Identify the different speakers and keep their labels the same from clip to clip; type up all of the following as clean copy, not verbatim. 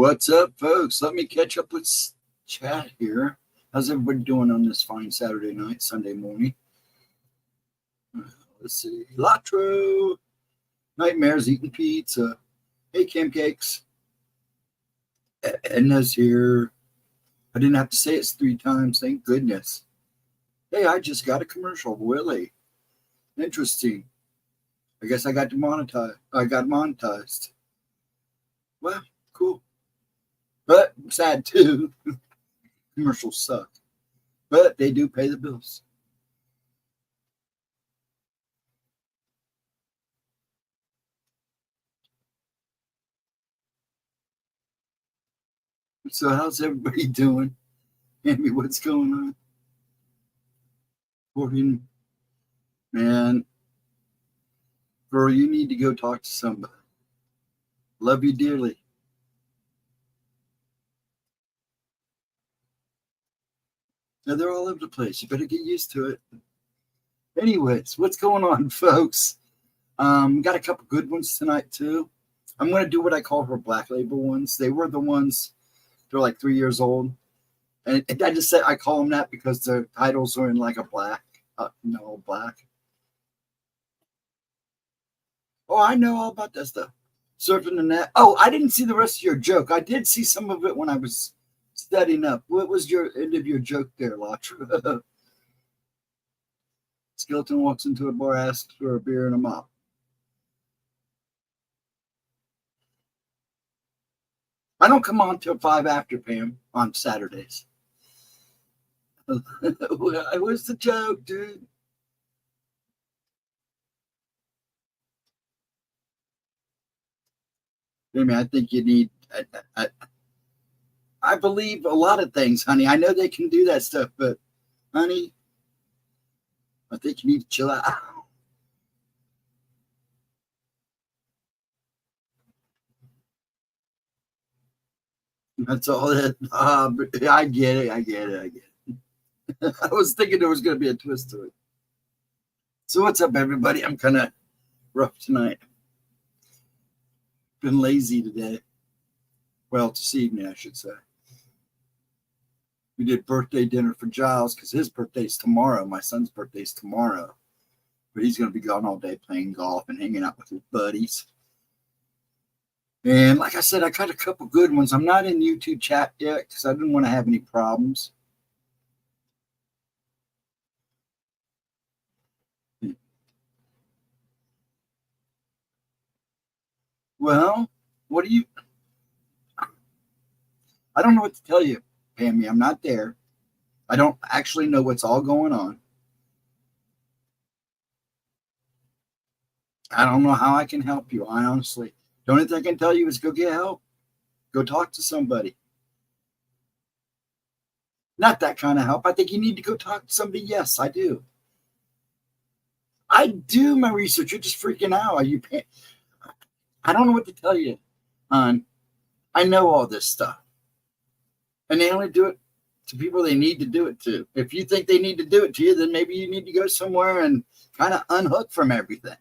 Speaker 1: What's up, folks? Let me catch up with chat here. How's everybody doing on this fine Saturday night, Sunday morning? Let's see. Latro. Nightmares, eating pizza. Hey, Cam Cakes. Edna's here. I didn't have to say it 3 times. Thank goodness. Hey, I just got a commercial. Willie. Interesting. I guess I got demonetized. I got monetized. Well, cool. But sad too. Commercials suck. But they do pay the bills. So how's everybody doing? Amy, what's going on? Corbin, man. Girl, you need to go talk to somebody. Love you dearly. Now they're all over the place. You better get used to it. Anyways, what's going on, folks? Got a couple good ones tonight, too. I'm going to do what I call her black label ones. They were the ones, they're like 3 years old. And I just said I call them that because their titles are in like a black. Black. Oh, I know all about that stuff. Surfing the net. Oh, I didn't see the rest of your joke. I did see some of it when I was studying up. What was your end of your joke there, Latra? Skeleton walks into a bar, asks for a beer and a mop. I don't come on till 5 after, Pam, on Saturdays. What's the joke, dude? I mean, I think you need. I believe a lot of things, honey. I know they can do that stuff, but, honey, I think you need to chill out. That's all that. I get it. I was thinking there was going to be a twist to it. So what's up, everybody? I'm kind of rough tonight. Been lazy today. Well, this evening, I should say. We did birthday dinner for Giles because his birthday's tomorrow. My son's birthday's tomorrow. But he's going to be gone all day playing golf and hanging out with his buddies. And like I said, I got a couple good ones. I'm not in YouTube chat yet because I didn't want to have any problems. Well, what do you... I don't know what to tell you, Pammy. I'm not there. I don't actually know what's all going on. I don't know how I can help you, honestly. The only thing I can tell you is go get help. Go talk to somebody. Not that kind of help. I think you need to go talk to somebody. Yes, I do. I do my research. You're just freaking out. I don't know what to tell you, hon. I know all this stuff. And they only do it to people they need to do it to. If you think they need to do it to you, then maybe you need to go somewhere and kind of unhook from everything.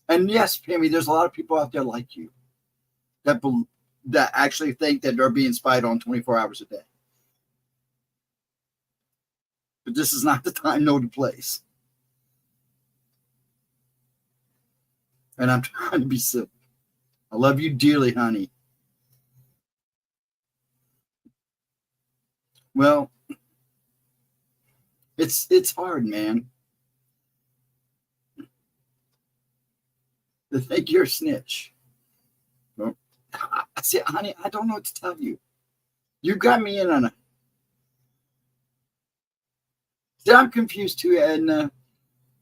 Speaker 1: And yes, Pammy, there's a lot of people out there like you that actually think that they're being spied on 24 hours a day. But this is not the time nor the place. And I'm trying to be simple. I love you dearly, honey. Well, it's hard, man. To think you're a snitch. Well, see, honey, I don't know what to tell you. You got me in on a... See, I'm confused too, Edna.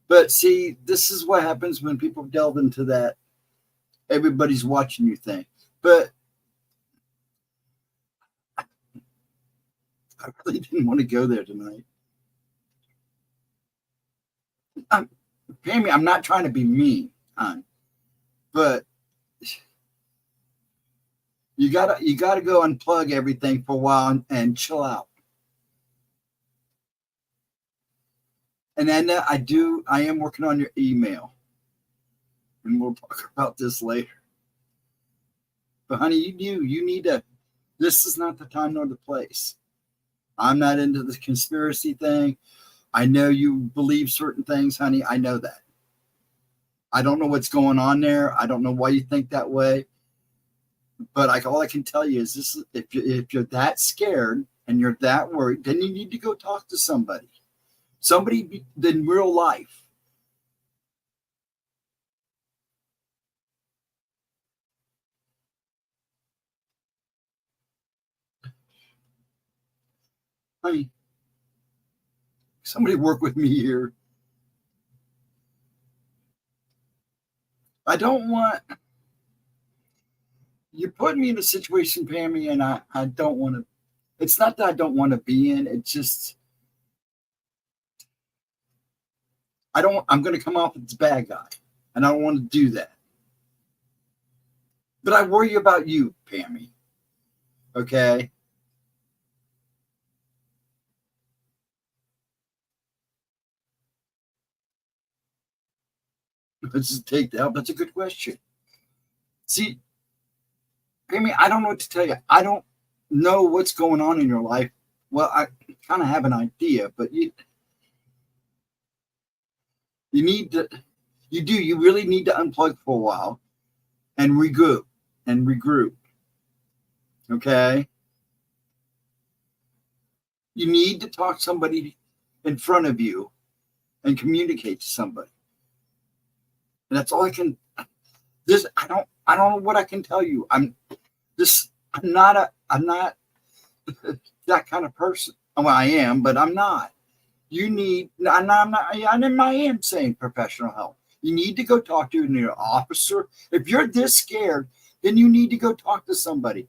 Speaker 1: But see, this is what happens when people delve into that everybody's watching you thing. But I really didn't want to go there tonight. Pammy, I'm not trying to be mean, hon. But you gotta go unplug everything for a while and chill out. And then I am working on your email. And we'll talk about this later. But honey, you need to This is not the time nor the place. I'm not into the conspiracy thing. I know you believe certain things, honey. I know that. I don't know what's going on there. I don't know why you think that way. But all I can tell you is this: if you're that scared and you're that worried, then you need to go talk to somebody. Somebody in real life. Honey, somebody work with me here. I don't want you put me in a situation, Pammy, and I don't want to. It's not that I don't want to be in. It's just I'm going to come off as a bad guy, and I don't want to do that. But I worry about you, Pammy. Okay. Let's just take that. That's a good question. See, Pammy, I don't know what to tell you. I don't know what's going on in your life. Well, I kind of have an idea, but you need to, you really need to unplug for a while and regroup. Okay. You need to talk to somebody in front of you and communicate to somebody. And that's all I can. I don't know what I can tell you. I'm not that kind of person. Well, I am, but I'm not. You need. I am saying professional help. You need to go talk to your officer. If you're this scared, then you need to go talk to somebody.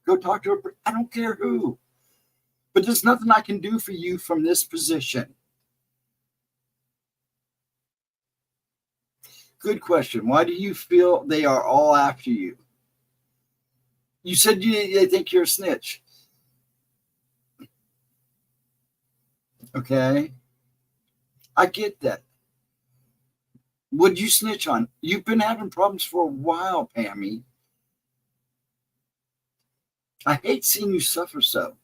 Speaker 1: Go talk to I don't care who. But there's nothing I can do for you from this position. Good question. Why do you feel they are all after you? You said they think you're a snitch. Okay. I get that. What'd you snitch on? You've been having problems for a while, Pammy. I hate seeing you suffer so.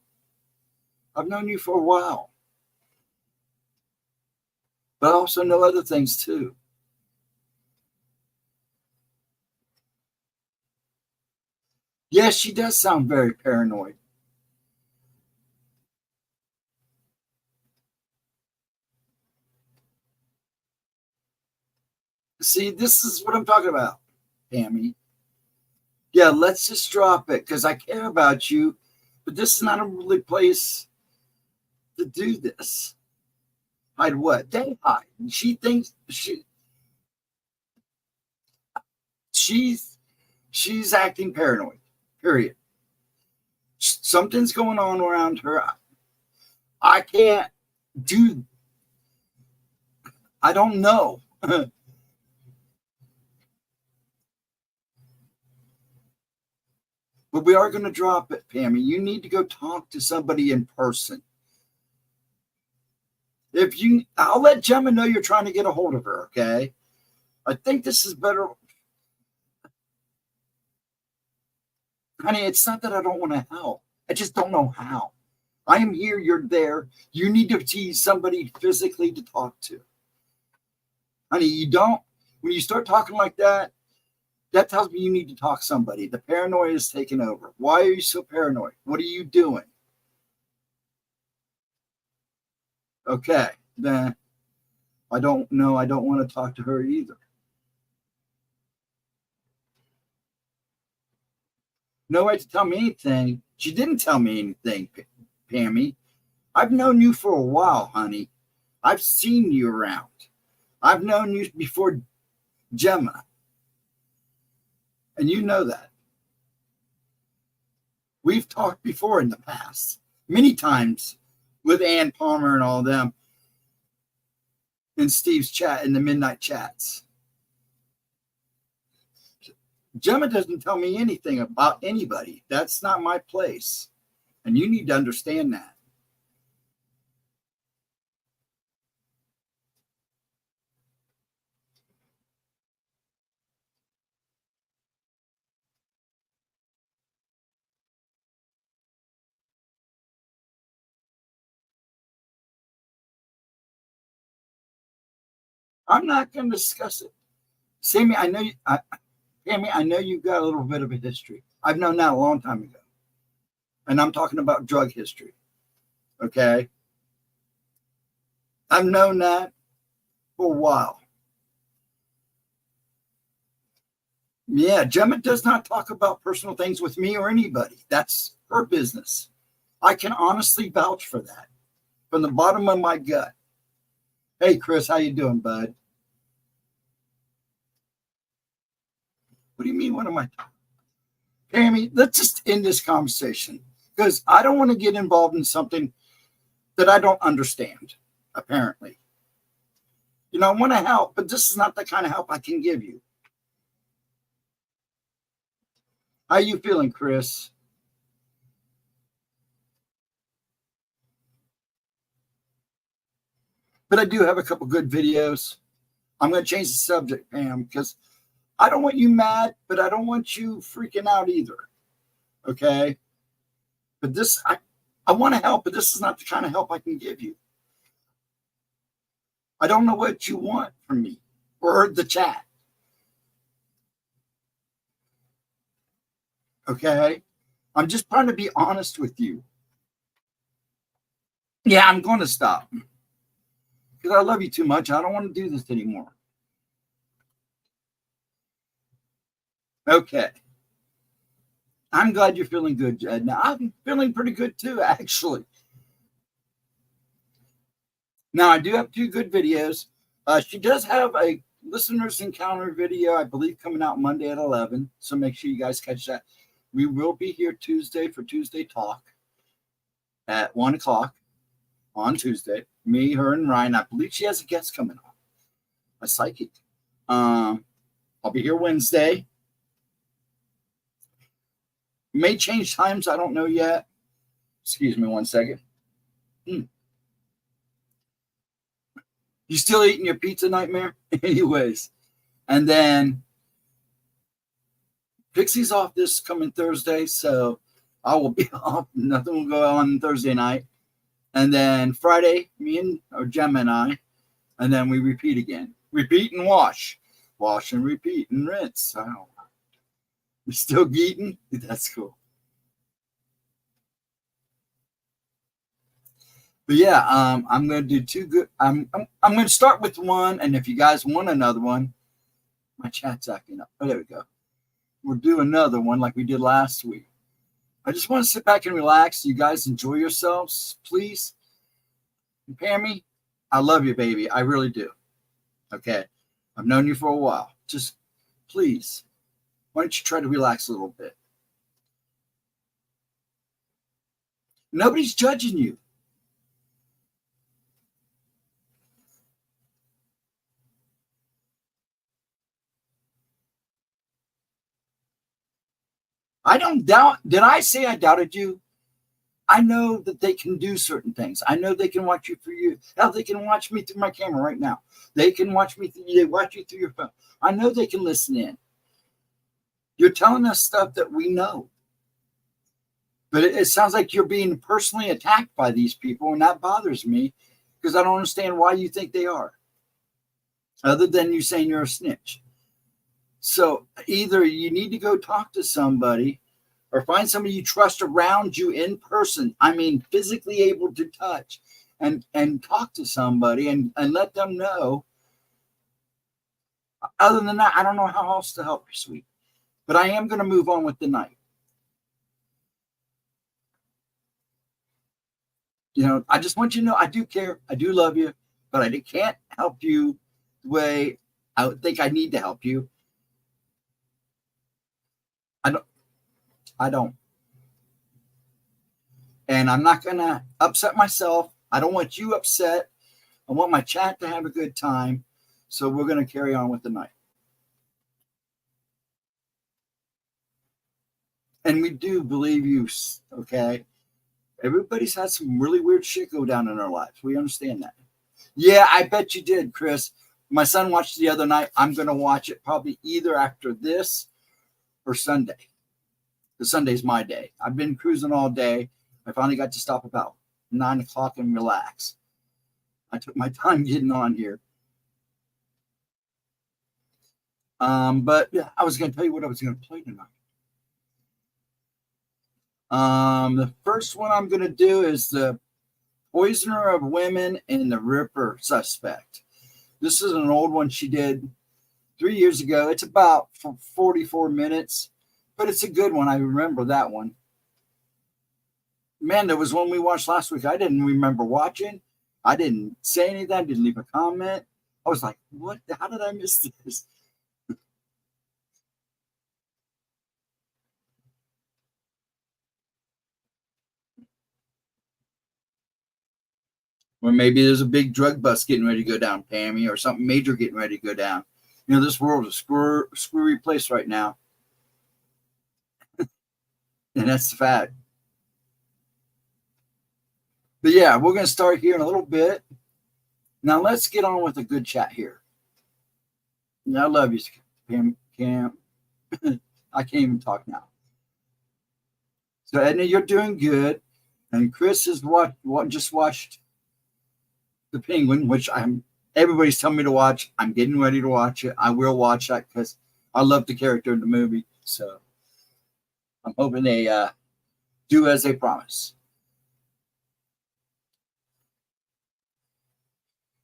Speaker 1: I've known you for a while. But I also know other things too. Yes, she does sound very paranoid. See, this is what I'm talking about, Pammy. Yeah, let's just drop it because I care about you, but this is not a really place to do this. Hide what? They hide. She thinks she's acting paranoid. Period. Something's going on around her. I can't do. I don't know. But we are going to drop it, Pammy. You need to go talk to somebody in person. I'll let Gemma know you're trying to get a hold of her. Okay. I think this is better. Honey, it's not that I don't want to help. I just don't know how. I am here. You're there. You need to see somebody physically to talk to. Honey, you don't. When you start talking like that, that tells me you need to talk to somebody. The paranoia is taking over. Why are you so paranoid? What are you doing? Okay, then I don't know. I don't want to talk to her either. No way to tell me anything. She didn't tell me anything, Pammy. I've known you for a while, honey. I've seen you around. I've known you before Gemma. And you know that. We've talked before in the past, many times with Ann Palmer and all them in Steve's chat, in the midnight chats. Gemma doesn't tell me anything about anybody. That's not my place. And you need to understand that. I'm not going to discuss it. Sammy, I know you, Sammy, I know you've got a little bit of a history. I've known that a long time ago. And I'm talking about drug history. Okay? I've known that for a while. Yeah, Gemma does not talk about personal things with me or anybody. That's her business. I can honestly vouch for that from the bottom of my gut. Hey, Chris, how you doing, bud? What do you mean, what am I talking? Tammy, let's just end this conversation because I don't want to get involved in something that I don't understand, apparently. You know, I want to help, but this is not the kind of help I can give you. How you feeling, Chris? But I do have a couple good videos. I'm going to change the subject, Pam, because I don't want you mad, but I don't want you freaking out either. Okay? But this, I want to help, but this is not the kind of help I can give you. I don't know what you want from me or the chat. Okay? I'm just trying to be honest with you. Yeah, I'm going to stop. Because I love you too much. I don't want to do this anymore. Okay. I'm glad you're feeling good, Jed. Now, I'm feeling pretty good too, actually. Now, I do have 2 good videos. She does have a listeners encounter video, I believe, coming out Monday at 11. So make sure you guys catch that. We will be here Tuesday for Tuesday Talk at 1 o'clock on Tuesday. Me, her, and Ryan. I believe she has a guest coming on, a psychic. I'll be here Wednesday. May change times. I don't know yet. Excuse me 1 second. You still eating your pizza, Nightmare? Anyways. And then Pixie's off this coming Thursday, so I will be off. Nothing will go on Thursday night. And then Friday, me and Gemma and I, and then we repeat again. Repeat and wash. Wash and repeat and rinse. Oh. You're still geeting? That's cool. But yeah, I'm going to do 2 good. I'm going to start with one, and if you guys want another one, my chat's acting up. Oh, there we go. We'll do another one like we did last week. I just want to sit back and relax. You guys enjoy yourselves, please. And Pammy, I love you, baby. I really do. Okay. I've known you for a while. Just please, why don't you try to relax a little bit? Nobody's judging you. I don't doubt. Did I say I doubted you? I know that they can do certain things. I know they can watch you through you. Hell, they can watch me through my camera right now. They can watch me through. They watch you through your phone. I know they can listen in. You're telling us stuff that we know. But it sounds like you're being personally attacked by these people, and that bothers me because I don't understand why you think they are. Other than you saying you're a snitch. So either you need to go talk to somebody or find somebody you trust around you in person. I mean, physically able to touch and talk to somebody and let them know. Other than that, I don't know how else to help you, sweet. But I am going to move on with the night. You know, I just want you to know I do care. I do love you, but I can't help you the way I think I need to help you. I don't. And I'm not going to upset myself. I don't want you upset. I want my chat to have a good time. So we're going to carry on with the night. And we do believe you, okay? Everybody's had some really weird shit go down in our lives. We understand that. Yeah, I bet you did, Chris. My son watched the other night. I'm going to watch it probably either after this or Sunday. Because Sunday's my day. I've been cruising all day. I finally got to stop about 9 o'clock and relax. I took my time getting on here. But yeah, I was going to tell you what I was going to play tonight. The first one I'm going to do is the Poisoner of Women and the Ripper Suspect. This is an old one she did 3 years ago. It's about 44 minutes, but it's a good one. I remember that one. Man, there was one we watched last week. I didn't remember watching. I didn't say anything. I didn't leave a comment. I was like, what? How did I miss this? Or maybe there's a big drug bust getting ready to go down, Pammy, or something major getting ready to go down. You know, this world is a screwy place right now. And that's the fact. But yeah, we're going to start here in a little bit. Now let's get on with a good chat here. I love you, Cam. I can't even talk now. So Edna, you're doing good, and Chris is just watched The Penguin, which everybody's telling me to watch. I'm getting ready to watch it. I will watch that because I love the character in the movie. So I'm hoping they do as they promise.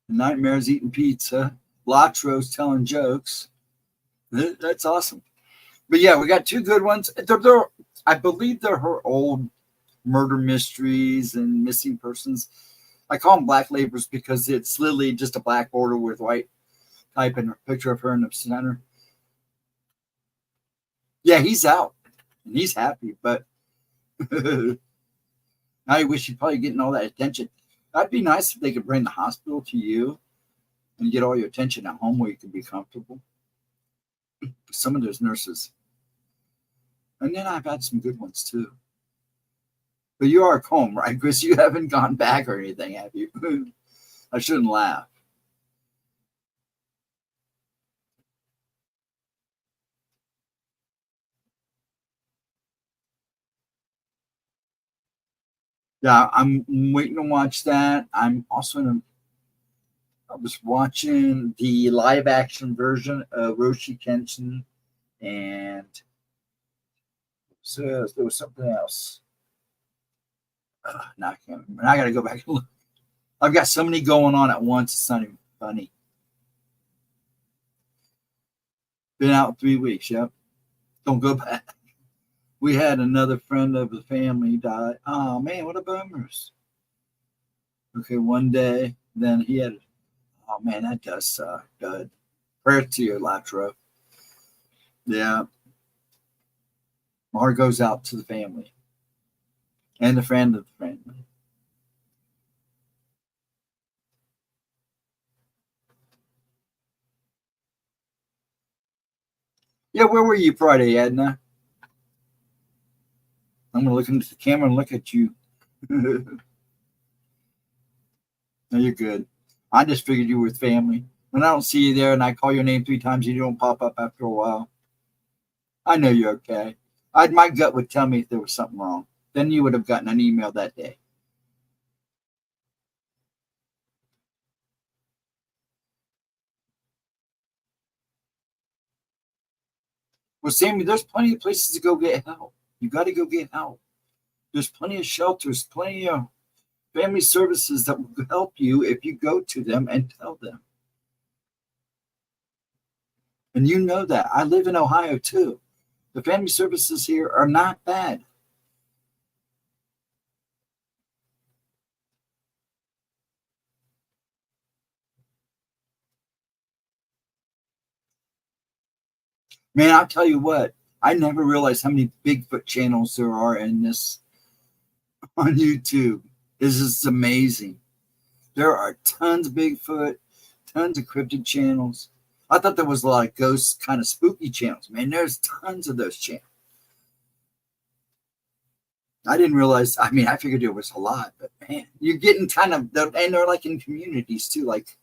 Speaker 1: Nightmares eating pizza. Latro's telling jokes. That's awesome. But yeah, we got two good ones. I believe they're her old murder mysteries and missing persons. I call them black labels because it's literally just a black border with white type and a picture of her in the center. Yeah, he's out and he's happy, but I wish he'd probably getting all that attention. That'd be nice if they could bring the hospital to you and get all your attention at home where you can be comfortable. Some of those nurses. And then I've had some good ones too. But you are home, right, Chris? You haven't gone back or anything, have you? I shouldn't laugh. Yeah, I'm waiting to watch that. I'm also I was watching the live action version of Roshi Kenshin, and so there was something else. Now I can't remember. I got to go back and look. I've got so many going on at once. It's not even funny. Been out 3 weeks. Yep. Don't go back. We had another friend of the family die. Oh man, what a bummers. Okay, one day, then he had. Oh man, that does suck. Good. Prayer to you, Latro. Yeah. My heart goes out to the family and the friend of the family. Yeah, where were you Friday, Edna? I'm gonna look into the camera and look at you. No, you're good. I just figured you were with family. When I don't see you there and I call your name 3 times, you don't pop up after a while. I know you're okay. My gut would tell me if there was something wrong. Then you would have gotten an email that day. Well, Sammy, there's plenty of places to go get help. You got to go get help. There's plenty of shelters, plenty of family services that will help you if you go to them and tell them. And you know that. I live in Ohio too. The family services here are not bad. Man, I'll tell you what, I never realized how many Bigfoot channels there are in this on YouTube. This is amazing. There are tons of Bigfoot, tons of cryptid channels. I thought there was a lot of ghost kind of spooky channels. Man, there's tons of those channels. I didn't realize, I mean, I figured there was a lot, but man, you're getting kind of, and they're like in communities too, like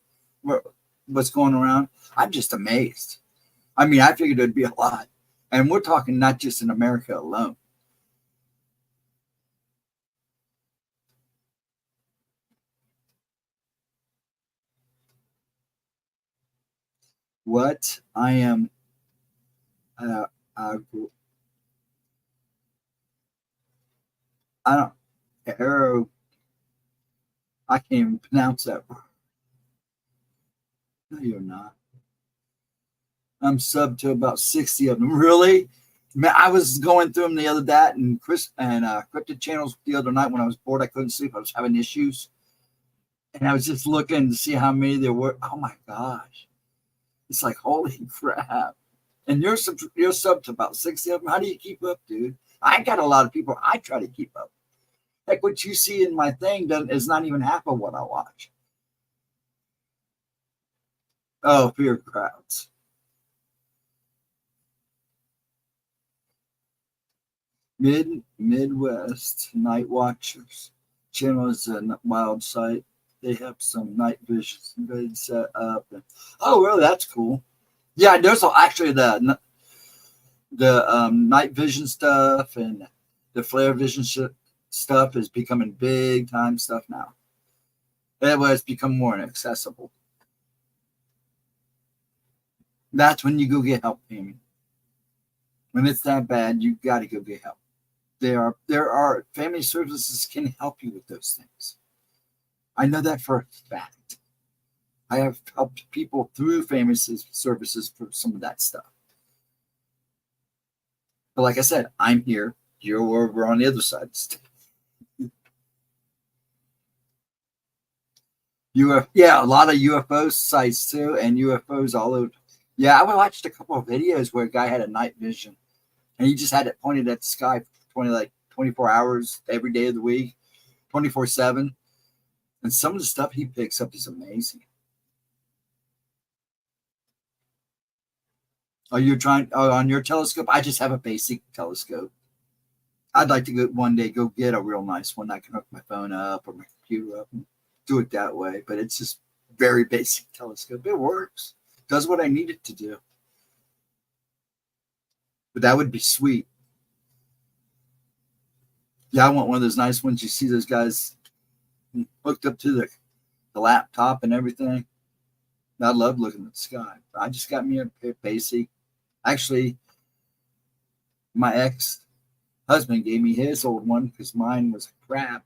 Speaker 1: what's going around. I'm just amazed. I mean, I figured there'd be a lot. And we're talking not just in America alone. What I am I, I, I don't, Arrow, I can't even pronounce that word. No, you're not. I'm subbed to about 60 of them. Really? Man, I was going through them the other day and cryptid channels the other night when I was bored. I couldn't sleep. I was having issues. And I was just looking to see how many there were. Oh my gosh. It's like, holy crap. And you're subbed to about 60 of them. How do you keep up, dude? I got a lot of people I try to keep up. Like what you see in my thing is not even half of what I watch. Oh, fear crowds. Midwest Night Watchers channel is a wild site. They have some night visions ready set up. Oh, really? That's cool. Yeah, there's actually the night vision stuff and the flare vision stuff is becoming big time stuff now. That way, it's become more inaccessible. That's when you go get help, Amy. When it's that bad, you got to go get help. There are family services can help you with those things. I know that for a fact. I have helped people through family services for some of that stuff. But like I said, I'm here. You're over on the other side. Yeah, a lot of UFO sites too, and UFOs all over. Yeah, I watched a couple of videos where a guy had a night vision, and he just had it pointed at the sky for 24 hours every day of the week, 24/7. And some of the stuff he picks up is amazing. Are you trying on your telescope? I just have a basic telescope. I'd like to one day go get a real nice one. I can hook my phone up or my computer up and do it that way. But it's just very basic telescope. It works. Does what I need it to do. But that would be sweet. Yeah, I want one of those nice ones. You see those guys hooked up to the laptop and everything. I love looking at the sky. I just got me a basic. Actually, my ex-husband gave me his old one because mine was crap.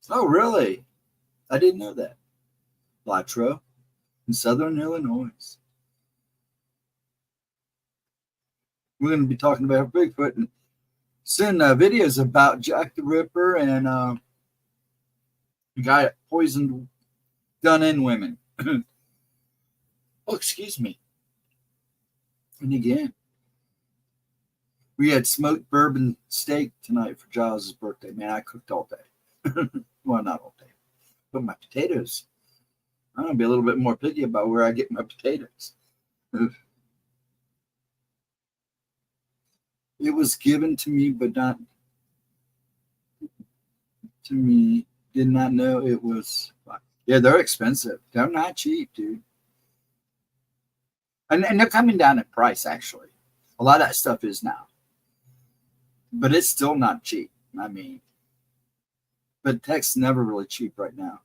Speaker 1: Oh, really? I didn't know that. Latro in Southern Illinois. We're going to be talking about Bigfoot and soon videos about Jack the Ripper and the guy that poisoned gun in women. Oh, excuse me. And again, we had smoked bourbon steak tonight for Giles' birthday. Man, I cooked all day. Well, not all day. But my potatoes, I'm going to be a little bit more picky about where I get my potatoes. It was given to me, but not to me. Did not know it was. Yeah, they're expensive. They're not cheap, dude. And they're coming down in price, actually. A lot of that stuff is now. But it's still not cheap. I mean, but tech's never really cheap right now.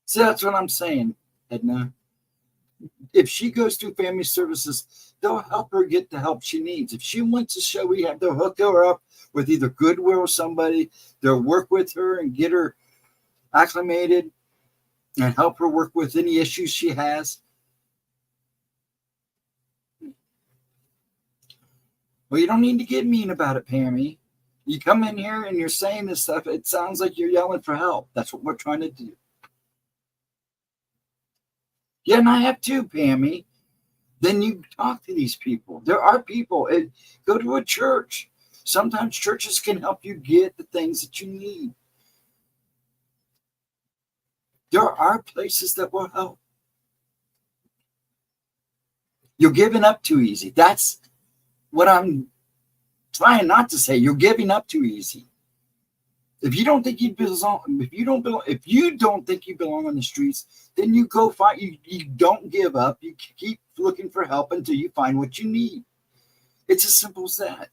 Speaker 1: So that's what I'm saying, Edna. If she goes through family services, they'll help her get the help she needs. If she wants to show rehab, they'll hook her up with either Goodwill or somebody. They'll work with her and get her acclimated and help her work with any issues she has. Well, you don't need to get mean about it, Pammy. You come in here and you're saying this stuff, it sounds like you're yelling for help. That's what we're trying to do. Yeah, and I have too, Pammy. Then you talk to these people. There are people. Go to a church. Sometimes churches can help you get the things that you need. There are places that will help. You're giving up too easy. That's what I'm trying not to say. You're giving up too easy. If you don't think you belong, if you don't think you belong on the streets, then you go find. You don't give up. You keep looking for help until you find what you need. It's as simple as that.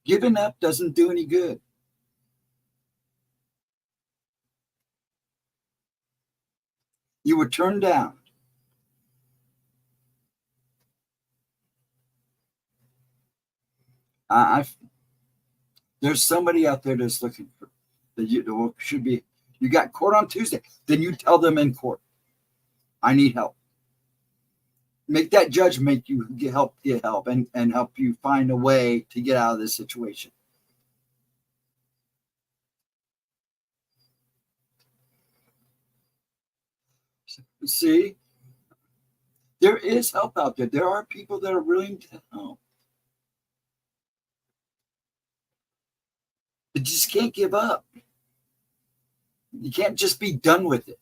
Speaker 1: Giving up doesn't do any good. You were turned down. There's somebody out there that's looking for that. You should be. You got court on Tuesday. Then you tell them in court, I need help. Make that judge make you get help, and help you find a way to get out of this situation. See, there is help out there. There are people that are willing to help. You just can't give up. You can't just be done with it.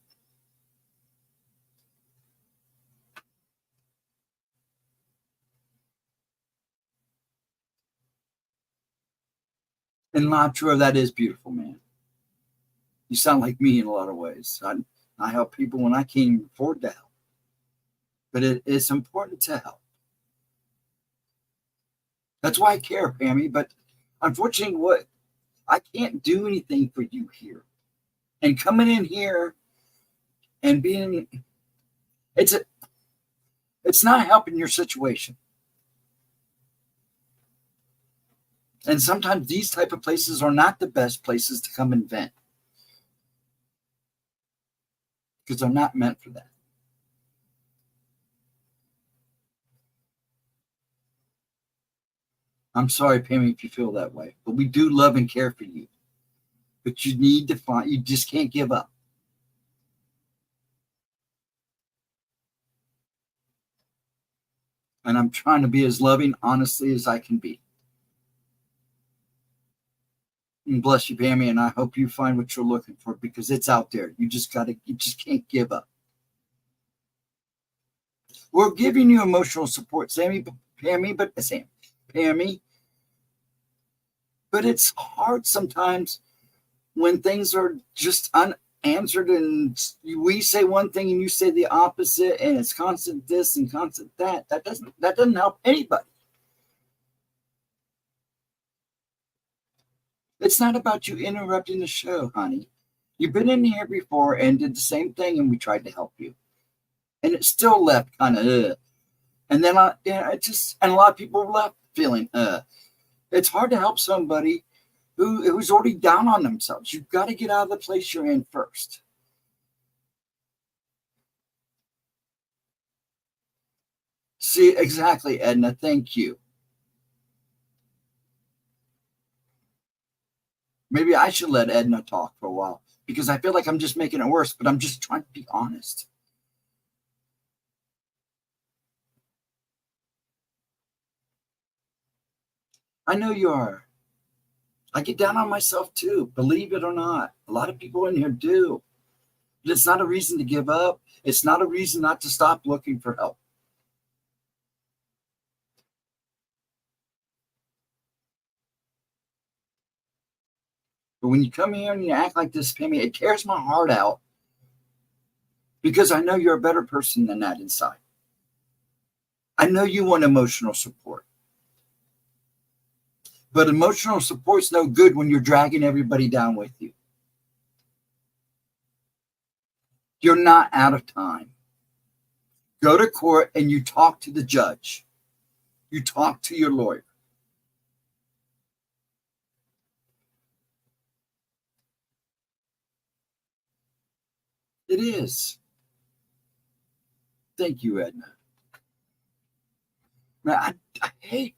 Speaker 1: And not true, that is beautiful, man. You sound like me in a lot of ways. I help people when I can't afford to help. But it's important to help. That's why I care, Pammy. But unfortunately, I can't do anything for you here. And coming in here and being, it's not helping your situation. And sometimes these type of places are not the best places to come and vent, because they're not meant for that. I'm sorry, Pammy, if you feel that way, but we do love and care for you. But you need to you just can't give up. And I'm trying to be as loving, honestly, as I can be. And bless you, Pammy, and I hope you find what you're looking for, because it's out there. You just can't give up. We're giving you emotional support, Pammy, but it's hard sometimes when things are just unanswered, and we say one thing and you say the opposite, and it's constant this and constant that. That doesn't help anybody. It's not about you interrupting the show, honey. You've been in here before and did the same thing, and we tried to help you, and it still left kind of and then and a lot of people left feeling It's hard to help somebody who's already down on themselves. You've got to get out of the place you're in first. See, exactly, Edna. Thank you. Maybe I should let Edna talk for a while, because I feel like I'm just making it worse, but I'm just trying to be honest. I know you are. I get down on myself too, believe it or not. A lot of people in here do. But it's not a reason to give up. It's not a reason not to stop looking for help. But when you come here and you act like this, Pammy, it tears my heart out, because I know you're a better person than that inside. I know you want emotional support. But emotional support's no good when you're dragging everybody down with you. You're not out of time. Go to court and you talk to the judge. You talk to your lawyer. It is. Thank you, Edna. Man, I hate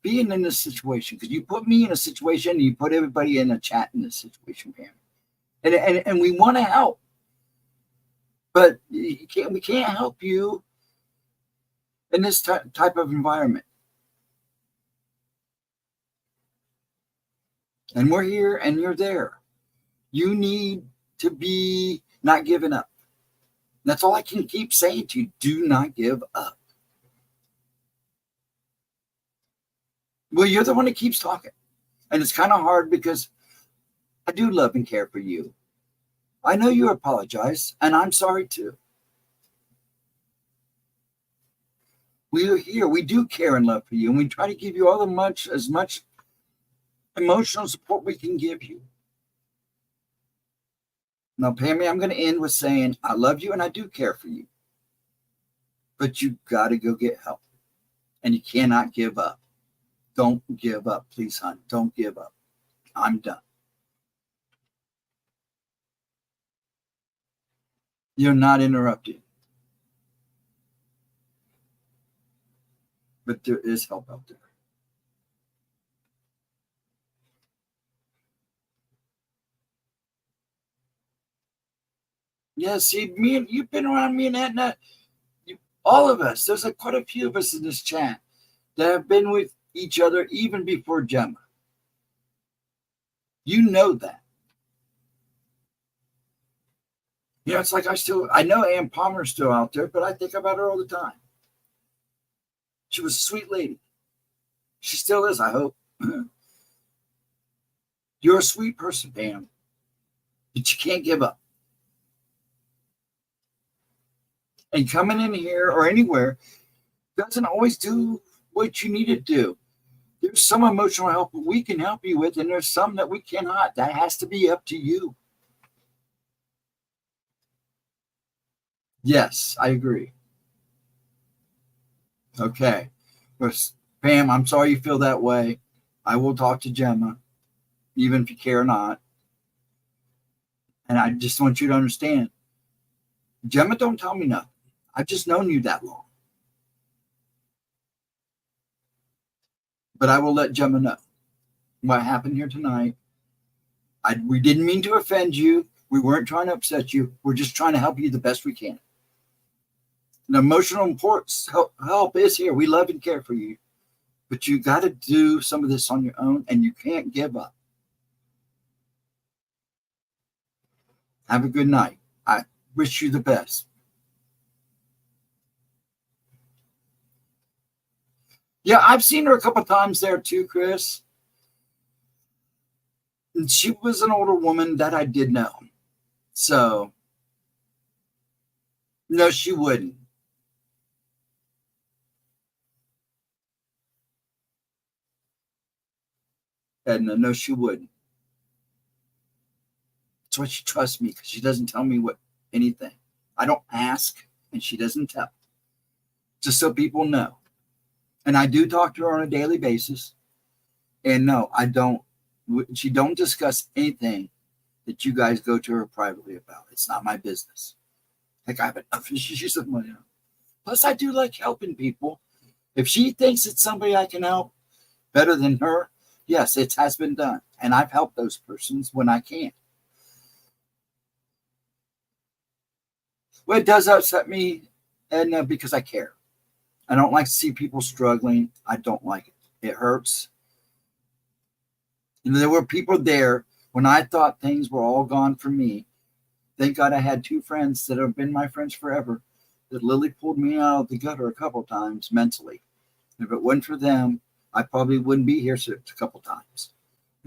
Speaker 1: being in this situation, because you put me in a situation and you put everybody in a chat in this situation, Pam. And we want to help, but we can't help you in this type of environment. And we're here and you're there. You need to be not giving up. That's all I can keep saying to you. Do not give up. Well, you're the one that keeps talking. And it's kind of hard, because I do love and care for you. I know you apologize, and I'm sorry too. We are here. We do care and love for you, and we try to give you as much emotional support we can give you. Now, Pammy, I'm going to end with saying I love you and I do care for you. But you got to go get help. And you cannot give up. Don't give up, please, hon. Don't give up. I'm done. You're not interrupting. But there is help out there. Yeah, see, me and you've been around me and Edna. All of us. There's quite a few of us in this chat that have been with each other even before Gemma. You know that. You know, it's like I know Ann Palmer's still out there, but I think about her all the time. She was a sweet lady. She still is, I hope. You're a sweet person, Pam, but you can't give up. And coming in here or anywhere doesn't always do what you need to do. There's some emotional help we can help you with, and there's some that we cannot. That has to be up to you. Yes, I agree. Okay. Pam, I'm sorry you feel that way. I will talk to Gemma, even if you care or not. And I just want you to understand, Gemma don't tell me nothing. I've just known you that long. But I will let Gemma know what happened here tonight. We didn't mean to offend you. We weren't trying to upset you. We're just trying to help you the best we can. The emotional help is here. We love and care for you. But you got to do some of this on your own, and you can't give up. Have a good night. I wish you the best. Yeah, I've seen her a couple of times there too, Chris. And she was an older woman that I did know. So, no, she wouldn't. And no, she wouldn't. That's why she trusts me, because she doesn't tell me anything. I don't ask, and she doesn't tell. Just so people know. And I do talk to her on a daily basis. And no, I don't. She don't discuss anything that you guys go to her privately about. It's not my business. Like, I have enough issues of my own. Plus, I do like helping people. If she thinks it's somebody I can help better than her, yes, it has been done. And I've helped those persons when I can. Well, it does upset me, and because I care. I don't like to see people struggling. I don't like it. It hurts. There were people there when I thought things were all gone for me. Thank God I had two friends that have been my friends forever that Lily pulled me out of the gutter a couple times mentally. And if it wasn't for them, I probably wouldn't be here a couple times.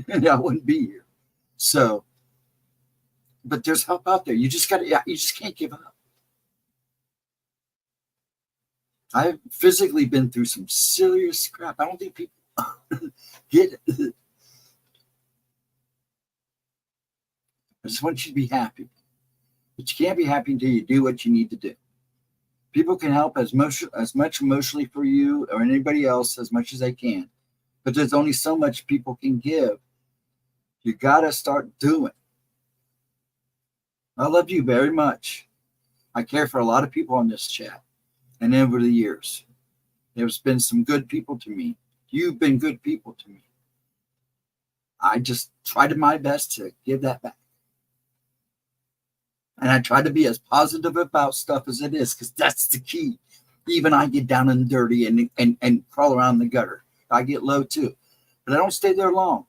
Speaker 1: And I wouldn't be here. So, but there's help out there. You just can't give up. I've physically been through some serious crap. I don't think people get it. I just want you to be happy. But you can't be happy until you do what you need to do. People can help as much emotionally for you or anybody else as much as they can. But there's only so much people can give. You got to start doing. I love you very much. I care for a lot of people on this chat. And over the years, there's been some good people to me. You've been good people to me. I just tried my best to give that back. And I try to be as positive about stuff as it is, because that's the key. Even I get down and dirty and crawl around the gutter. I get low too. But I don't stay there long.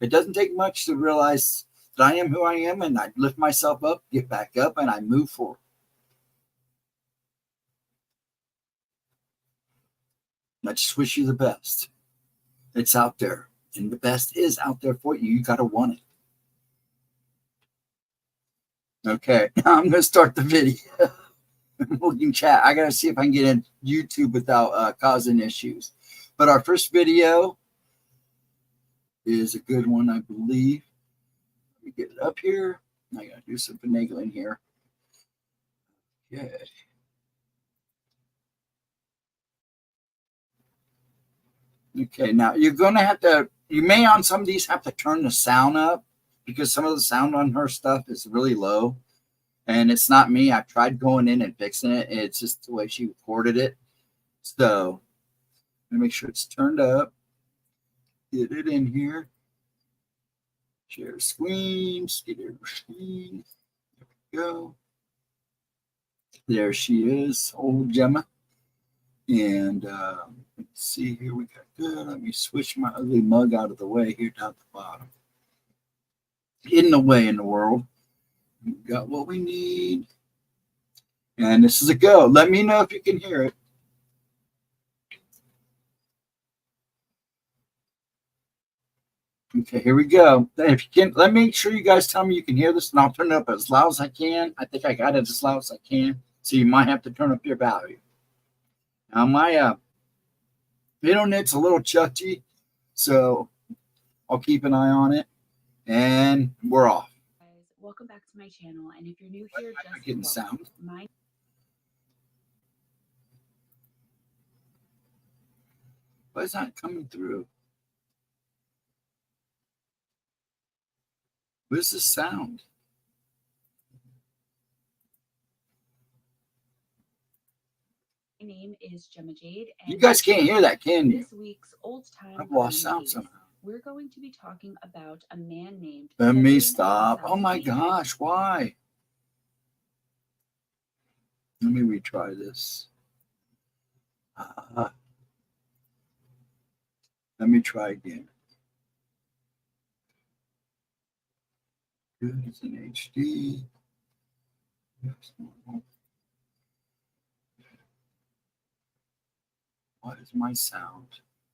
Speaker 1: It doesn't take much to realize that I am who I am, and I lift myself up, get back up, and I move forward. I just wish you the best. It's out there. And the best is out there for you. You got to want it. Okay, now I'm going to start the video. We can chat. I got to see if I can get in YouTube without causing issues. But our first video is a good one, I believe. Let me get it up here. I got to do some finagling here. Good. Okay, now you're going to have to, you may on some of these have to turn the sound up because some of the sound on her stuff is really low. And it's not me. I tried going in and fixing it. And it's just the way she recorded it. So let me make sure it's turned up. Get it in here. Share screen. Share screen. There we go. There she is, old Gemma. And let's see here. We got good. Let me switch my ugly mug out of the way here down at the bottom. In the way in the world. We got what we need. And this is a go. Let me know if you can hear it. Okay, here we go. If you can, let me make sure you guys tell me you can hear this, and I'll turn it up as loud as I can. I think I got it as loud as I can. So you might have to turn up your value. Now my internet's a little chutty, so I'll keep an eye on it. And we're off.
Speaker 2: Welcome back to my channel. And if you're new here, just
Speaker 1: getting sound. Why is that coming through? Where's the sound?
Speaker 2: My name is GemmaJade.
Speaker 1: You guys can't hear that, can you?
Speaker 2: This week's old time.
Speaker 1: I've lost sound somehow.
Speaker 2: We're going to be talking about a man named.
Speaker 1: Let me stop. Oh my gosh, why? Let me retry this. Let me try again. Good, it's in HD. Why is my sound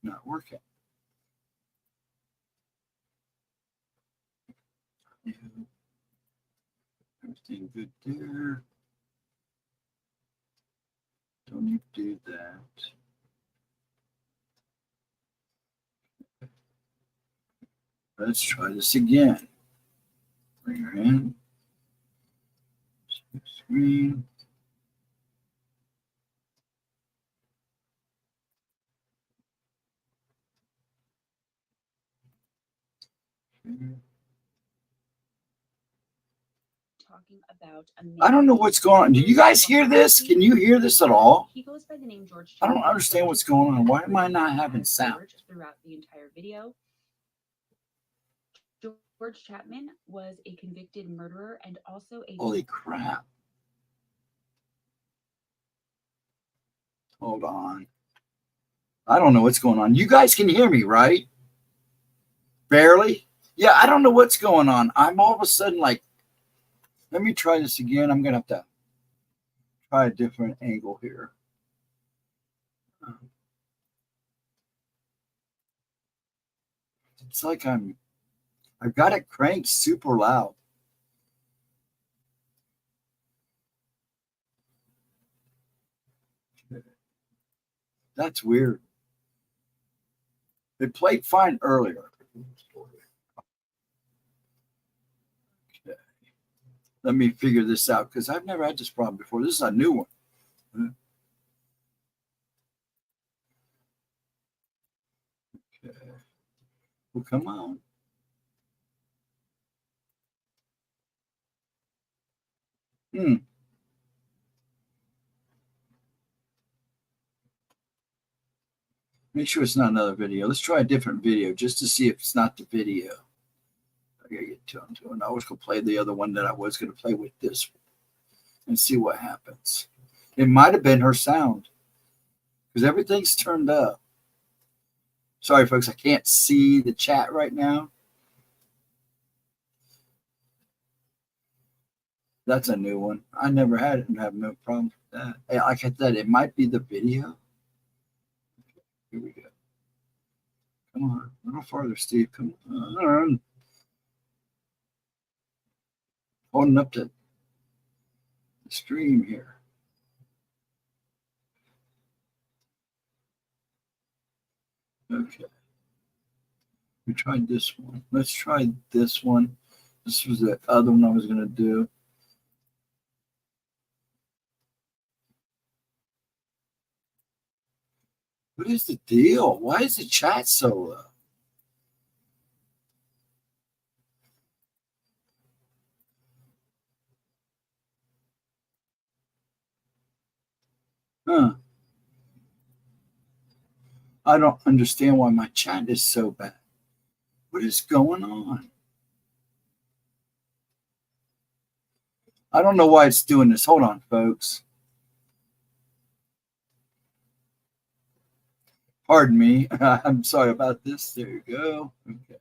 Speaker 1: not working? Everything good there. Don't need to do that. Let's try this again. Bring her in. Screen.
Speaker 2: Talking about a man.
Speaker 1: I don't know what's going on. Do you guys hear this? Can you hear this at all?
Speaker 2: He goes by the name George.
Speaker 1: I don't understand what's going on. Why am I not having sound?
Speaker 2: Throughout the entire video. George Chapman was a convicted murderer and also a.
Speaker 1: Holy crap. Hold on. I don't know what's going on. You guys can hear me, right? Barely? Yeah, I don't know what's going on. I'm all of a sudden like, let me try this again. I'm going to have to try a different angle here. It's like I've got it cranked super loud. That's weird. It played fine earlier. Okay. Let me figure this out because I've never had this problem before. This is a new one. Okay. Well, come on. Make sure it's not another video. Let's try a different video just to see if it's not the video. I gotta get to it. I was gonna play the other one that I was gonna play with this one and see what happens. It might have been her sound because everything's turned up. Sorry, folks, I can't see the chat right now. That's a new one. I never had it and have no problem with that. Hey, like I said, it might be the video. Here we go. Come on, a little farther, Steve. Come on. Holding up the stream here. Okay. We tried this one. Let's try this one. This was the other one I was going to do. What is the deal? Why is the chat so low? Huh. I don't understand why my chat is so bad. What is going on? I don't know why it's doing this. Hold on, folks. Pardon me. I'm sorry about this. There you go. Okay.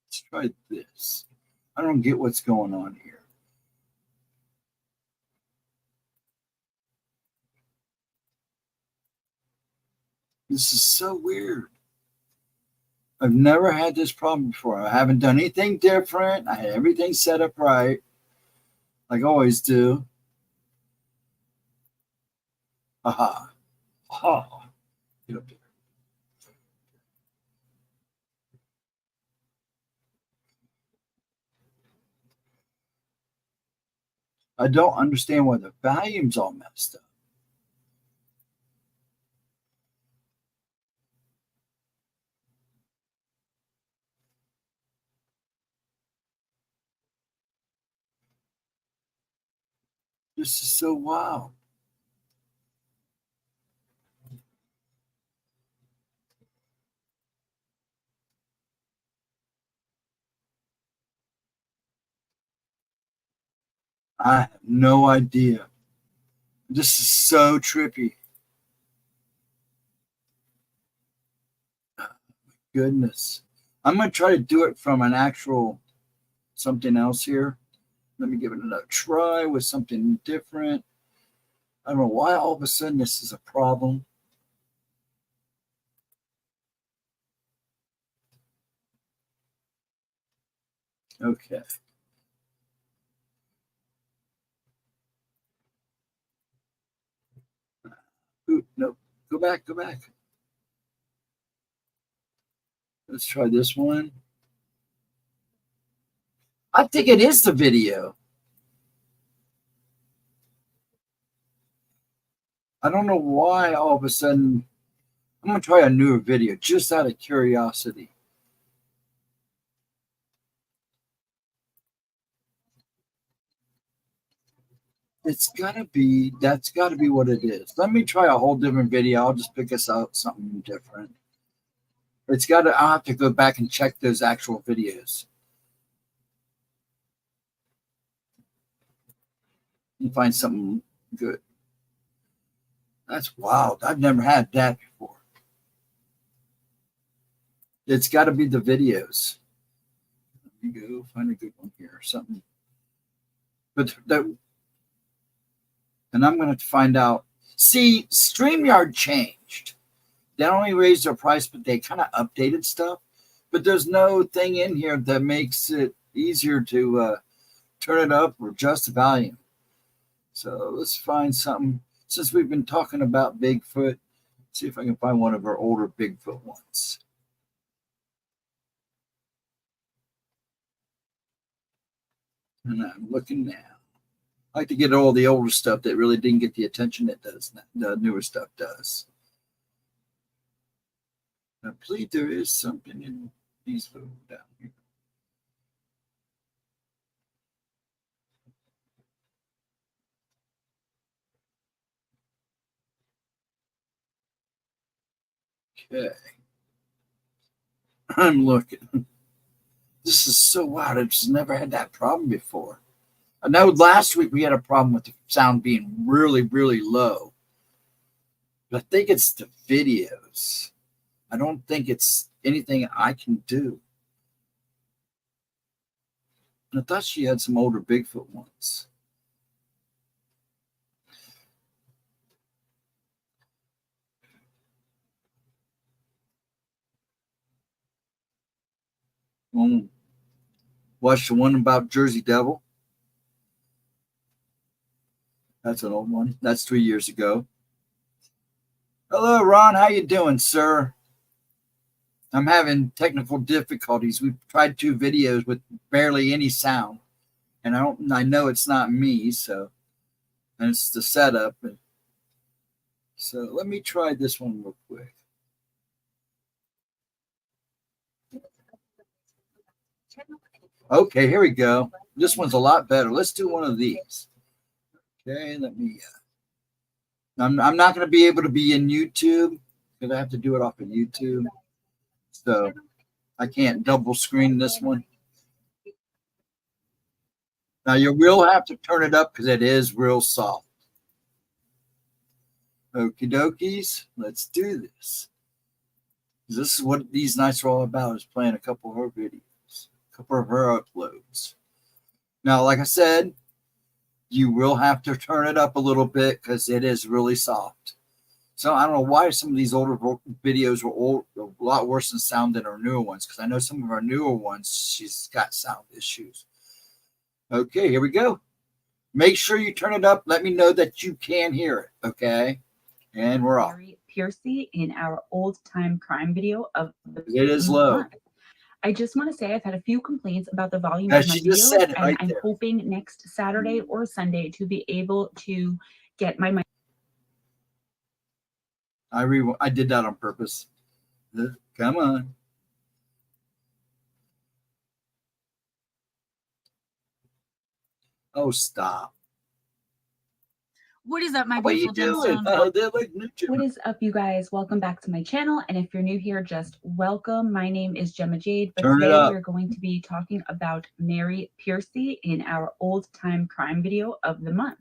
Speaker 1: Let's try this. I don't get what's going on here. This is so weird. I've never had this problem before. I haven't done anything different. I had everything set up right, like I always do. Aha. Aha. Get up there. I don't understand why the volume's all messed up. This is so wild. I have no idea. This is so trippy. Goodness. I'm going to try to do it from an actual something else here. Let me give it another try with something different. I don't know why all of a sudden this is a problem. Okay. Ooh, nope. Go back. Let's try this one. I think it is the video. I don't know why all of a sudden. I'm going to try a newer video just out of curiosity. That's got to be what it is. Let me try a whole different video. I'll just pick us out something different. I'll have to go back and check those actual videos and find something good. That's wild. I've never had that before. It's got to be the videos. Let me go find a good one here or something. And I'm going to find out. See, StreamYard changed. They not only raised their price, but they kind of updated stuff. But there's no thing in here that makes it easier to turn it up or adjust the volume. So let's find something. Since we've been talking about Bigfoot, see if I can find one of our older Bigfoot ones. And I'm looking now. I like to get all the older stuff that really didn't get the attention it does. The newer stuff does. I believe there is something in these photos down here. Okay. I'm looking. This is so wild. I've just never had that problem before. I know last week we had a problem with the sound being really, really low. But I think it's the videos. I don't think it's anything I can do. I thought she had some older Bigfoot ones. Watch the one about Jersey Devil. That's an old one. That's 3 years ago. Hello, Ron. How you doing, sir? I'm having technical difficulties. We've tried 2 videos with barely any sound, and I know it's not me, so, and it's the setup. And so let me try this one real quick. Okay, here we go. This one's a lot better. Let's do one of these. Okay, let me. I'm not going to be able to be in YouTube because I have to do it off of YouTube. So I can't double screen this one. Now you will have to turn it up because it is real soft. Okie dokies, let's do this. This is what these nights are all about, is playing a couple of her videos, a couple of her uploads. Now, like I said, you will have to turn it up a little bit because it is really soft. So I don't know why some of these older videos were a lot worse in sound than our newer ones, because I know some of our newer ones, she's got sound issues. Okay, here we go. Make sure you turn it up. Let me know that you can hear it, okay? And we're off.
Speaker 2: Mary Piercy in our old time crime video of the
Speaker 1: It is low.
Speaker 2: month. I just want to say I've had a few complaints about the volume
Speaker 1: Yeah,
Speaker 2: of my
Speaker 1: she just
Speaker 2: videos,
Speaker 1: said it
Speaker 2: and
Speaker 1: right
Speaker 2: I'm
Speaker 1: there.
Speaker 2: hoping next Saturday or Sunday to be able to get my
Speaker 1: I did that on purpose. Come on. Oh, stop.
Speaker 3: What is up, my
Speaker 1: What are you
Speaker 3: beautiful
Speaker 1: doing?
Speaker 3: gemstones?
Speaker 1: Oh, they're like new
Speaker 2: What is up, you guys? Welcome back to my channel. And if you're new here, just welcome. My name is Gemma Jade, but
Speaker 1: Turn it
Speaker 2: today
Speaker 1: up.
Speaker 2: we're going to be talking about Mary Piercy in our old time crime video of the month.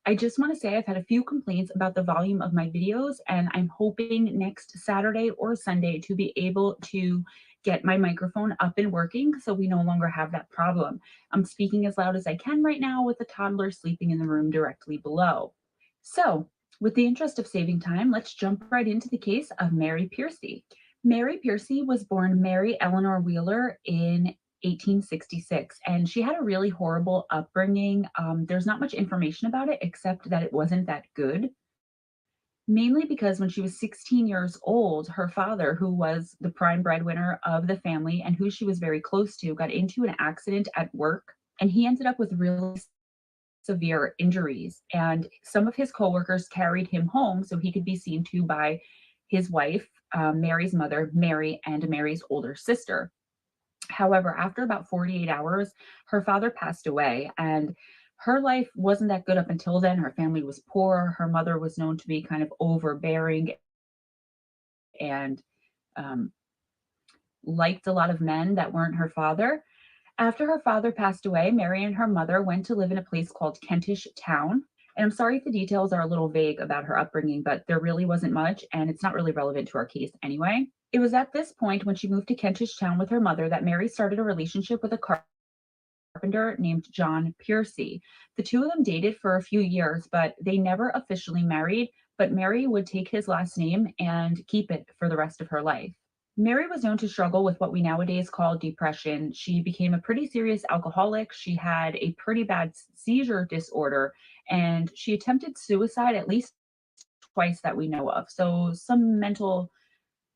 Speaker 2: I just want to say I've had a few complaints about the volume of my videos, and I'm hoping next Saturday or Sunday to be able to get my microphone up and working so we no longer have that problem. I'm speaking as loud as I can right now with the toddler sleeping in the room directly below. So, with the interest of saving time, let's jump right into the case of Mary Piercy. Mary Piercy was born Mary Eleanor Wheeler in 1866, and she had a really horrible upbringing. There's not much information about it except that it wasn't that good. Mainly because when she was 16 years old, her father, who was the prime breadwinner of the family and who she was very close to, got into an accident at work, and he ended up with really severe injuries. And some of his coworkers carried him home so he could be seen to by his wife, Mary's mother, Mary, and Mary's older sister. However, after about 48 hours, her father passed away, and her life wasn't that good up until then. Her family was poor. Her mother was known to be kind of overbearing and liked a lot of men that weren't her father. After her father passed away, Mary and her mother went to live in a place called Kentish Town. And I'm sorry if the details are a little vague about her upbringing, but there really wasn't much, and it's not really relevant to our case anyway. It was at this point, when she moved to Kentish Town with her mother, that Mary started a relationship with a carpenter named John Piercy. The two of them dated for a few years, but they never officially married, but Mary would take his last name and keep it for the rest of her life. Mary was known to struggle with what we nowadays call depression. She became a pretty serious alcoholic. She had a pretty bad seizure disorder, and she attempted suicide at least twice that we know of. So some mental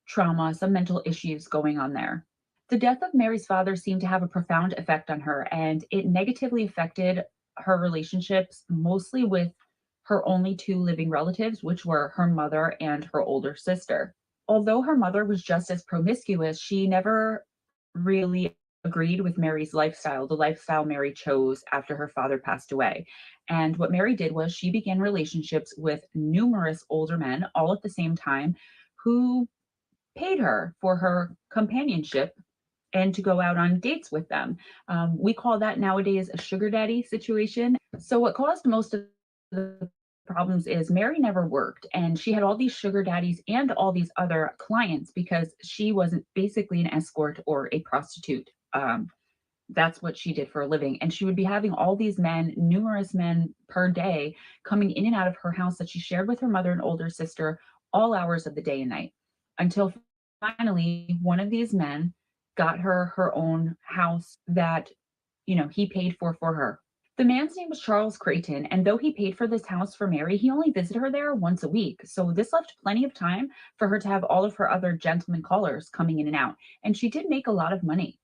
Speaker 2: trauma, some mental issues going on there. The death of Mary's father seemed to have a profound effect on her, and it negatively affected her relationships, mostly with her only 2 living relatives, which were her mother and her older sister. Although her mother was just as promiscuous, she never really agreed with Mary's lifestyle, the lifestyle Mary chose after her father passed away. And what Mary did was she began relationships with numerous older men all at the same time who paid her for her companionship and to go out on dates with them. We call that nowadays a sugar daddy situation. So what caused most of the problems is Mary never worked, and she had all these sugar daddies and all these other clients because she wasn't basically an escort or a prostitute. That's what she did for a living. And she would be having all these men, numerous men per day, coming in and out of her house that she shared with her mother and older sister all hours of the day and night, until finally one of these men got her her own house that, he paid for her. The man's name was Charles Creighton, and though he paid for this house for Mary, he only visited her there once a week. So this left plenty of time for her to have all of her other gentleman callers coming in and out. And she did make a lot of money.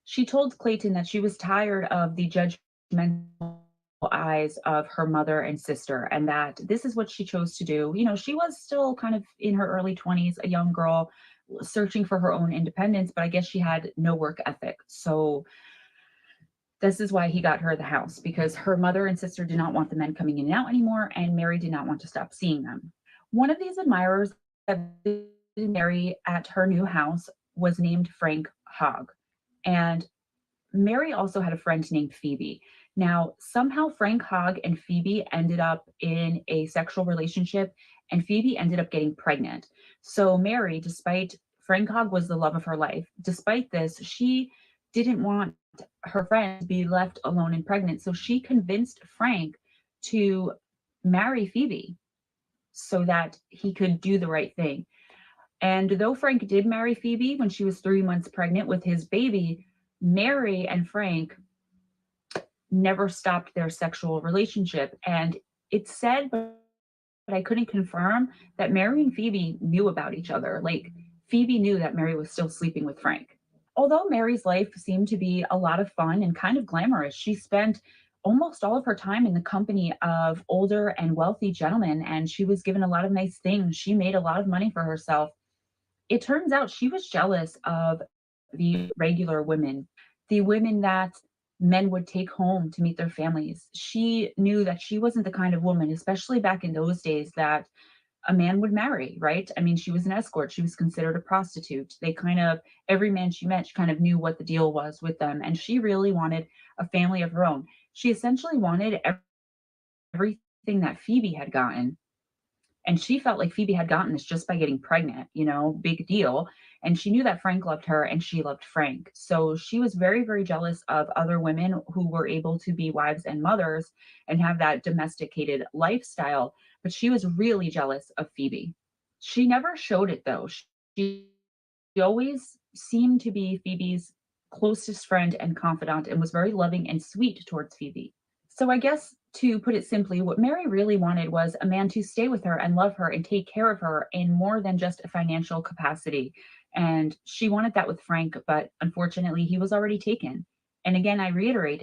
Speaker 2: She told Clayton that she was tired of the judgmental eyes of her mother and sister, and that this is what she chose to do. You know, she was still kind of in her early 20s, a young girl searching for her own independence, but I guess she had no work ethic. So this is why he got her the house, because her mother and sister did not want the men coming in and out anymore, and Mary did not want to stop seeing them. One of these admirers that visited Mary at her new house was named Frank Hogg. And Mary also had a friend named Phoebe. Now, somehow Frank Hogg and Phoebe ended up in a sexual relationship, and Phoebe ended up getting pregnant. So Mary, despite Frank Hogg was the love of her life, despite this, she didn't want her friend to be left alone and pregnant. So she convinced Frank to marry Phoebe so that he could do the right thing. And though Frank did marry Phoebe when she was 3 months pregnant with his baby, Mary and Frank never stopped their sexual relationship. And it's said, but I couldn't confirm, that Mary and Phoebe knew about each other. Like, Phoebe knew that Mary was still sleeping with Frank. Although Mary's life seemed to be a lot of fun and kind of glamorous, she spent almost all of her time in the company of older and wealthy gentlemen, and she was given a lot of nice things. She made a lot of money for herself. It turns out she was jealous of the regular women, the women that men would take home to meet their families. She knew that she wasn't the kind of woman, especially back in those days, that a man would marry, right? I mean, she was an escort. She was considered a prostitute. They kind of, every man she met, she kind of knew what the deal was with them. And she really wanted a family of her own. She essentially wanted everything that Phoebe had gotten. And she felt like Phoebe had gotten this just by getting pregnant, you know, big deal. And she knew that Frank loved her and she loved Frank. So she was very, very jealous of other women who were able to be wives and mothers and have that domesticated lifestyle. But she was really jealous of Phoebe. She never showed it though. She always seemed to be Phoebe's closest friend and confidant and was very loving and sweet towards Phoebe. So I guess to put it simply, what Mary really wanted was a man to stay with her and love her and take care of her in more than just a financial capacity. And she wanted that with Frank, but unfortunately he was already taken. And again, I reiterate,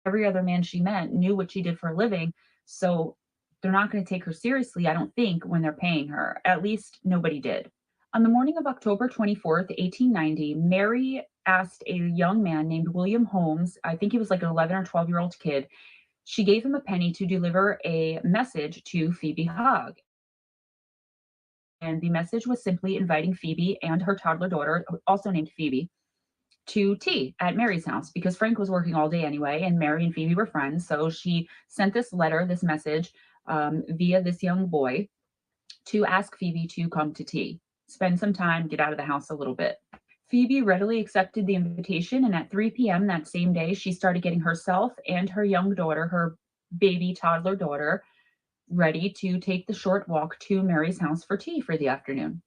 Speaker 2: every other man she met knew what she did for a living. So they're not going to take her seriously, I don't think, when they're paying her. At least nobody did. On the morning of October 24th, 1890, Mary asked a young man named William Holmes, I think he was like an 11 or 12-year-old kid, she gave him a penny to deliver a message to Phoebe Hogg. And the message was simply inviting Phoebe and her toddler daughter, also named Phoebe, to tea at Mary's house because Frank was working all day anyway, and Mary and Phoebe were friends. So she sent this letter, this message, via this young boy to ask Phoebe to come to tea, spend some time, get out of the house a little bit. Phoebe readily accepted the invitation, and at 3 p.m. that same day, she started getting herself and her young daughter, her baby toddler daughter, ready to take the short walk to Mary's house for tea for the afternoon.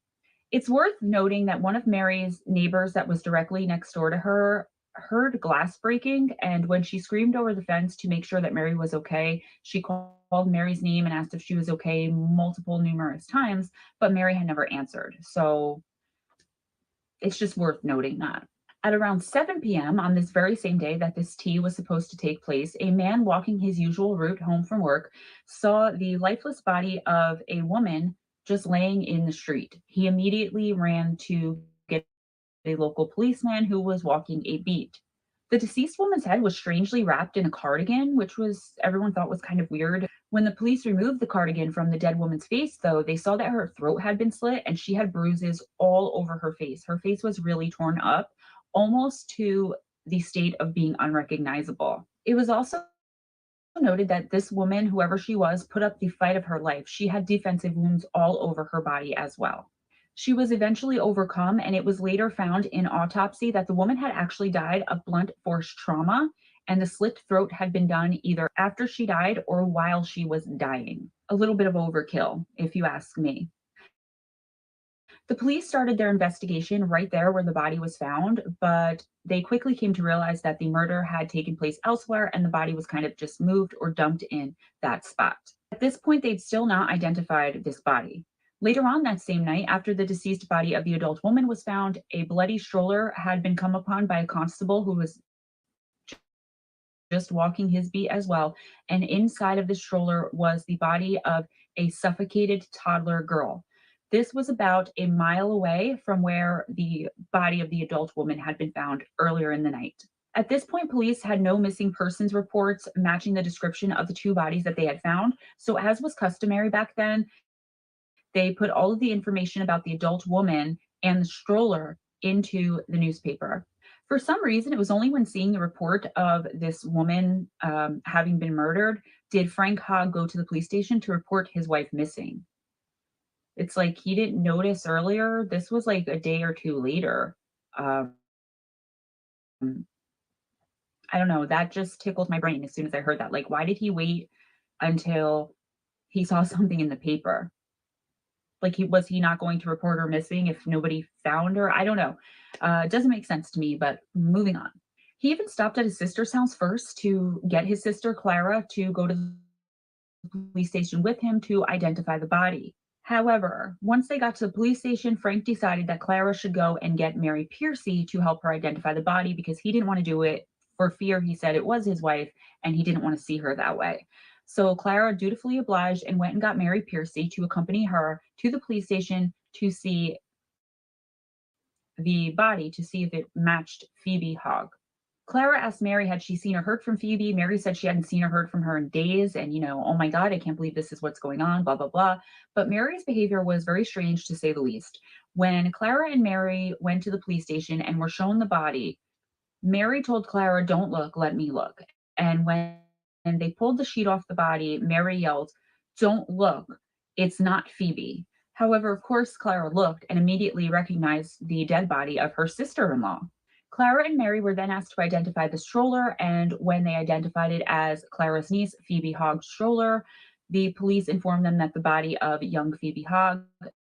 Speaker 2: It's worth noting that one of Mary's neighbors that was directly next door to her heard glass breaking, and when she screamed over the fence to make sure that Mary was okay, she called Mary's name and asked if she was okay numerous times, but Mary had never answered. So it's just worth noting that. At around 7 p.m. on this very same day that this tea was supposed to take place, a man walking his usual route home from work saw the lifeless body of a woman just laying in the street. He immediately ran to get a local policeman who was walking a beat. The deceased woman's head was strangely wrapped in a cardigan, which was everyone thought was kind of weird. When the police removed the cardigan from the dead woman's face, though, they saw that her throat had been slit and she had bruises all over her face. Her face was really torn up, almost to the state of being unrecognizable. It was also noted that this woman, whoever she was, put up the fight of her life. She had defensive wounds all over her body as well. She was eventually overcome, and it was later found in autopsy that the woman had actually died of blunt force trauma, and the slit throat had been done either after she died or while she was dying. A little bit of overkill, if you ask me. The police started their investigation right there where the body was found, but they quickly came to realize that the murder had taken place elsewhere and the body was kind of just moved or dumped in that spot. At this point, they'd still not identified this body. Later on that same night, after the deceased body of the adult woman was found, a bloody stroller had been come upon by a constable who was just walking his beat as well. And inside of the stroller was the body of a suffocated toddler girl. This was about a mile away from where the body of the adult woman had been found earlier in the night. At this point, police had no missing persons reports matching the description of the two bodies that they had found. So, as was customary back then, they put all of the information about the adult woman and the stroller into the newspaper. For some reason, it was only when seeing the report of this woman having been murdered did Frank Hogg go to the police station to report his wife missing. It's like he didn't notice earlier. This was like a day or two later. Um, I don't know. That just tickled my brain as soon as I heard that. Like, why did he wait until he saw something in the paper? Like, was he not going to report her missing if nobody found her? I don't know. It doesn't make sense to me, but moving on. He even stopped at his sister's house first to get his sister Clara to go to the police station with him to identify the body. However, once they got to the police station, Frank decided that Clara should go and get Mary Piercy to help her identify the body because he didn't want to do it for fear he said it was his wife and he didn't want to see her that way. So Clara dutifully obliged and went and got Mary Piercy to accompany her to the police station to see the body to see if it matched Phoebe Hogg. Clara asked Mary, had she seen or heard from Phoebe? Mary said she hadn't seen or heard from her in days. And, oh my God, I can't believe this is what's going on, blah, blah, blah. But Mary's behavior was very strange, to say the least. When Clara and Mary went to the police station and were shown the body, Mary told Clara, "Don't look, let me look." And when they pulled the sheet off the body, Mary yelled, "Don't look, it's not Phoebe." However, of course, Clara looked and immediately recognized the dead body of her sister-in-law. Clara and Mary were then asked to identify the stroller, and when they identified it as Clara's niece, Phoebe Hogg's stroller, the police informed them that the body of young Phoebe Hogg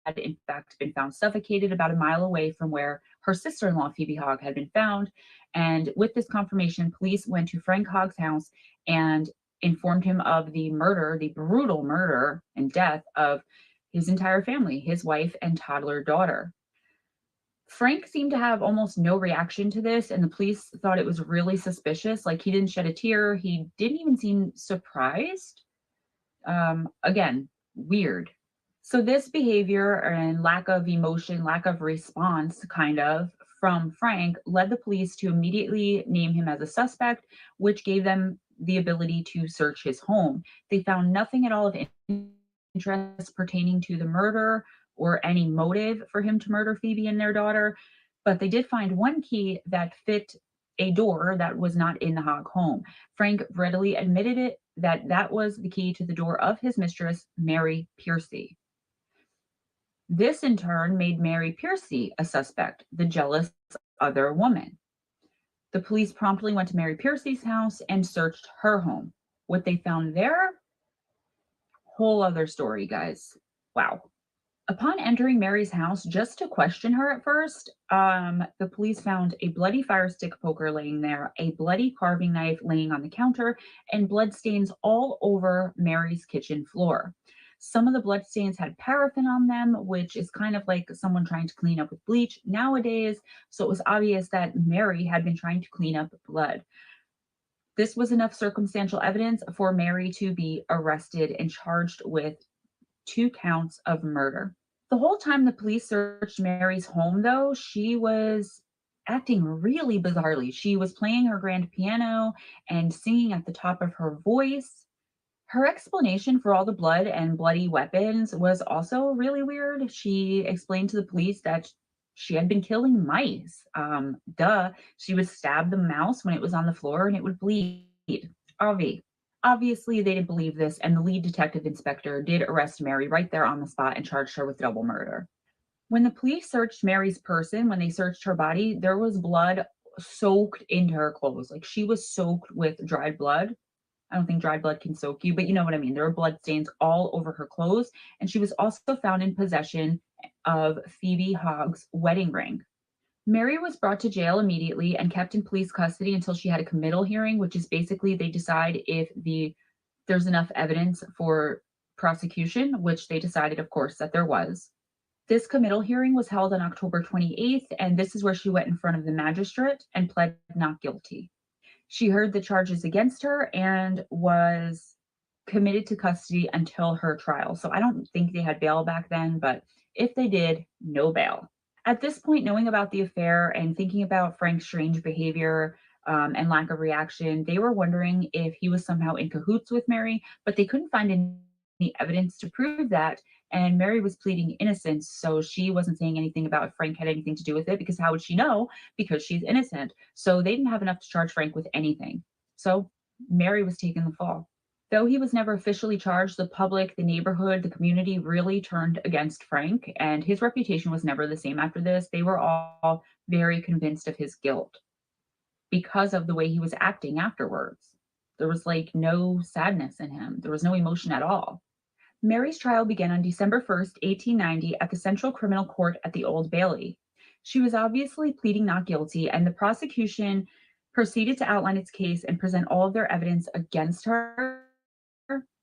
Speaker 2: had in fact been found suffocated about a mile away from where her sister-in-law, Phoebe Hogg, had been found. And with this confirmation, police went to Frank Hogg's house and informed him of the murder, the brutal murder and death of his entire family, his wife and toddler daughter. Frank seemed to have almost no reaction to this, and the police thought it was really suspicious. Like, he didn't shed a tear. He didn't even seem surprised. Again, weird. So this behavior and lack of emotion, lack of response, kind of, from Frank led the police to immediately name him as a suspect, which gave them the ability to search his home. They found nothing at all of interest pertaining to the murder or any motive for him to murder Phoebe and their daughter, but they did find one key that fit a door that was not in the Hogg home. Frank readily admitted it that that was the key to the door of his mistress, Mary Piercy. This in turn made Mary Piercy a suspect, the jealous other woman. The police promptly went to Mary Piercy's house and searched her home. What they found there, whole other story, guys. Wow. Upon entering Mary's house, just to question her at first, the police found a bloody fire stick poker laying there, a bloody carving knife laying on the counter, and bloodstains all over Mary's kitchen floor. Some of the bloodstains had paraffin on them, which is kind of like someone trying to clean up with bleach nowadays. So it was obvious that Mary had been trying to clean up blood. This was enough circumstantial evidence for Mary to be arrested and charged with 2 counts of murder. The whole time the police searched Mary's home, though, she was acting really bizarrely. She was playing her grand piano and singing at the top of her voice. Her explanation for all the blood and bloody weapons was also really weird. She explained to the police that she had been killing mice. She would stab the mouse when it was on the floor and it would bleed. Obviously, they didn't believe this, and the lead detective inspector did arrest Mary right there on the spot and charged her with double murder. When the police searched Mary's person, when they searched her body, there was blood soaked into her clothes. Like, she was soaked with dried blood. I don't think dried blood can soak you, but you know what I mean. There were blood stains all over her clothes, and she was also found in possession of Phoebe Hogg's wedding ring. Mary was brought to jail immediately and kept in police custody until she had a committal hearing, which is basically they decide if there's enough evidence for prosecution, which they decided, of course, that there was. This committal hearing was held on October 28th, and this is where she went in front of the magistrate and pled not guilty. She heard the charges against her and was committed to custody until her trial. So I don't think they had bail back then, but if they did, no bail. At this point, knowing about the affair and thinking about Frank's strange behavior and lack of reaction, they were wondering if he was somehow in cahoots with Mary, but they couldn't find any evidence to prove that. And Mary was pleading innocence, so she wasn't saying anything about if Frank had anything to do with it, because how would she know? Because she's innocent. So they didn't have enough to charge Frank with anything. So Mary was taking the fall. Though he was never officially charged, the public, the neighborhood, the community really turned against Frank, and his reputation was never the same after this. They were all very convinced of his guilt because of the way he was acting afterwards. There was like no sadness in him, there was no emotion at all. Mary's trial began on December 1st, 1890, at the Central Criminal Court at the Old Bailey. She was obviously pleading not guilty, and the prosecution proceeded to outline its case and present all of their evidence against her.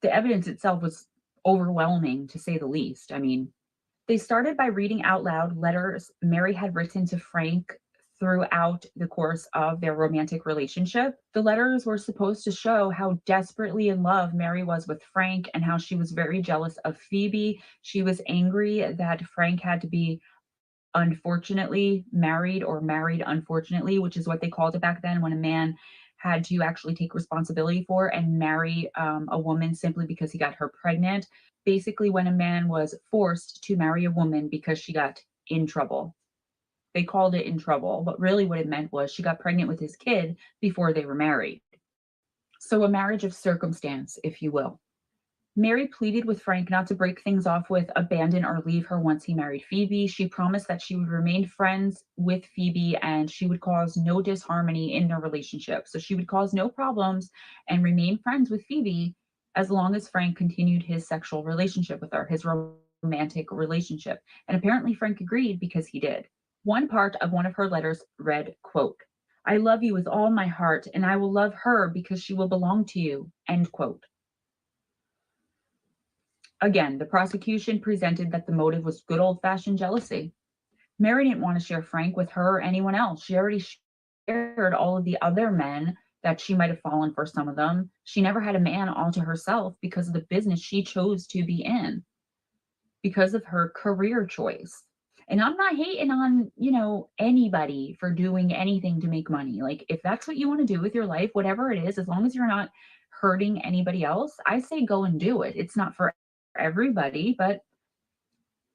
Speaker 2: The evidence itself was overwhelming, to say the least. I mean, they started by reading out loud letters Mary had written to Frank throughout the course of their romantic relationship. The letters were supposed to show how desperately in love Mary was with Frank and how she was very jealous of Phoebe. She was angry that Frank had to be unfortunately married, or married unfortunately, which is what they called it back then, when a man had to actually take responsibility for and marry a woman simply because he got her pregnant. Basically, when a man was forced to marry a woman because she got in trouble. They called it in trouble, but really what it meant was she got pregnant with his kid before they were married. So a marriage of circumstance, if you will. Mary pleaded with Frank not to break things off with, abandon, or leave her once he married Phoebe. She promised that she would remain friends with Phoebe and she would cause no disharmony in their relationship. So she would cause no problems and remain friends with Phoebe as long as Frank continued his sexual relationship with her, his romantic relationship. And apparently Frank agreed, because he did. One part of one of her letters read, quote, "I love you with all my heart, and I will love her because she will belong to you," end quote. Again, the prosecution presented that the motive was good old-fashioned jealousy. Mary didn't want to share Frank with her or anyone else. She already shared all of the other men that she might have fallen for, some of them. She never had a man all to herself because of the business she chose to be in, because of her career choice. And I'm not hating on, anybody for doing anything to make money. Like, if that's what you want to do with your life, whatever it is, as long as you're not hurting anybody else, I say go and do it. It's not for everybody, but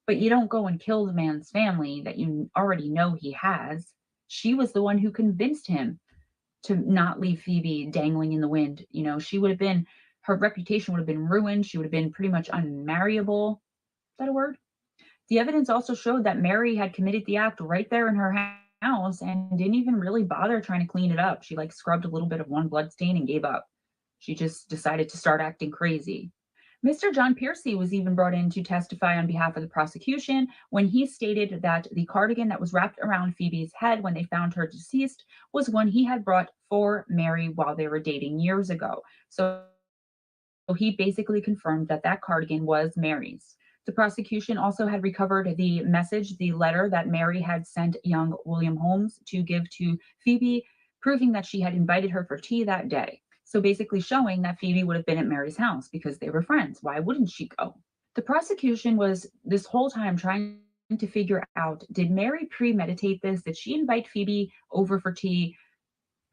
Speaker 2: you don't go and kill the man's family that you already know he has. She was the one who convinced him to not leave Phoebe dangling in the wind. She would have been, her reputation would have been ruined. She would have been pretty much unmarriable. Is that a word? The evidence also showed that Mary had committed the act right there in her house and didn't even really bother trying to clean it up. She scrubbed a little bit of one blood stain and gave up. She just decided to start acting crazy. Mr. John Piercy was even brought in to testify on behalf of the prosecution when he stated that the cardigan that was wrapped around Phoebe's head when they found her deceased was one he had brought for Mary while they were dating years ago. So he basically confirmed that that cardigan was Mary's. The prosecution also had recovered the message, the letter that Mary had sent young William Holmes to give to Phoebe, proving that she had invited her for tea that day. So basically showing that Phoebe would have been at Mary's house because they were friends. Why wouldn't she go? The prosecution was this whole time trying to figure out, did Mary premeditate this? Did she invite Phoebe over for tea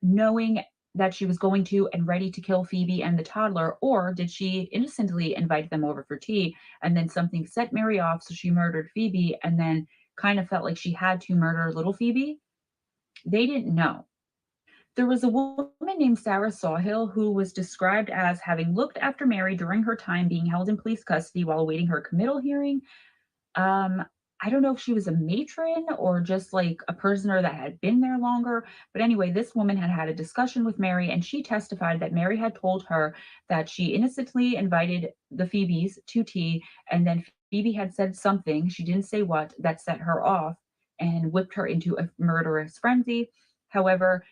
Speaker 2: knowing that she was going to and ready to kill Phoebe and the toddler, or did she innocently invite them over for tea and then something set Mary off, so she murdered Phoebe and then kind of felt like she had to murder little Phoebe? They didn't know. There was a woman named Sarah Sawhill who was described as having looked after Mary during her time being held in police custody while awaiting her committal hearing. I don't know if she was a matron or just like a prisoner that had been there longer. But anyway, this woman had had a discussion with Mary, and she testified that Mary had told her that she innocently invited the Phoebes to tea, and then Phoebe had said something, she didn't say what, that set her off and whipped her into a murderous frenzy. However,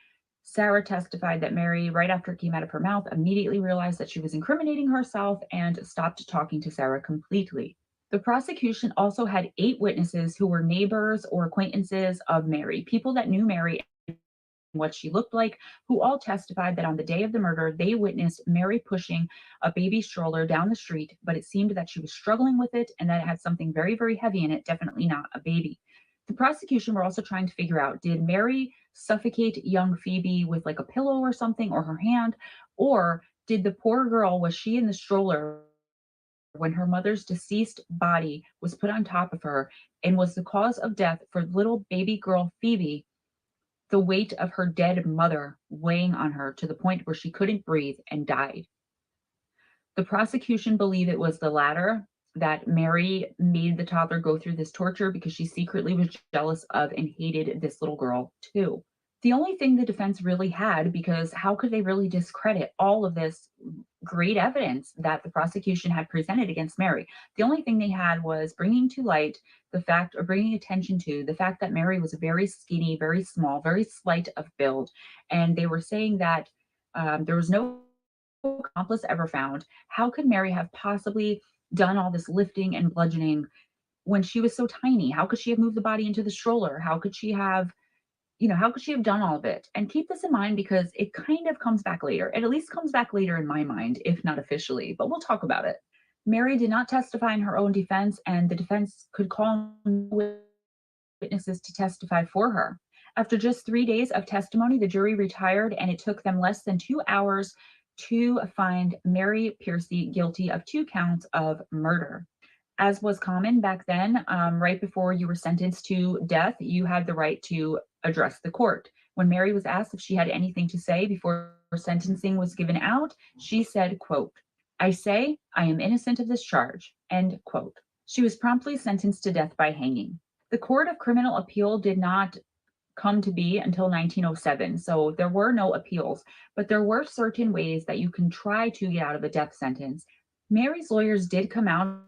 Speaker 2: Sarah testified that Mary, right after it came out of her mouth, immediately realized that she was incriminating herself and stopped talking to Sarah completely. The prosecution also had 8 witnesses who were neighbors or acquaintances of Mary, people that knew Mary and what she looked like, who all testified that on the day of the murder, they witnessed Mary pushing a baby stroller down the street, but it seemed that she was struggling with it and that it had something very, very heavy in it, definitely not a baby. The prosecution were also trying to figure out, did Mary suffocate young Phoebe with like a pillow or something or her hand? Or did the poor girl, was she in the stroller when her mother's deceased body was put on top of her and was the cause of death for little baby girl Phoebe, the weight of her dead mother weighing on her to the point where she couldn't breathe and died? The prosecution believed it was the latter, that Mary made the toddler go through this torture because she secretly was jealous of and hated this little girl too. The only thing the defense really had, because how could they really discredit all of this great evidence that the prosecution had presented against Mary? The only thing they had was bringing to light the fact, or bringing attention to the fact, that Mary was very skinny, very small, very slight of build. And they were saying that there was no accomplice ever found. How could Mary have possibly done all this lifting and bludgeoning when she was so tiny? How could she have moved the body into the stroller? How could she have, how could she have done all of it? And keep this in mind because it kind of comes back later. It at least comes back later in my mind, if not officially, but we'll talk about it. Mary did not testify in her own defense, and the defense could call witnesses to testify for her. After just 3 days of testimony, the jury retired, and it took them less than 2 hours to find Mary Piercy guilty of 2 counts of murder. As was common back then, right before you were sentenced to death, you had the right to address the court. When Mary was asked if she had anything to say before sentencing was given out, she said, quote, "I say I am innocent of this charge," end quote. She was promptly sentenced to death by hanging. The Court of Criminal Appeal did not come to be until 1907, so there were no appeals, but there were certain ways that you can try to get out of a death sentence. Mary's lawyers did come out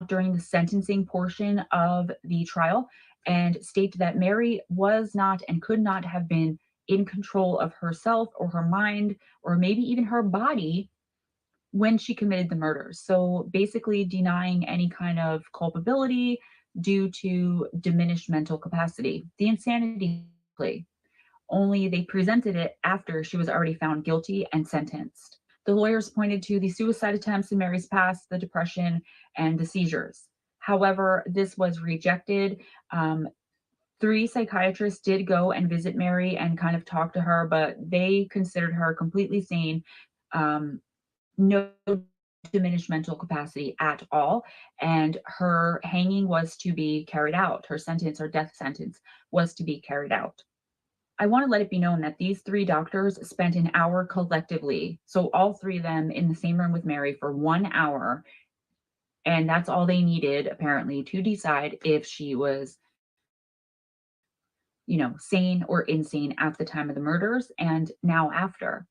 Speaker 2: during the sentencing portion of the trial and state that Mary was not and could not have been in control of herself or her mind or maybe even her body when she committed the murders. So basically denying any kind of culpability due to diminished mental capacity. The insanity plea. Only they presented it after she was already found guilty and sentenced. The lawyers pointed to the suicide attempts in Mary's past, the depression, and the seizures. However, this was rejected. 3 psychiatrists did go and visit Mary and kind of talk to her, but they considered her completely sane, no diminished mental capacity at all, and her hanging was to be carried out. Her sentence, or death sentence, was to be carried out. I want to let it be known that these 3 doctors spent an hour collectively, so all 3 of them in the same room with Mary for 1 hour, and that's all they needed apparently to decide if she was, sane or insane at the time of the murders and now after.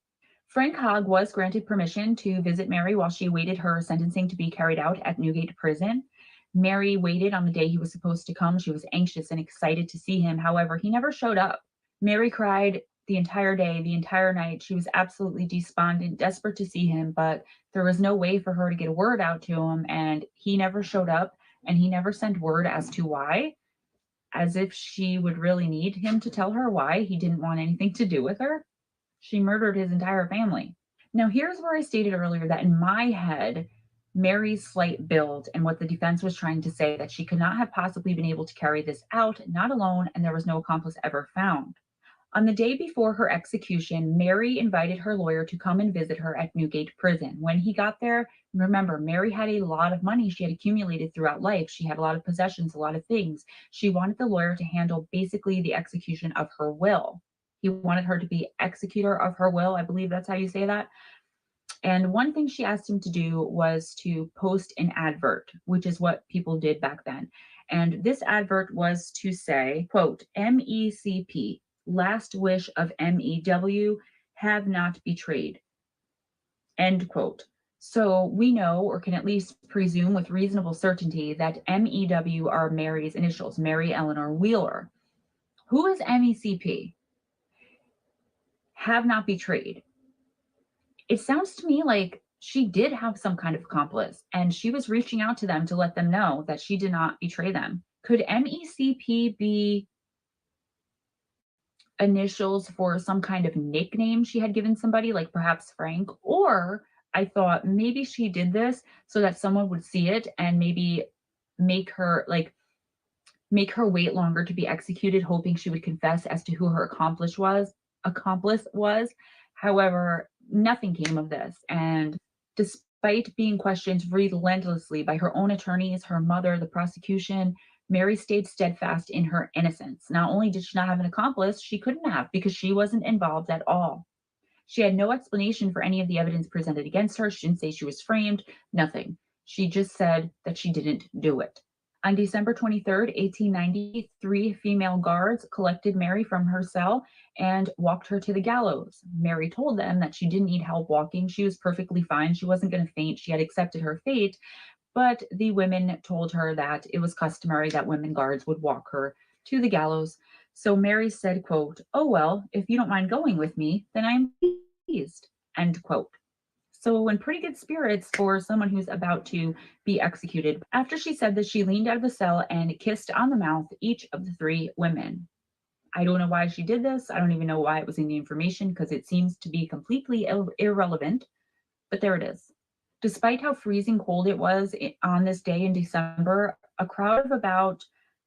Speaker 2: Frank Hogg was granted permission to visit Mary while she awaited her sentencing to be carried out at Newgate Prison. Mary waited on the day he was supposed to come. She was anxious and excited to see him. However, he never showed up. Mary cried the entire day, the entire night. She was absolutely despondent, desperate to see him, but there was no way for her to get a word out to him, and he never showed up, and he never sent word as to why, as if she would really need him to tell her why he didn't want anything to do with her. She murdered his entire family. Now, here's where I stated earlier that in my head, Mary's slight build and what the defense was trying to say, that she could not have possibly been able to carry this out, not alone, and there was no accomplice ever found. On the day before her execution, Mary invited her lawyer to come and visit her at Newgate Prison. When he got there, remember, Mary had a lot of money she had accumulated throughout life. She had a lot of possessions, a lot of things. She wanted the lawyer to handle basically the execution of her will. He wanted her to be executor of her will. I believe that's how you say that. And one thing she asked him to do was to post an advert, which is what people did back then. And this advert was to say, quote, MECP, last wish of MEW, have not betrayed, end quote. So we know, or can at least presume with reasonable certainty, that MEW are Mary's initials, Mary Eleanor Wheeler. Who is MECP? Have not betrayed. It sounds to me like she did have some kind of accomplice, and she was reaching out to them to let them know that she did not betray them. Could MECP be initials for some kind of nickname she had given somebody, like perhaps Frank? Or I thought maybe she did this so that someone would see it and maybe make her make her wait longer to be executed, hoping she would confess as to who her accomplice was. However, nothing came of this. And despite being questioned relentlessly by her own attorneys, her mother, the prosecution, Mary stayed steadfast in her innocence. Not only did she not have an accomplice, she couldn't have, because she wasn't involved at all. She had no explanation for any of the evidence presented against her. She didn't say she was framed, nothing. She just said that she didn't do it. On December 23rd, 1890, 3 female guards collected Mary from her cell and walked her to the gallows. Mary told them that she didn't need help walking. She was perfectly fine. She wasn't going to faint. She had accepted her fate. But the women told her that it was customary that women guards would walk her to the gallows. So Mary said, quote, "Oh, well, if you don't mind going with me, then I'm pleased," end quote. So in pretty good spirits for someone who's about to be executed. After she said this, she leaned out of the cell and kissed on the mouth each of the 3 women. I don't know why she did this. I don't even know why it was in the information, because it seems to be completely irrelevant, but there it is. Despite how freezing cold it was on this day in December, a crowd of about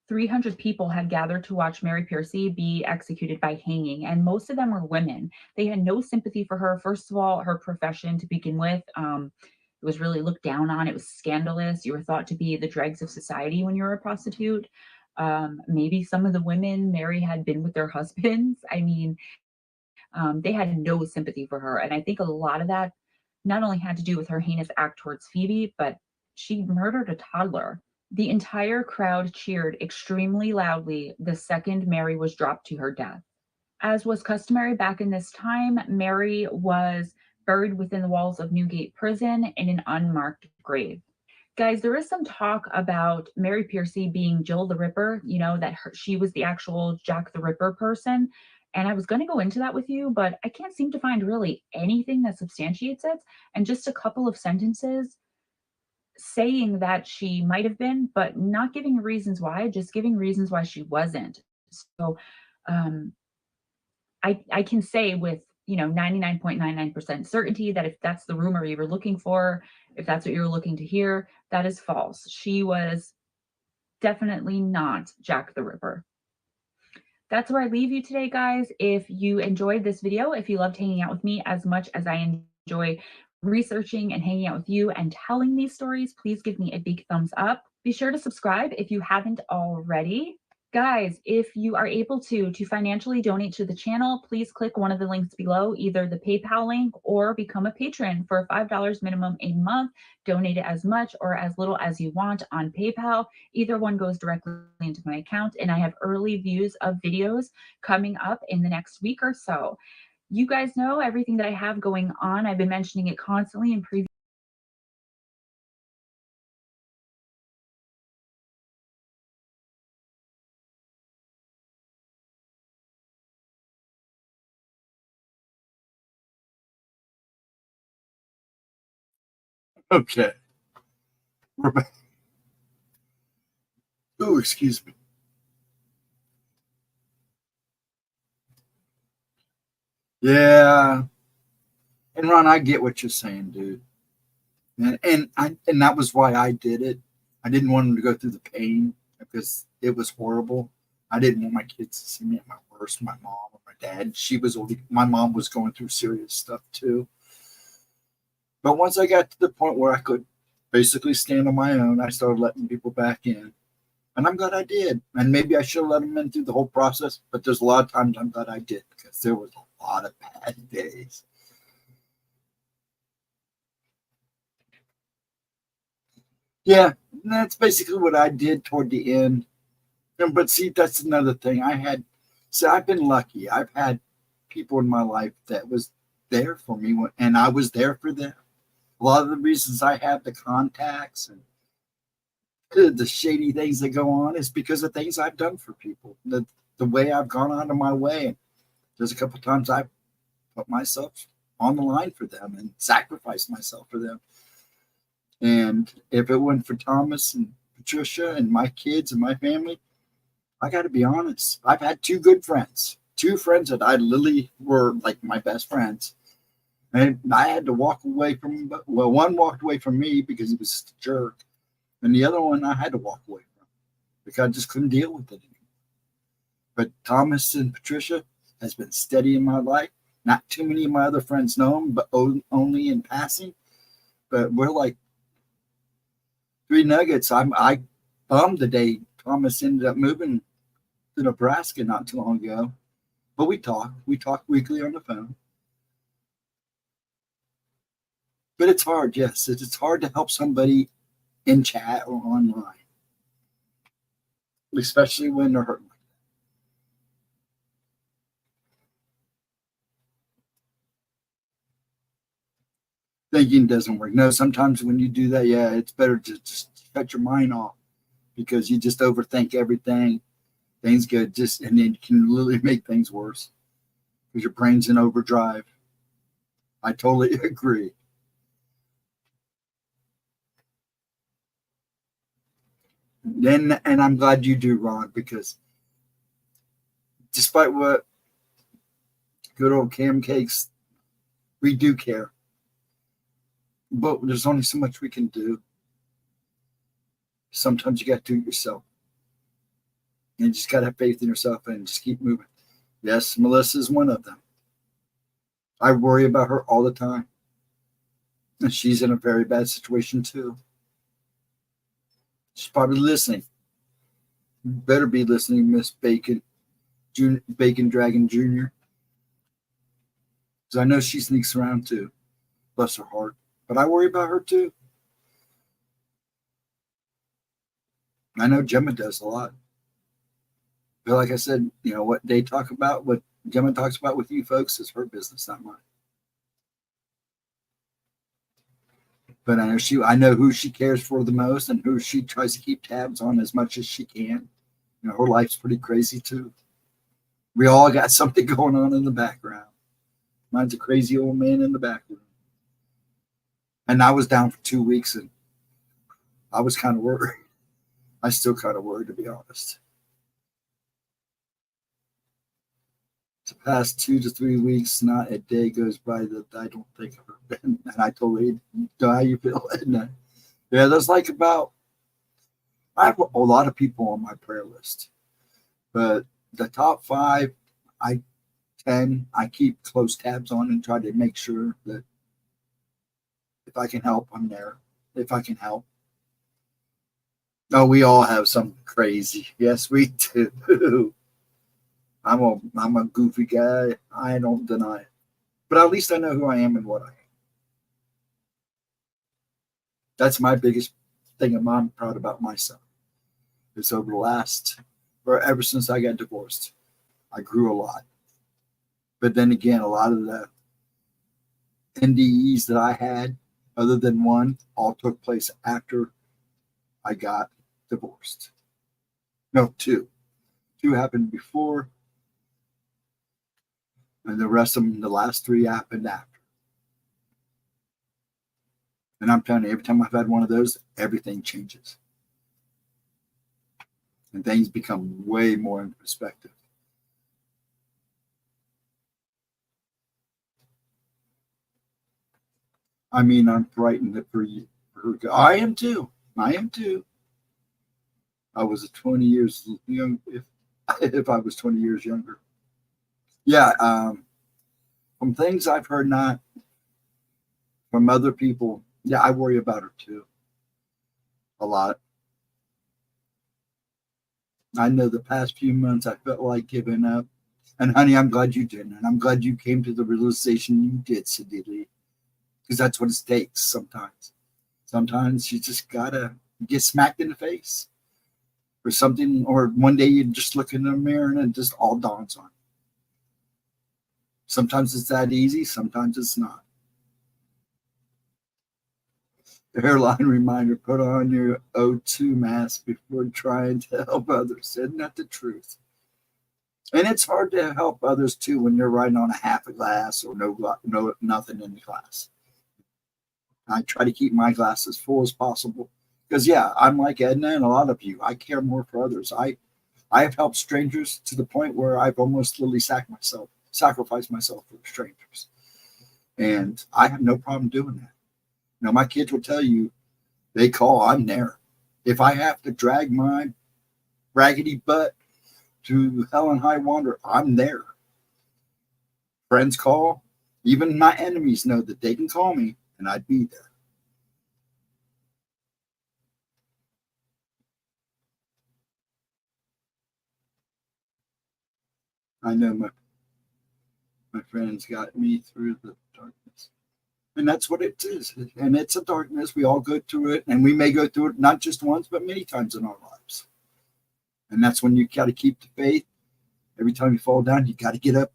Speaker 2: 300 people had gathered to watch Mary Piercy be executed by hanging, and most of them were women. They had no sympathy for her. First of all, her profession to begin with, it was really looked down on. It was scandalous. You were thought to be the dregs of society when you were a prostitute. Maybe some of the women Mary had been with their husbands. I mean, they had no sympathy for her. And I think a lot of that not only had to do with her heinous act towards Phoebe, but she murdered a toddler. The entire crowd cheered extremely loudly the second Mary was dropped to her death. As was customary back in this time, Mary was buried within the walls of Newgate Prison in an unmarked grave. Guys, there is some talk about Mary Piercy being Jill the Ripper, that she was the actual Jack the Ripper person. And I was going to go into that with you, but I can't seem to find really anything that substantiates it. And just a couple of sentences saying that she might have been, but not giving reasons why, just giving reasons why she wasn't. So I can say with 99.99% certainty that if that's the rumor you were looking for, if that's what you were looking to hear, that is false. She was definitely not Jack the Ripper. That's where I leave you today, guys. If you enjoyed this video, if you loved hanging out with me as much as I enjoy researching and hanging out with you and telling these stories, please give me a big thumbs up. Be sure to subscribe if you haven't already. Guys, if you are able to financially donate to the channel, please click one of the links below, either the PayPal link or become a patron for $5 minimum a month. Donate it as much or as little as you want on PayPal. Either one goes directly into my account, and I have early views of videos coming up in the next week or so. You guys know everything that I have going on. I've been mentioning it constantly in previous
Speaker 1: Okay. We're back. Oh, excuse me. Yeah. And Ron, I get what you're saying, dude. And that was why I did it. I didn't want them to go through the pain because it was horrible. I didn't want my kids to see me at my worst. My mom or my dad. My mom was going through serious stuff too. But once I got to the point where I could basically stand on my own, I started letting people back in. And I'm glad I did. And maybe I should have let them in through the whole process. But there's a lot of times I'm glad I did, because there was a lot of bad days. Yeah, that's basically what I did toward the end. But see, that's another thing. I've been lucky. I've had people in my life that was there for me, and I was there for them. A lot of the reasons I have the contacts and the shady things that go on is because of things I've done for people. The way I've gone out of my way. There's a couple of times I've put myself on the line for them and sacrificed myself for them. And if it wasn't for Thomas and Patricia and my kids and my family, I got to be honest. I've had two good friends, two friends that I literally were like my best friends. And I had to walk away from, well, one walked away from me because he was a jerk. And the other one I had to walk away from because I just couldn't deal with it anymore. But Thomas and Patricia has been steady in my life. Not too many of my other friends know them, but only in passing. But we're like three nuggets. I bummed the day Thomas ended up moving to Nebraska not too long ago. But we talk. We talk weekly on the phone. But it's hard, yes. It's hard to help somebody in chat or online, especially when they're hurting. Thinking doesn't work. No, sometimes when you do that, yeah, it's better to just shut your mind off because you just overthink everything. Things get just, and then you can literally make things worse because your brain's in overdrive. I totally agree. And I'm glad you do, Ron, because despite what good old Cam Cakes, we do care. But there's only so much we can do. Sometimes you got to do it yourself. And you just got to have faith in yourself and just keep moving. Yes, Melissa is one of them. I worry about her all the time. And she's in a very bad situation too. She's probably listening. You better be listening, Miss Bacon Dragon Jr. Because I know she sneaks around too. Bless her heart. But I worry about her too. I know Gemma does a lot. But like I said, you know, what they talk about, what Gemma talks about with you folks is her business, not mine. But I know who she cares for the most and who she tries to keep tabs on as much as she can. You know, her life's pretty crazy too. We all got something going on in the background. Mine's a crazy old man in the background. And I was down for 2 weeks and I was kind of worried. I still kind of worried, to be honest. The past 2 to 3 weeks, not a day goes by that I don't think of her. And I totally know how you feel. And, yeah, there's like I have a lot of people on my prayer list. But the top 5, 10, I keep close tabs on and try to make sure that if I can help, I'm there. If I can help. Oh, we all have something crazy. Yes, we do. I'm a goofy guy. I don't deny it. But at least I know who I am and what I am. That's my biggest thing I'm proud about myself. It's over the last, or ever since I got divorced, I grew a lot. But then again, a lot of the NDEs that I had, other than one, all took place after I got divorced. No, 2. 2 happened before, and the rest of them, the last 3 happened after. And I'm telling you, every time I've had one of those, everything changes. And things become way more in perspective. I mean, I'm frightened for you. I am too. I am too. I was 20 years young if I was 20 years younger. Yeah, from things I've heard, not from other people. Yeah, I worry about her too. A lot. I know the past few months I felt like giving up. And honey, I'm glad you didn't. And I'm glad you came to the realization you did, Sadili. Because that's what it takes sometimes. Sometimes you just gotta get smacked in the face. Or something, or one day you just look in the mirror and it just all dawns on you. Sometimes it's that easy, sometimes it's not. Airline reminder, put on your O2 mask before trying to help others. Isn't that the truth? And it's hard to help others too when you're riding on a half a glass or nothing in the glass. I try to keep my glass as full as possible because, yeah, I'm like Edna and a lot of you. I care more for others. I have helped strangers to the point where I've almost literally sacrificed myself for strangers, and I have no problem doing that. You know, my kids will tell you, they call, I'm there. If I have to drag my raggedy butt to hell and high water, I'm there. Friends call. Even my enemies know that they can call me and I'd be there. I know my friends got me through the darkness. And that's what it is. And it's a darkness. We all go through it. And we may go through it not just once, but many times in our lives. And that's when you got to keep the faith. Every time you fall down, you got to get up,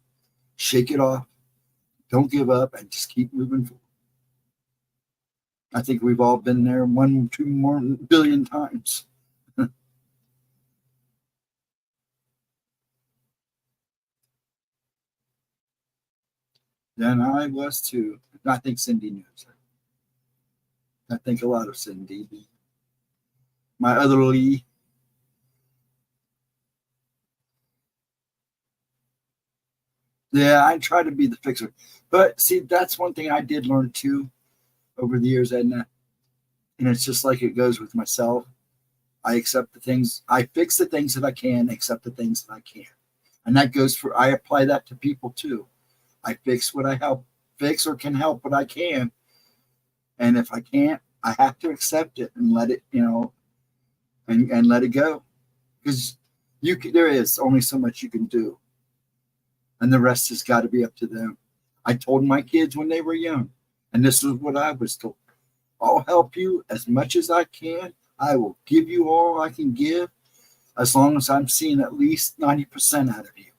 Speaker 1: shake it off. Don't give up and just keep moving forward. I think we've all been there 1, 2 more billion times. And I was too. I think Cindy knows her. I think a lot of Cindy. My other Lee. Yeah, I try to be the fixer. But see, that's one thing I did learn too over the years, Edna. And it's just like it goes with myself. I accept the things, I fix the things that I can, accept the things that I can't. And that goes for, I apply that to people too. I fix what I help fix or can help what I can. And if I can't, I have to accept it and let it, and let it go. Because there is only so much you can do. And the rest has got to be up to them. I told my kids when they were young, and this is what I was told. I'll help you as much as I can. I will give you all I can give as long as I'm seeing at least 90% out of you.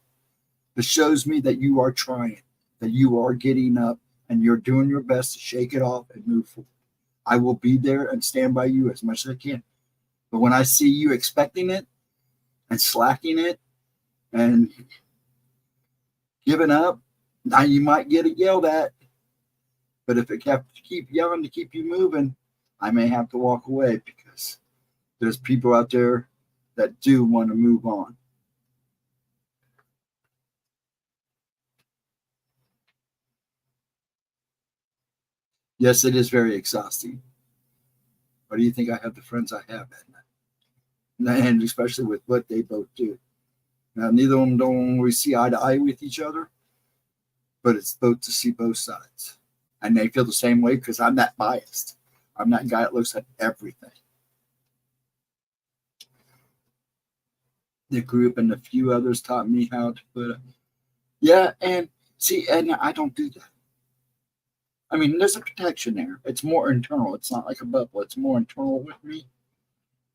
Speaker 1: This shows me that you are trying, that you are getting up, and you're doing your best to shake it off and move forward. I will be there and stand by you as much as I can. But when I see you expecting it and slacking it and giving up, now you might get it yelled at. But if it have to keep yelling to keep you moving, I may have to walk away because there's people out there that do want to move on. Yes, it is very exhausting. But do you think I have the friends I have, Edna? And especially with what they both do. Now, neither of them don't always see eye to eye with each other, but it's both to see both sides. And they feel the same way because I'm that biased. I'm that guy that looks at everything. The group and a few others taught me how to put it. Yeah, and see, Edna, I don't do that. I mean, there's a protection there. It's more internal. It's not like a bubble. It's more internal with me.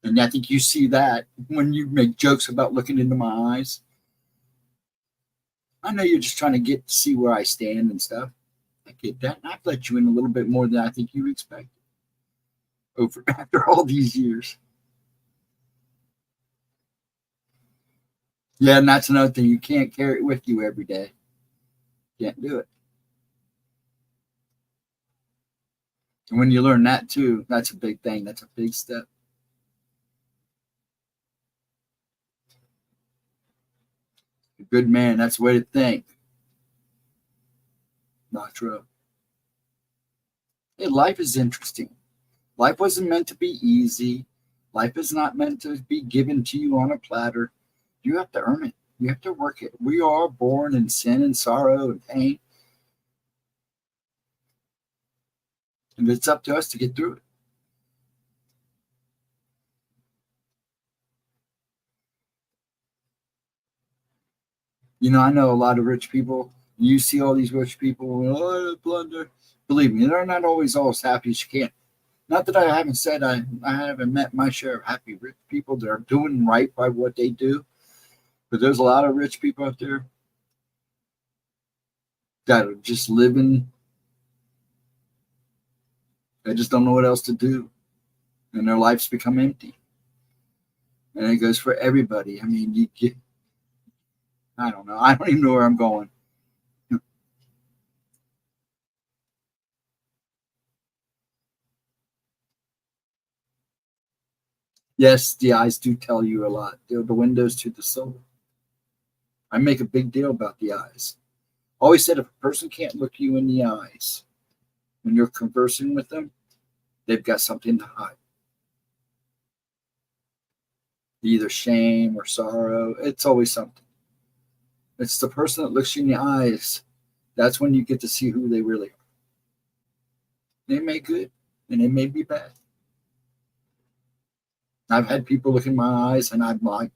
Speaker 1: And I think you see that when you make jokes about looking into my eyes. I know you're just trying to get to see where I stand and stuff. I get that. And I've let you in a little bit more than I think you expected after all these years. Yeah, and that's another thing. You can't carry it with you every day. Can't do it. And when you learn that too, that's a big thing. That's a big step. A good man, that's the way to think. Not true. Hey, life is interesting. Life wasn't meant to be easy. Life is not meant to be given to you on a platter. You have to earn it. You have to work it. We are born in sin and sorrow and pain. And it's up to us to get through it. I know a lot of rich people. You see all these rich people, oh, blunder. Believe me, they're not always all as happy as you can. Not that I haven't said I haven't met my share of happy rich people that are doing right by what they do. But there's a lot of rich people out there that are just living They just don't know what else to do. And their lives become empty. And it goes for everybody. I mean, you get, I don't know. I don't even know where I'm going. Yes, the eyes do tell you a lot. They're the windows to the soul. I make a big deal about the eyes. Always said if a person can't look you in the eyes when you're conversing with them, they've got something to hide. Either shame or sorrow. It's always something. It's the person that looks you in the eyes. That's when you get to see who they really are. They may be good and they may be bad. I've had people look in my eyes and I'm like,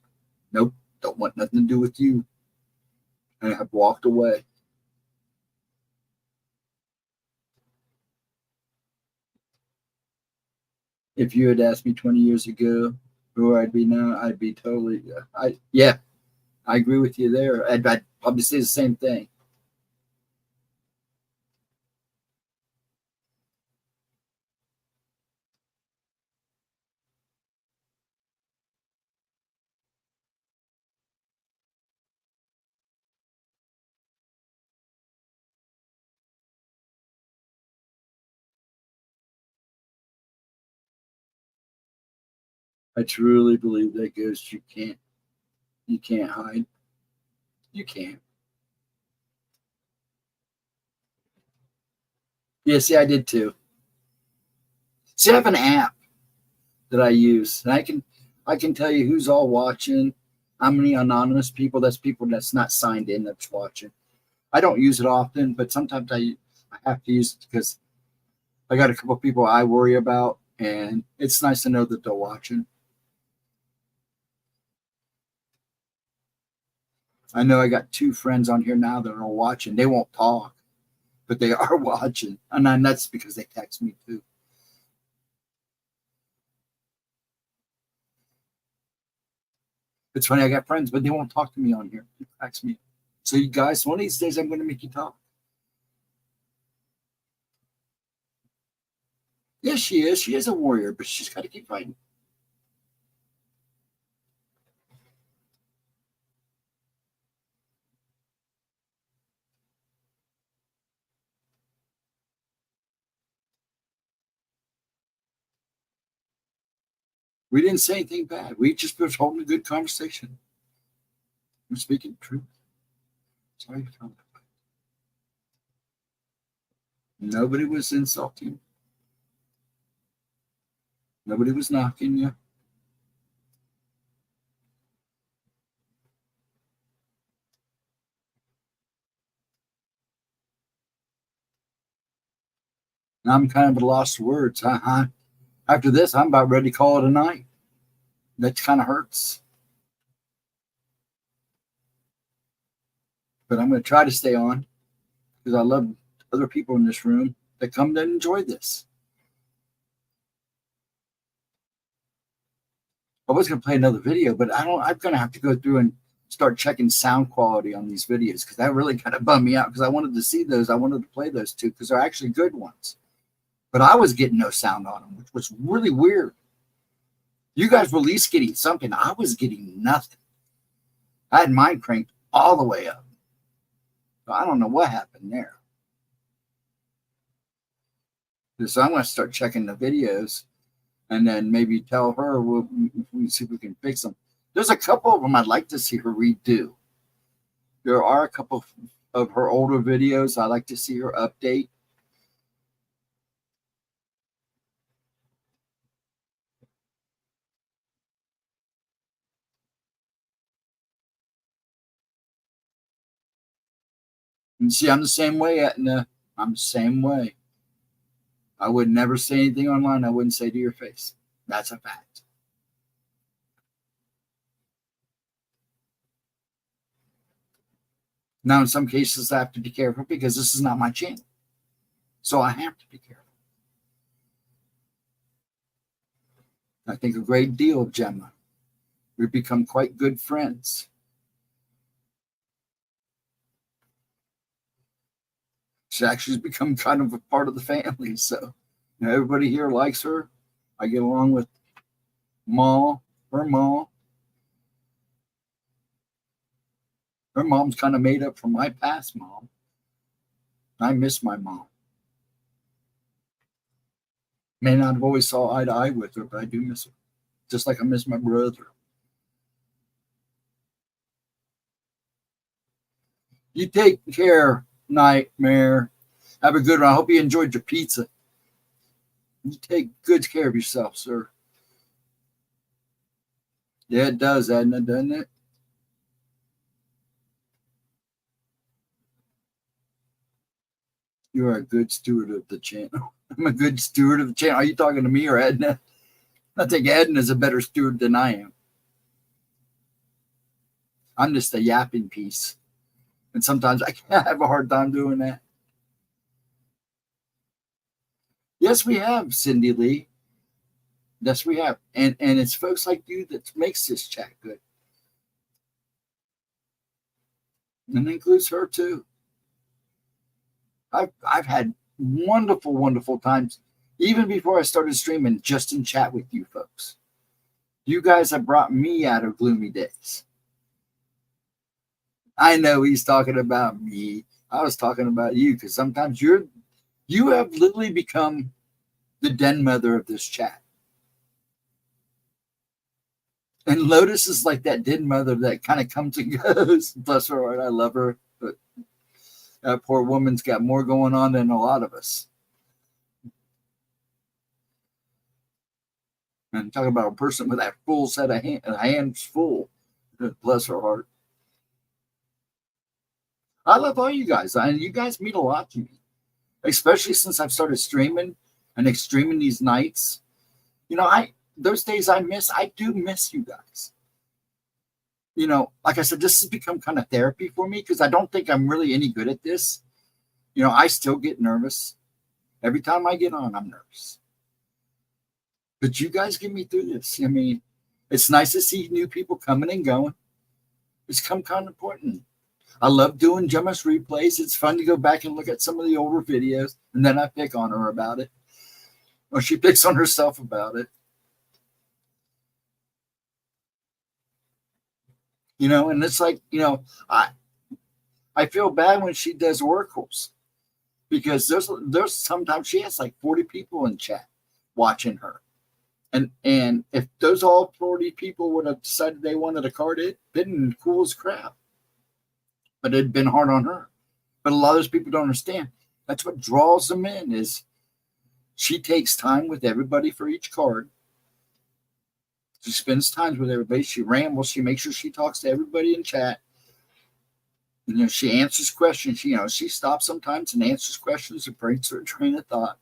Speaker 1: nope, don't want nothing to do with you. And I've walked away. If you had asked me 20 years ago who I'd be now, I'd be totally, I agree with you there. I'd probably say the same thing. I truly believe that ghosts you can't hide. You can't. Yeah, see, I did too. See, I have an app that I use, and I can tell you who's all watching, how many anonymous people. That's people that's not signed in that's watching. I don't use it often, but sometimes I have to use it because I got a couple of people I worry about, and it's nice to know that they're watching. I know I got 2 friends on here now that are watching. They won't talk, but they are watching, and then that's because they text me too. It's funny, I got friends, but they won't talk to me on here. They text me. So you guys, one of these days I'm going to make you talk. Yes, she is. She is a warrior, but she's got to keep fighting. We didn't say anything bad. We just was holding a good conversation. We're speaking truth. Sorry, nobody was insulting. Nobody was knocking you. Now I'm kind of at a loss of words. After this, I'm about ready to call it a night. That kind of hurts. But I'm going to try to stay on because I love other people in this room that come to enjoy this. I was going to play another video, but I'm going to have to go through and start checking sound quality on these videos because that really kind of bummed me out because I wanted to see those. I wanted to play those too because they're actually good ones. But I was getting no sound on them, which was really weird. You guys were at least getting something. I was getting nothing. I had mine cranked all the way up. So I don't know what happened there. So I'm going to start checking the videos and then maybe tell her we'll see if we can fix them. There's a couple of them I'd like to see her redo. There are a couple of her older videos I'd like to see her update. And see, I'm the same way, Etna. I'm the same way. I would never say anything online I wouldn't say to your face. That's a fact. Now, in some cases, I have to be careful because this is not my channel. So I have to be careful. I think a great deal of Gemma. We've become quite good friends. She actually has become kind of a part of the family. So Everybody here likes her. I get along with her mom. Her mom's kind of made up for my past mom. I miss my mom. May not have always saw eye to eye with her, but I do miss her. Just like I miss my brother. You take care, Nightmare. Have a good one. I hope you enjoyed your pizza. You take good care of yourself, sir. Yeah, it does, Edna, doesn't it? You are a good steward of the channel. I'm a good steward of the channel. Are you talking to me or Edna? I think Edna's a better steward than I am. I'm just a yapping piece. And sometimes I have a hard time doing that. Yes, we have, Cindy Lee. Yes, we have. And it's folks like you that makes this chat good. And that includes her too. I've had wonderful, wonderful times, even before I started streaming, just in chat with you folks. You guys have brought me out of gloomy days. I know he's talking about me. I was talking about you because sometimes you have literally become the den mother of this chat. And Lotus is like that den mother that kind of comes and goes. Bless her heart, I love her. But that poor woman's got more going on than a lot of us. And talk about a person with that full set of hands full. Bless her heart. I love all you guys. And you guys mean a lot to me. Especially since I've started streaming and streaming these nights. You know, those days I do miss you guys. You know, like I said, this has become kind of therapy for me because I don't think I'm really any good at this. You know, I still get nervous. Every time I get on, I'm nervous. But you guys get me through this. I mean, it's nice to see new people coming and going. It's come kind of important. I love doing Gemma's replays. It's fun to go back and look at some of the older videos, and then I pick on her about it. Or she picks on herself about it. You know, and it's like, you know, I feel bad when she does oracles because there's sometimes she has like 40 people in chat watching her. And if those all 40 people would have decided they wanted a card, it'd been cool as crap. But it'd been hard on her. But a lot of those people don't understand. That's what draws them in is she takes time with everybody for each card. She spends time with everybody. She rambles. She makes sure she talks to everybody in chat. You know, she answers questions. She stops sometimes and answers questions and breaks her train of thought.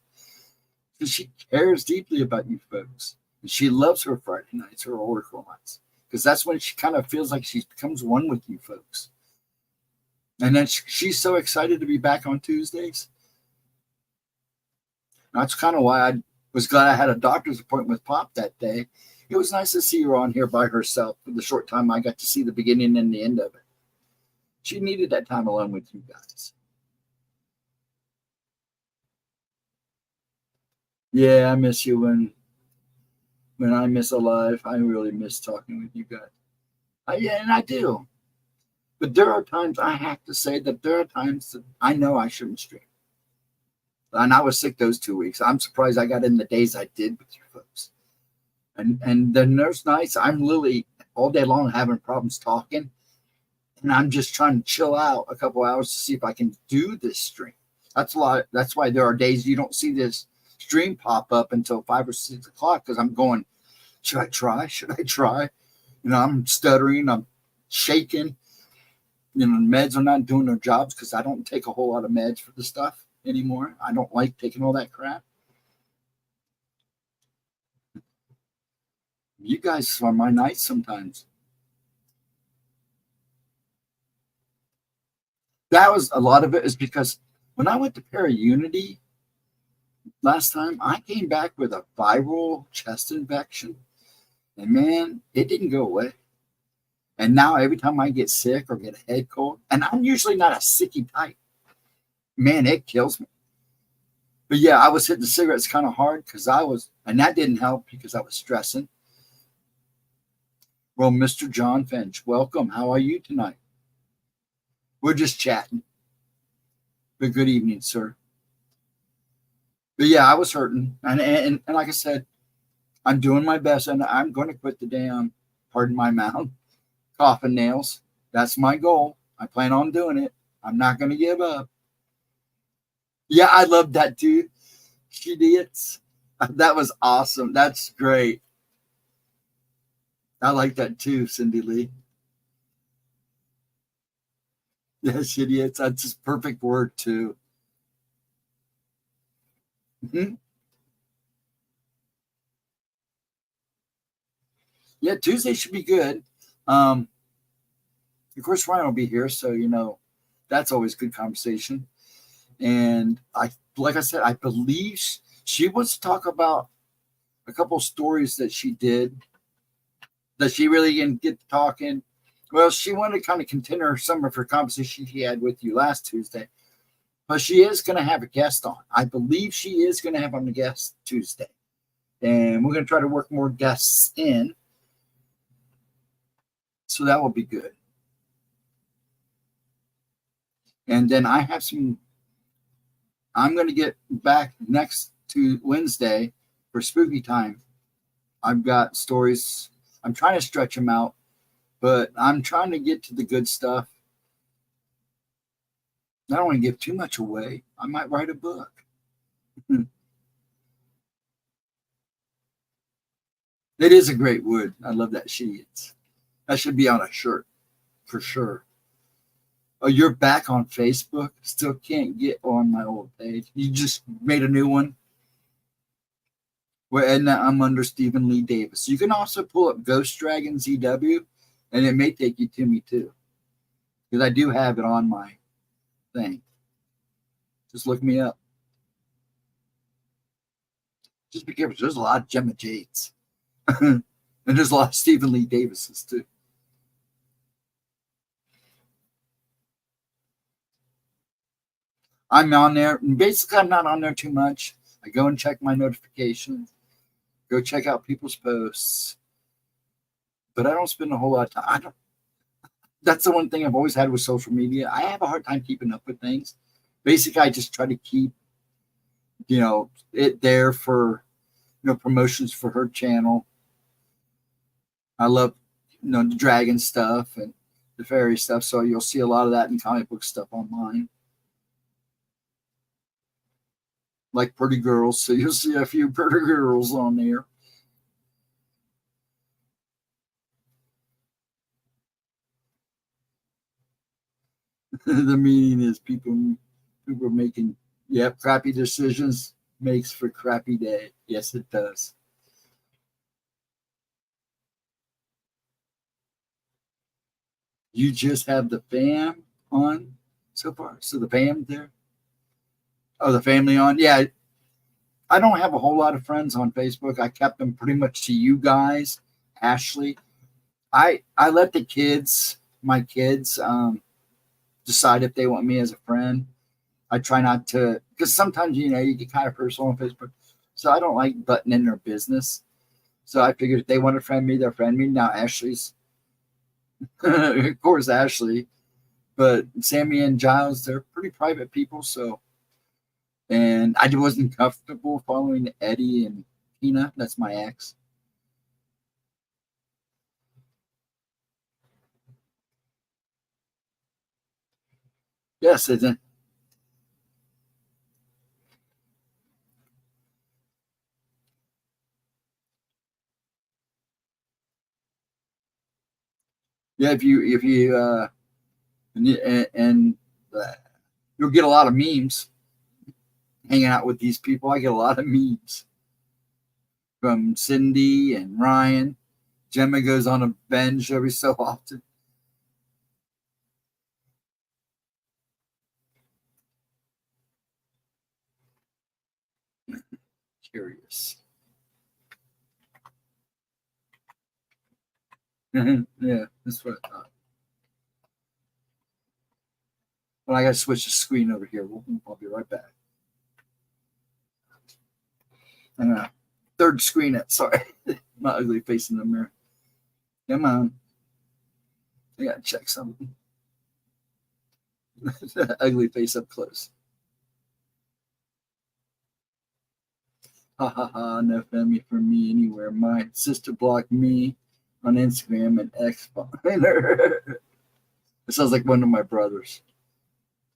Speaker 1: Because she cares deeply about you folks. And she loves her Friday nights, her oracle nights. Because that's when she kind of feels like she becomes one with you folks. And then she's so excited to be back on Tuesdays. That's kind of why I was glad I had a doctor's appointment with Pop that day. It was nice to see her on here by herself for the short time I got to see the beginning and the end of it. She needed that time alone with you guys. Yeah, I miss you when I miss a live. I really miss talking with you guys. Yeah, and I do. But there are times I have to say that there are times that I know I shouldn't stream. And I was sick those 2 weeks. I'm surprised I got in the days I did with you folks. And then there's nights I'm literally all day long having problems talking. And I'm just trying to chill out a couple hours to see if I can do this stream. That's why there are days you don't see this stream pop up until 5 or 6 o'clock because I'm going, should I try? Should I try? You know, I'm stuttering. I'm shaking. You know, meds are not doing their jobs because I don't take a whole lot of meds for the stuff anymore. I don't like taking all that crap. You guys are my nights sometimes. That was a lot of it is because when I went to Paraunity last time, I came back with a viral chest infection. And man, it didn't go away. And now every time I get sick or get a head cold, and I'm usually not a sicky type, man, it kills me. But yeah, I was hitting the cigarettes kind of hard because and that didn't help because I was stressing. Well, Mr. John Finch, welcome. How are you tonight? We're just chatting. But good evening, sir. But yeah, I was hurting. And like I said, I'm doing my best, and I'm going to quit the damn, pardon my mouth, coffin nails. That's my goal. I plan on doing it. I'm not going to give up. Yeah, I love that too. She idiots. That was awesome. That's great. I like that too, Cindy Lee. Yes, idiots. That's just perfect word too. Mm-hmm. Yeah, Tuesday should be good. Of course, Ryan will be here, so that's always good conversation. And like I said, I believe she wants to talk about a couple stories that she did that she really didn't get to talking. Well, she wanted to kind of continue some of her conversation she had with you last Tuesday, but she is going to have a guest on. I believe she is going to have on a guest Tuesday, and we're going to try to work more guests in, so that will be good. And then I'm going to get back next to Wednesday for spooky time. I've got stories. I'm trying to stretch them out, but I'm trying to get to the good stuff. I don't want to give too much away. I might write a book. It is a great wood. I love that sheet. That should be on a shirt for sure. Oh, you're back on Facebook? Still can't get on my old page. You just made a new one? Well, and I'm under Stephen Lee Davis. You can also pull up Ghostdragonzw, and it may take you to me too, because I do have it on my thing. Just look me up. Just be careful. There's a lot of GemmaJade's. And there's a lot of Stephen Lee Davises too. I'm on there. Basically, I'm not on there too much. I go and check my notifications, go check out people's posts, but I don't spend a whole lot of time. That's the one thing I've always had with social media. I have a hard time keeping up with things. Basically, I just try to keep, it there for, promotions for her channel. I love, the dragon stuff and the fairy stuff. So you'll see a lot of that in comic book stuff online. Like pretty girls. So you'll see a few pretty girls on there. The meaning is people making, crappy decisions makes for crappy day. Yes, it does. You just have the fam on so far. So the fam there. Oh, the family on. Yeah, I don't have a whole lot of friends on Facebook. I kept them pretty much to you guys, Ashley. I let my kids, decide if they want me as a friend. I try not to, because sometimes you get kind of personal on Facebook, so I don't like butting in their business. So I figured if they want to friend me, they'll friend me. Now Ashley's, of course, Ashley, but Sammy and Giles, they're pretty private people. So, and I wasn't comfortable following Eddie and Tina. That's my ex. Yes, it's a, yeah. If you and you'll get a lot of memes hanging out with these people. I get a lot of memes from Cindy and Ryan. Gemma goes on a binge every so often. Curious. Yeah, that's what I thought. But I got to switch the screen over here. I'll be right back. Third screen it. Sorry. My ugly face in the mirror. Come on. I gotta check something. Ugly face up close. Ha ha ha, no family for me anywhere. My sister blocked me on Instagram and X. It sounds like one of my brothers.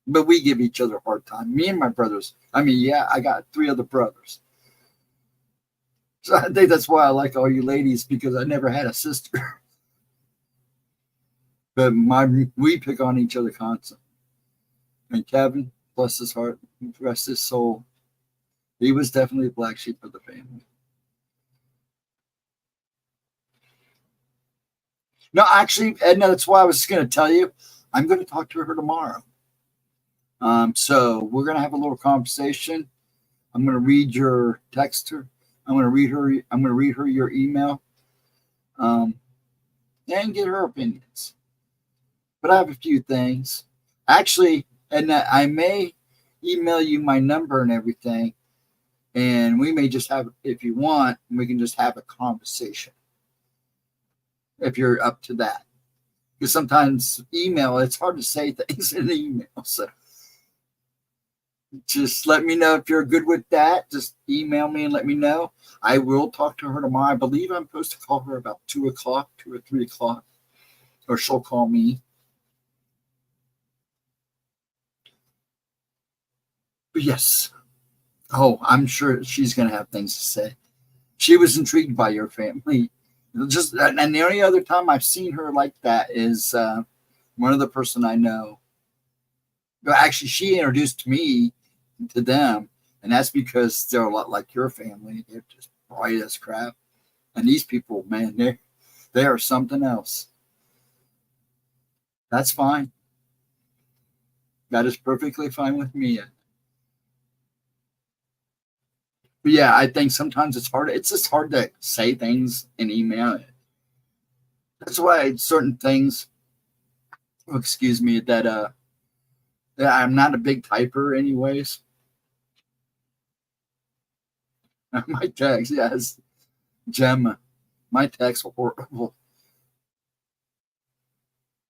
Speaker 1: But we give each other a hard time. Me and my brothers. I mean, yeah, I got 3 other brothers. So I think that's why I like all you ladies, because I never had a sister. But we pick on each other constantly. And Kevin, bless his heart, rest his soul, he was definitely the black sheep of the family. No, actually, Edna, that's why I was going to tell you. I'm going to talk to her tomorrow. So we're going to have a little conversation. I'm going to read your text her. I'm going to read her your email. And get her opinions. But I have a few things. Actually, and I may email you my number and everything. And we may just have, if you want, we can just have a conversation. If you're up to that. Because sometimes email, it's hard to say things in email. So just let me know if you're good with that. Just email me and let me know. I will talk to her tomorrow. I believe I'm supposed to call her about 2 o'clock, 2 or 3 o'clock. Or she'll call me. But yes. Oh, I'm sure she's going to have things to say. She was intrigued by your family. And the only other time I've seen her like that is one other person I know. Actually, she introduced me to them, and that's because they're a lot like your family. They're just bright as crap. And these people, man, they are something else. That's fine. That is perfectly fine with me. But yeah, I think sometimes it's hard. It's just hard to say things in email. That's why certain things, excuse me, that I'm not a big typer anyways. My text, yes. Gemma, my texts are horrible.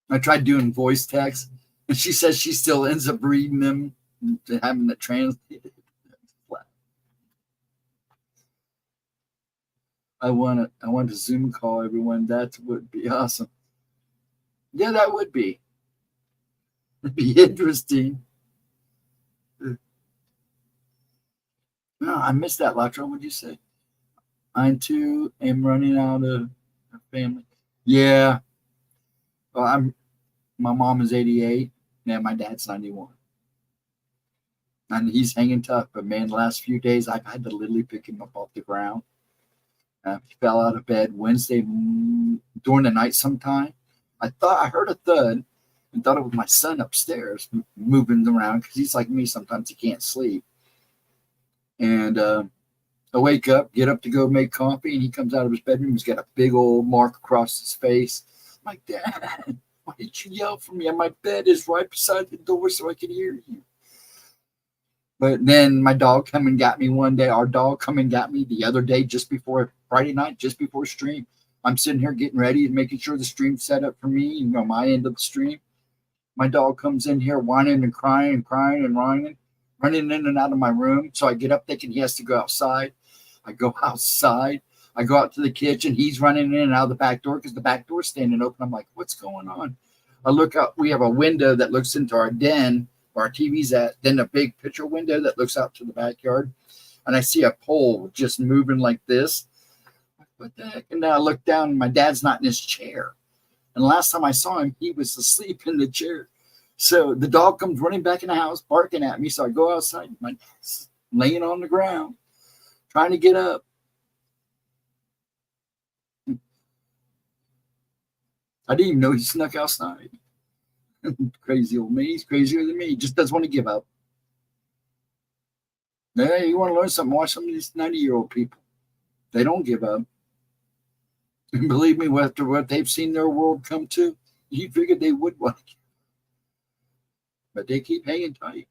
Speaker 1: I tried doing voice text, and she says she still ends up reading them and having it translated. I want to Zoom call everyone. That would be awesome. Yeah, that would be. It'd be interesting. No, I missed that, Latra. What'd you say? I too am running out of family. Yeah. Well, my mom is 88. Yeah, my dad's 91. And he's hanging tough. But man, the last few days I've had to literally pick him up off the ground. He fell out of bed Wednesday during the night sometime. I thought I heard a thud and thought it was my son upstairs moving around because he's like me. Sometimes he can't sleep. And I wake up, get up to go make coffee, and he comes out of his bedroom. He's got a big old mark across his face. I'm like, Dad, why did you yell for me? And my bed is right beside the door so I can hear you. But then my dog come and got me one day. Our dog come and got me the other day, just before Friday night, just before stream. I'm sitting here getting ready and making sure the stream's set up for me, you know, my end of the stream. My dog comes in here whining and crying and whining, running in and out of my room. So I get up thinking he has to go outside. I go outside. I go out to the kitchen. He's running in and out of the back door because the back door's standing open. I'm like, what's going on? I look out. We have a window that looks into our den where our TV's at, then a big picture window that looks out to the backyard. And I see a pole just moving like this. What the heck? And then I look down and my dad's not in his chair. And last time I saw him, he was asleep in the chair. So the dog comes running back in the house, barking at me. So I go outside. My dad's laying on the ground, trying to get up. I didn't even know he snuck outside. Crazy old me. He's crazier than me. He just doesn't want to give up. Hey, you want to learn something? Watch some of these 90-year-old people. They don't give up. And believe me, after what they've seen their world come to, you figured they would want to. But they keep hanging tight.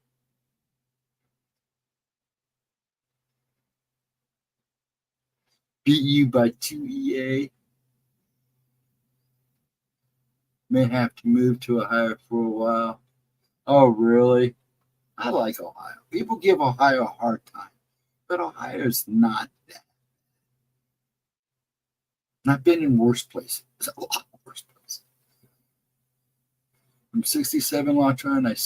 Speaker 1: beat you by 2 EA. May have to move to Ohio for a while. Oh, really? I like Ohio. People give Ohio a hard time, but Ohio's not that. And I've been in worse places. A lot worse places. I'm 67, Latra, and I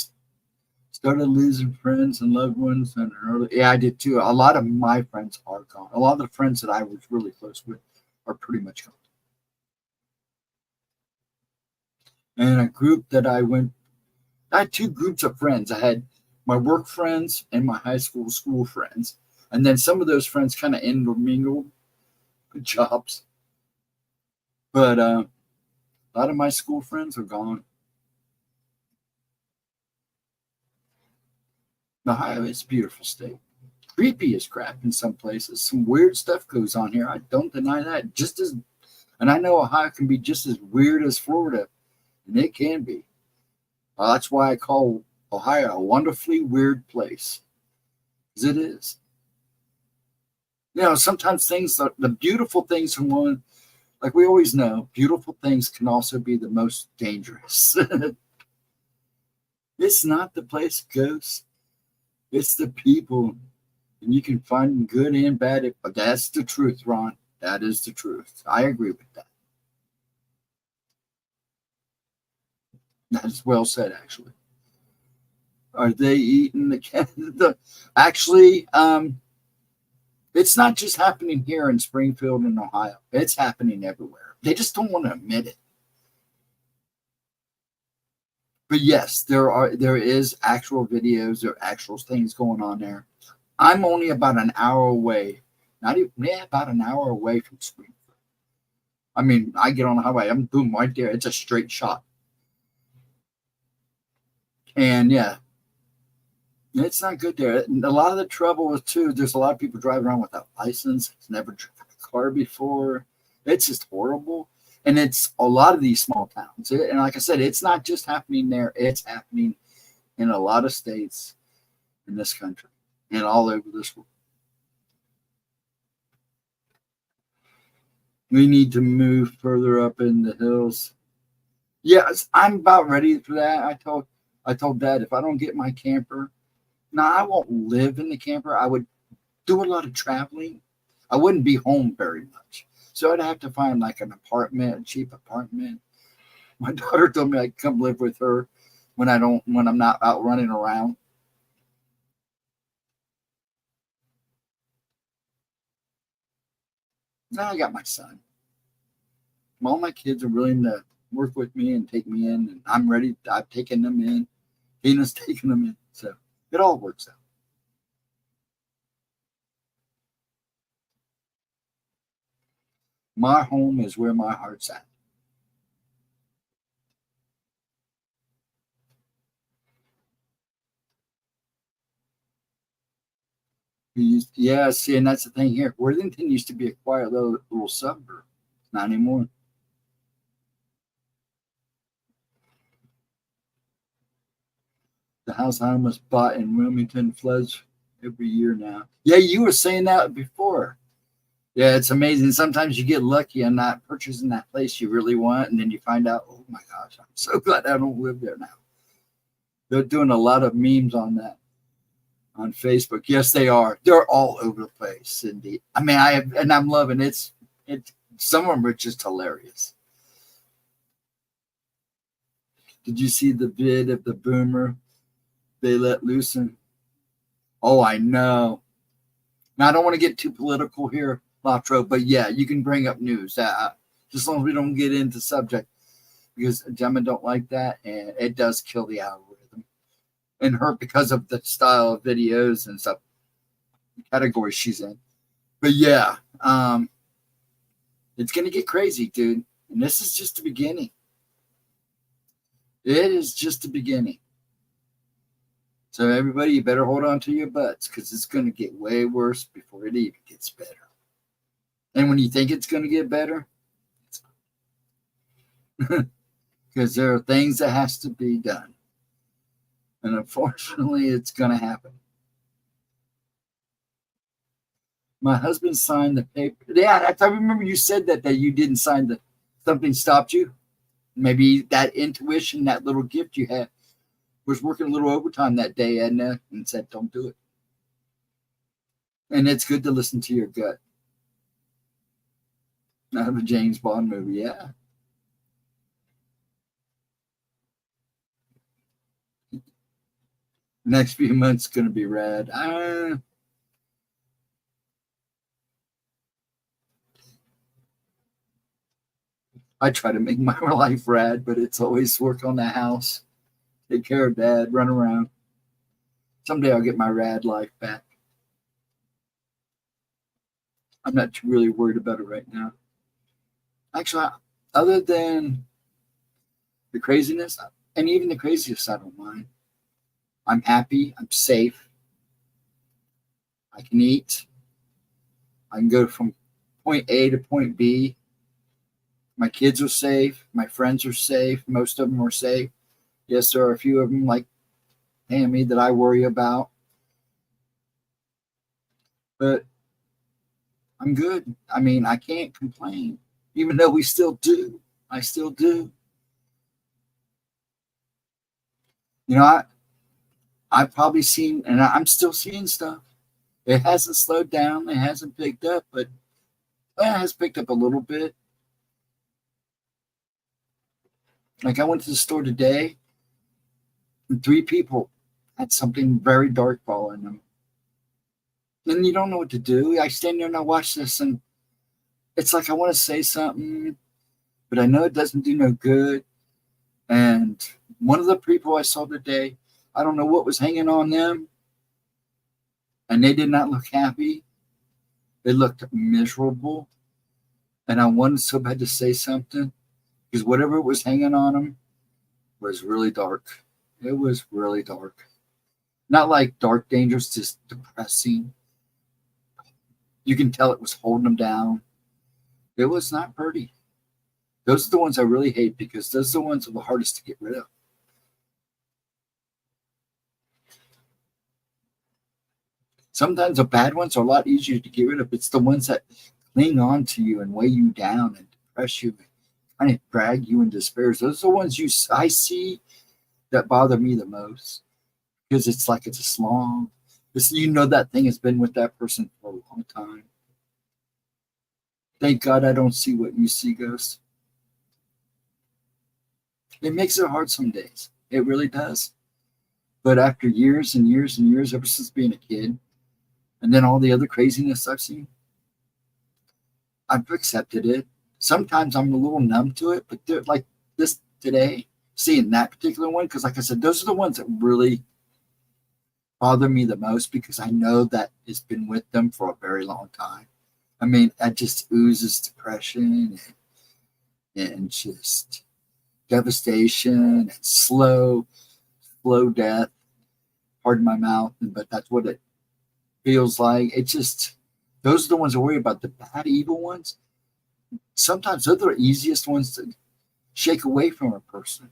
Speaker 1: started losing friends and loved ones. And early, yeah, I did too. A lot of my friends are gone. A lot of the friends that I was really close with are pretty much gone. And a group that I had two groups of friends. I had my work friends and my high school friends. And then some of those friends kind of intermingled with jobs. But a lot of my school friends are gone. Ohio is a beautiful state. Creepy as crap in some places. Some weird stuff goes on here. I don't deny that. And I know Ohio can be just as weird as Florida. And it can be. That's why I call Ohio a wonderfully weird place. Because it is. You know, sometimes the beautiful things from one, like we always know, beautiful things can also be the most dangerous. It's not the place it goes. It's the people. And you can find good and bad. But that's the truth, Ron. That is the truth. I agree with that. That's well said, actually. Are they eating the actually, it's not just happening here in Springfield and Ohio. It's happening everywhere. They just don't want to admit it. But yes, there is actual videos, there are actual things going on there. I'm only about an hour away. About an hour away from Springfield. I mean, I get on the highway, I'm boom right there. It's a straight shot. And yeah, it's not good there. And a lot of the trouble is too, there's a lot of people driving around without license. It's never driven a car before. It's just horrible. And it's a lot of these small towns. And like I said, it's not just happening there. It's happening in a lot of states in this country and all over this world. We need to move further up in the hills. Yes, I'm about ready for that. I told Dad, if I don't get my camper, now I won't live in the camper. I would do a lot of traveling. I wouldn't be home very much. So I'd have to find like an apartment, a cheap apartment. My daughter told me I'd come live with her when I'm not out running around. Now I got my son. All my kids are willing to work with me and take me in, and I'm ready. I've taken them in. Tina's taken them in. So it all works out. My home is where my heart's at. Yeah, see, and that's the thing here. Worthington used to be a quiet little suburb. Not anymore. The house I almost bought in Wilmington floods every year now. Yeah, you were saying that before. Yeah, it's amazing. Sometimes you get lucky on not purchasing that place you really want, and then you find out, oh my gosh, I'm so glad I don't live there now. They're doing a lot of memes on that on Facebook. Yes, they are. They're all over the place, Cindy. I mean, I'm loving it. Some of them are just hilarious. Did you see the vid of the boomer they let loose? Oh, I know. Now, I don't want to get too political here, Latro, but yeah, you can bring up news. Just as long as we don't get into subject, because Gemma don't like that, and it does kill the algorithm. And her, because of the style of videos and stuff, the category she's in. But yeah, it's going to get crazy, dude. And this is just the beginning. It is just the beginning. So everybody, you better hold on to your butts, because it's going to get way worse before it even gets better. And when you think it's going to get better, it's not. Because there are things that has to be done. And unfortunately, it's going to happen. My husband signed the paper. Yeah, I remember you said that you didn't sign the something stopped you. Maybe that intuition, that little gift you had, was working a little overtime that day, Edna, and said, "Don't do it." And it's good to listen to your gut. Out of a James Bond movie, yeah. Next few months going to be rad. I try to make my life rad, but it's always work on the house, take care of Dad, run around. Someday I'll get my rad life back. I'm not really worried about it right now. Actually, other than the craziness, and even the craziest, I don't mind. I'm happy. I'm safe. I can eat. I can go from point A to point B. My kids are safe. My friends are safe. Most of them are safe. Yes, there are a few of them like Tammy that I worry about. But I'm good. I mean, I can't complain. Even though we still do. I still do. You know, I've probably seen, and I'm still seeing stuff. It hasn't slowed down. It hasn't picked up, but it has picked up a little bit. Like I went to the store today, and 3 people had something very dark fall in them. And you don't know what to do. I stand there and I watch this, and it's like I want to say something, but I know it doesn't do no good. And one of the people I saw today, I don't know what was hanging on them, and they did not look happy. They looked miserable. And I wanted so bad to say something because whatever was hanging on them was really dark. It was really dark. Not like dark, dangerous, just depressing. You can tell it was holding them down. It was not pretty. Those are the ones I really hate because those are the ones that are the hardest to get rid of. Sometimes the bad ones are a lot easier to get rid of. It's the ones that cling on to you and weigh you down and depress you, kind of drag you in despair. Those are the ones I see that bother me the most because it's like it's a slong. You know that thing has been with that person for a long time. Thank God I don't see what you see, Ghost. It makes it hard some days. It really does. But after years and years and years, ever since being a kid, and then all the other craziness I've seen, I've accepted it. Sometimes I'm a little numb to it, but like this today, seeing that particular one, because like I said, those are the ones that really bother me the most because I know that it's been with them for a very long time. I mean, that just oozes depression and just devastation and slow death. Pardon my mouth, but that's what it feels like. It's just, those are the ones I worry about. The bad, evil ones, sometimes they're the easiest ones to shake away from a person.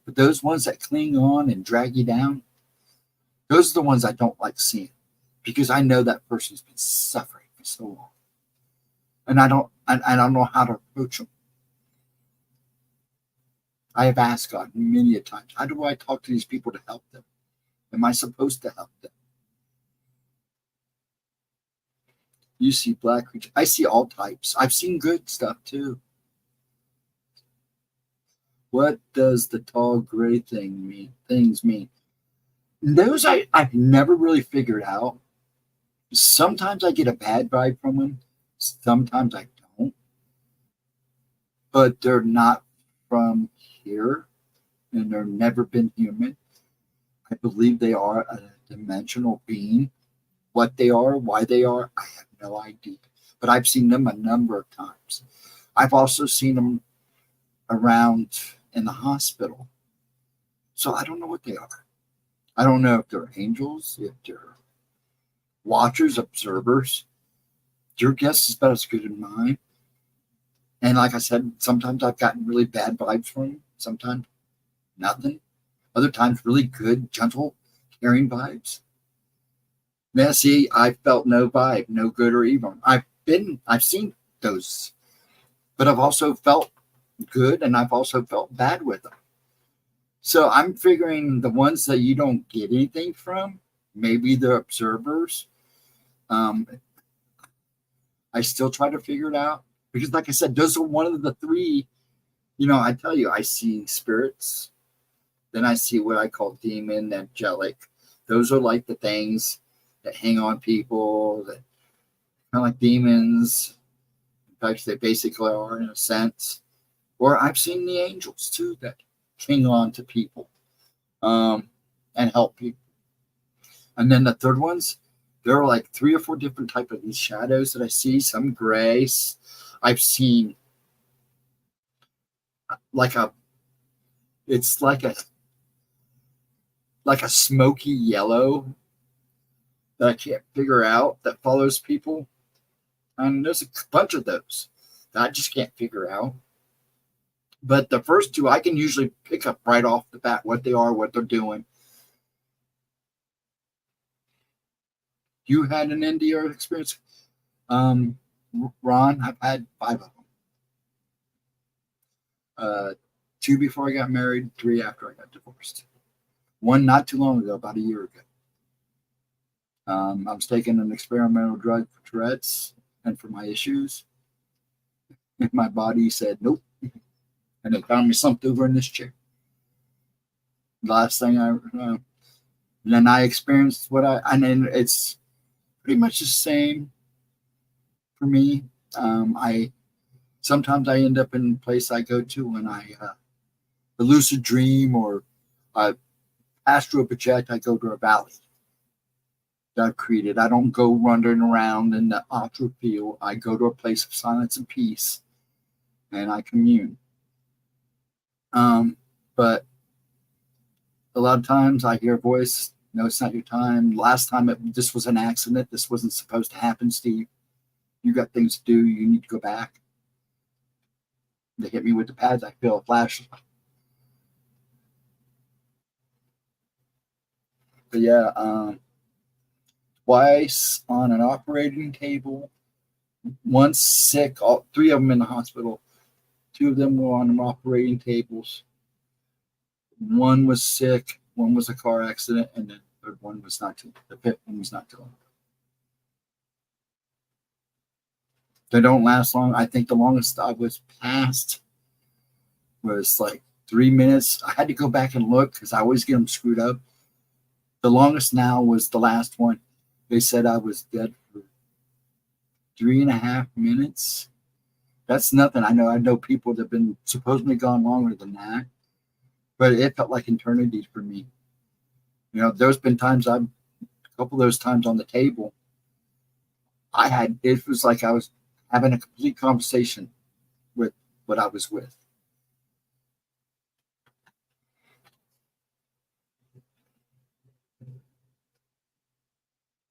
Speaker 1: But those ones that cling on and drag you down, those are the ones I don't like seeing because I know that person's been suffering for so long. And I don't know how to approach them. I have asked God many a times, how do I talk to these people to help them? Am I supposed to help them? You see black creatures. I see all types. I've seen good stuff too. What does the tall gray things mean? Those I've never really figured out. Sometimes I get a bad vibe from them. Sometimes I don't. But they're not from here, and they've never been human. I believe they are a dimensional being. What they are, why they are, I have no idea. But I've seen them a number of times. I've also seen them around in the hospital. So I don't know what they are. I don't know if they're angels, if they're watchers, observers. Your guess is about as good as mine. And like I said, sometimes I've gotten really bad vibes from them. Sometimes nothing. Other times really good, gentle, caring vibes. Now, see, I felt no vibe, no good or evil. I've seen those, but I've also felt good and I've also felt bad with them. So I'm figuring the ones that you don't get anything from, maybe the observers. Um, I still try to figure it out because, like I said, those are one of the three. I tell you, I see spirits, then I see what I call demon, angelic. Those are like the things that hang on people, that kind of like demons. In fact, they basically are in a sense. Or I've seen the angels too that hang on to people and help people. And then the third ones, there are like 3 or 4 different type of these shadows that I see. Some gray. I've seen it's like a smoky yellow that I can't figure out that follows people. And there's a bunch of those that I just can't figure out. But the first 2, I can usually pick up right off the bat what they are, what they're doing. You had an NDR experience? Ron, I've had 5 of them. 2 before I got married, 3 after I got divorced. 1 not too long ago, about a year ago. I was taking an experimental drug for Tourette's and for my issues. And my body said, nope. And they found me slumped over in this chair. The last thing then I experienced and then it's pretty much the same for me. Sometimes I end up in a place I go to when I a lucid dream or astral project. I go to a valley that I've created. I don't go wandering around in the astral field. I go to a place of silence and peace, and I commune. But a lot of times I hear a voice, no, it's not your time. Last time this was an accident. This wasn't supposed to happen, Steve. You got things to do. You need to go back. They hit me with the pads. I feel a flash. But yeah, twice on an operating table. Once sick. 3 of them in the hospital. 2 of them were on operating tables. 1 was sick. 1 was a car accident, and the 5th one was not too long. They don't last long. I think the longest I was past was like 3 minutes. I had to go back and look because I always get them screwed up. The longest now was the last one. They said I was dead for 3.5 minutes. That's nothing. I know people that have been supposedly gone longer than that, but it felt like eternity for me. There's been times a couple of those times on the table, it was like I was having a complete conversation with what I was with.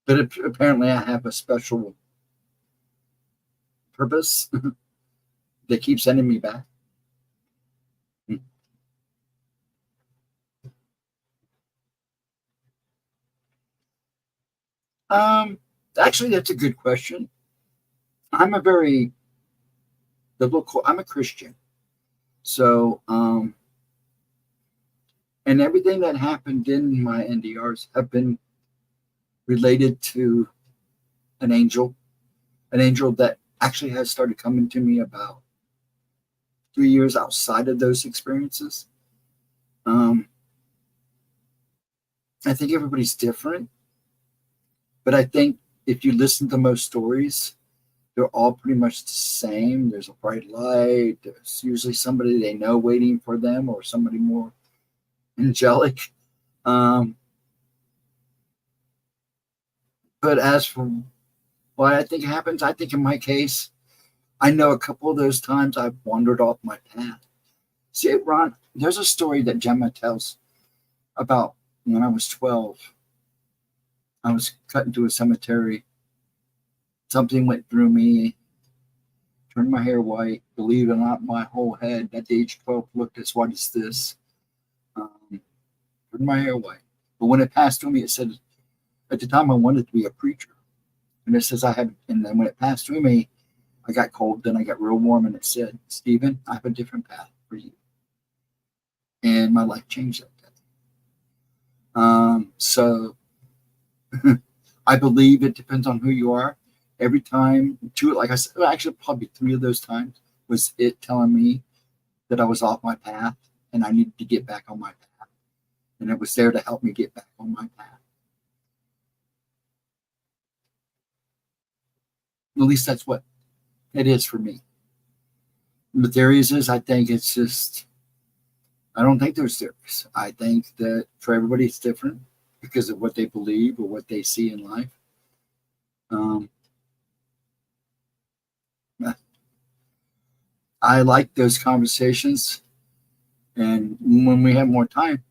Speaker 1: But apparently I have a special purpose. They keep sending me back. Actually, that's a good question. I'm a very biblical. I'm a Christian, so and everything that happened in my NDRs have been related to an angel that actually has started coming to me about 3 years outside of those experiences. I think everybody's different, but I think if you listen to most stories, they're all pretty much the same. There's a bright light. There's usually somebody they know waiting for them or somebody more angelic. But as for what I think happens, I think in my case, I know a couple of those times I've wandered off my path. See, Ron, there's a story that Gemma tells about when I was 12. I was cut into a cemetery. Something went through me, turned my hair white. Believe it or not, my whole head at the age of 12 looked as white as this. Turned my hair white. But when it passed through me, it said, At the time, I wanted to be a preacher. And it says and then when it passed through me, I got cold, then I got real warm, and it said, Stephen, I have a different path for you. And my life changed that day. So I believe it depends on who you are. Every time, like I said, actually probably 3 of those times was it telling me that I was off my path and I needed to get back on my path. And it was there to help me get back on my path. At least that's what it is for me. The theories is, I think it's just, I don't think there's theories. I think that for everybody it's different because of what they believe or what they see in life. I like those conversations, and when we have more time,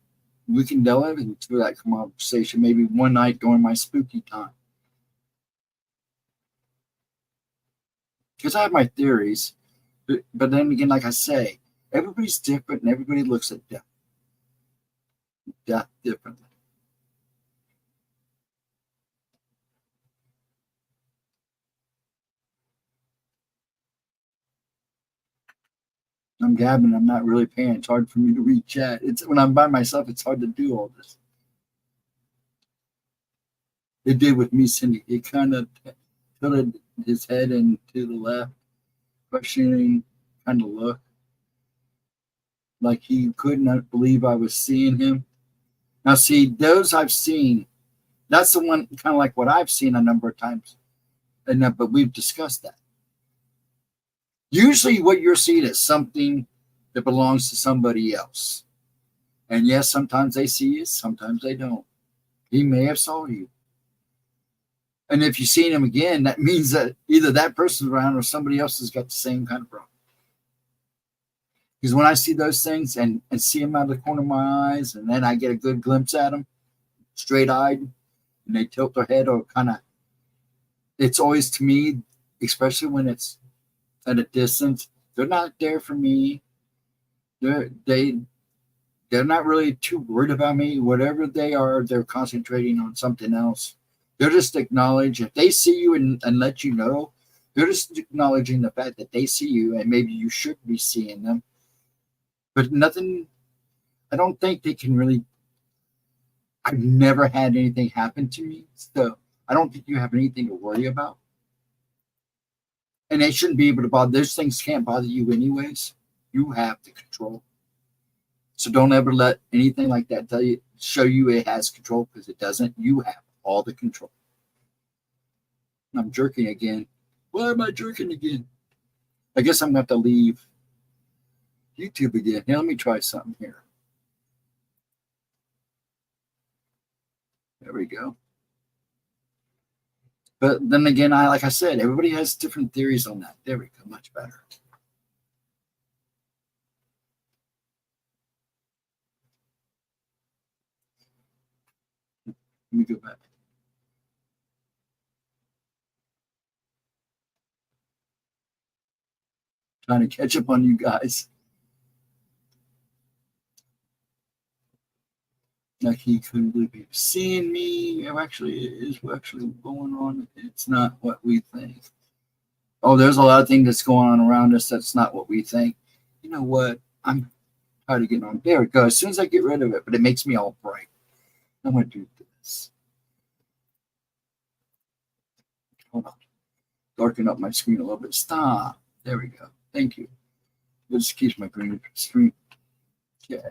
Speaker 1: we can delve into that conversation maybe one night during my spooky time. Because I have my theories, but then again, like I say, everybody's different and everybody looks at death differently. I'm gabbing. I'm not really paying. It's hard for me to read chat. It's when I'm by myself, it's hard to do all this. It did with me, Cindy. It kind of tilted his head into the left, questioning kind of look. Like he could not believe I was seeing him. Now, see, those I've seen, that's the one kind of like what I've seen a number of times. But we've discussed that. Usually what you're seeing is something that belongs to somebody else. And yes, sometimes they see you, sometimes they don't. He may have saw you. And if you've seen him again, that means that either that person's around or somebody else has got the same kind of problem. Because when I see those things and see them out of the corner of my eyes, and then I get a good glimpse at them, straight-eyed, and they tilt their head or kind of, it's always to me, especially when it's at a distance, they're not there for me. They're not really too worried about me. Whatever they are, they're concentrating on something else. They're just acknowledging, if they see you and let you know, they're just acknowledging the fact that they see you and maybe you should be seeing them. But nothing, I don't think they can really, I've never had anything happen to me. So I don't think you have anything to worry about. And they shouldn't be able to bother. Those things can't bother you anyways. You have the control. So don't ever let anything like that show you it has control, because it doesn't. You have all the control. I'm jerking again. Why am I jerking again? I guess I'm going to have to leave YouTube again. Here, let me try something here. There we go. But then again, like I said, everybody has different theories on that. There we go, much better. Let me go back. Trying to catch up on you guys. Like he couldn't believe he was seeing me. It actually is actually going on. It's not what we think. Oh, there's a lot of things that's going on around us that's not what we think. You know what? I'm tired of getting on. There it goes. As soon as I get rid of it, but it makes me all bright. I'm going to do this. Hold on. Darken up my screen a little bit. Stop. There we go. Thank you. This keeps my green screen. Okay.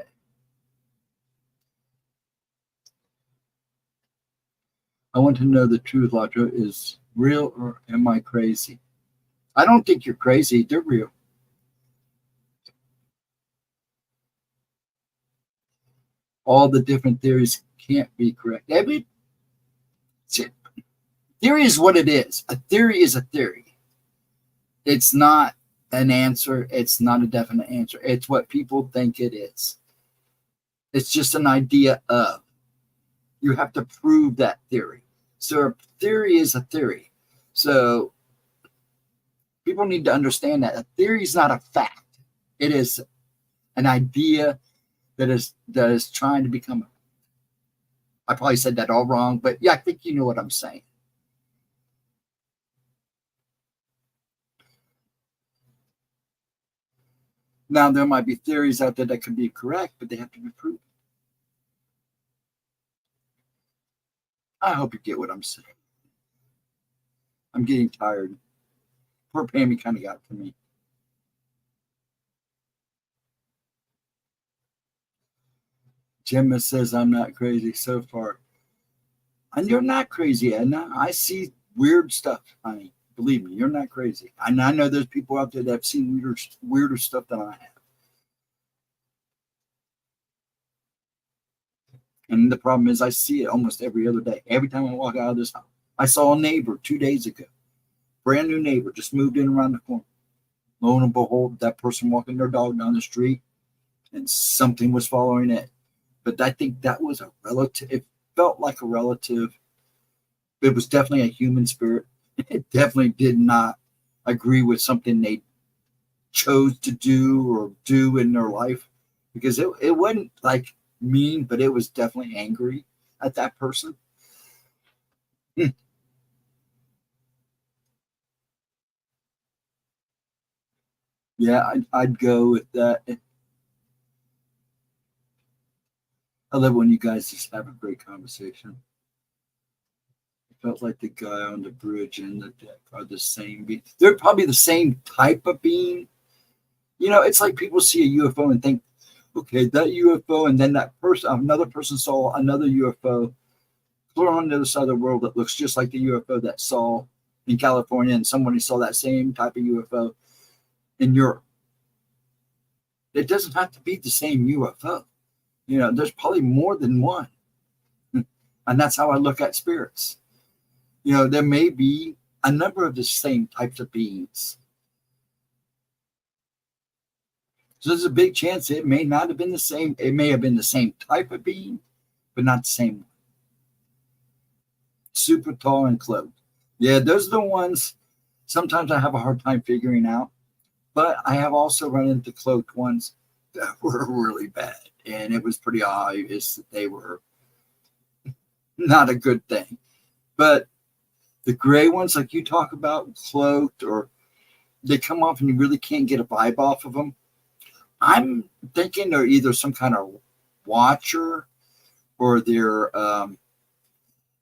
Speaker 1: I want to know the truth, Latra. Is real or am I crazy? I don't think you're crazy. They're real. All the different theories can't be correct. Theory is what it is. A theory is a theory. It's not an answer. It's not a definite answer. It's what people think it is. It's just an idea of. You have to prove that theory. So a theory is a theory. So people need to understand that a theory is not a fact. It is an idea that is trying to become I probably said that all wrong, but yeah, I think you know what I'm saying. Now, there might be theories out there that could be correct, but they have to be proven. I hope you get what I'm saying. I'm getting tired. Poor Pammy kind of got to me. Gemma says I'm not crazy so far. And you're not crazy, Edna. I see weird stuff, honey. Believe me, you're not crazy. And I know there's people out there that have seen weirder stuff than I have. And the problem is I see it almost every other day. Every time I walk out of this house. I saw a neighbor 2 days ago. Brand new neighbor, just moved in around the corner. Lo and behold, that person walking their dog down the street, and something was following it. But I think that was a relative. It felt like a relative. It was definitely a human spirit. It definitely did not agree with something they chose to do in their life, because it wasn't like mean, but it was definitely angry at that person. Yeah, I'd go with that. I love when you guys just have a great conversation. It felt like the guy on the bridge and the deck are the same being. They're probably the same type of being. You know, it's like people see a UFO and think, okay, that UFO, and then that person, another person saw another UFO clear on the other side of the world that looks just like the UFO that saw in California, and somebody saw that same type of UFO in Europe. It doesn't have to be the same UFO. You know, there's probably more than one. And that's how I look at spirits. You know, there may be a number of the same types of beings. So there's a big chance it may not have been the same. It may have been the same type of being, but not the same one. Super tall and cloaked. Yeah, those are the ones sometimes I have a hard time figuring out. But I have also run into cloaked ones that were really bad. And it was pretty obvious that they were not a good thing. But the gray ones, like you talk about, cloaked, or they come off and you really can't get a vibe off of them. I'm thinking they're either some kind of watcher, or they're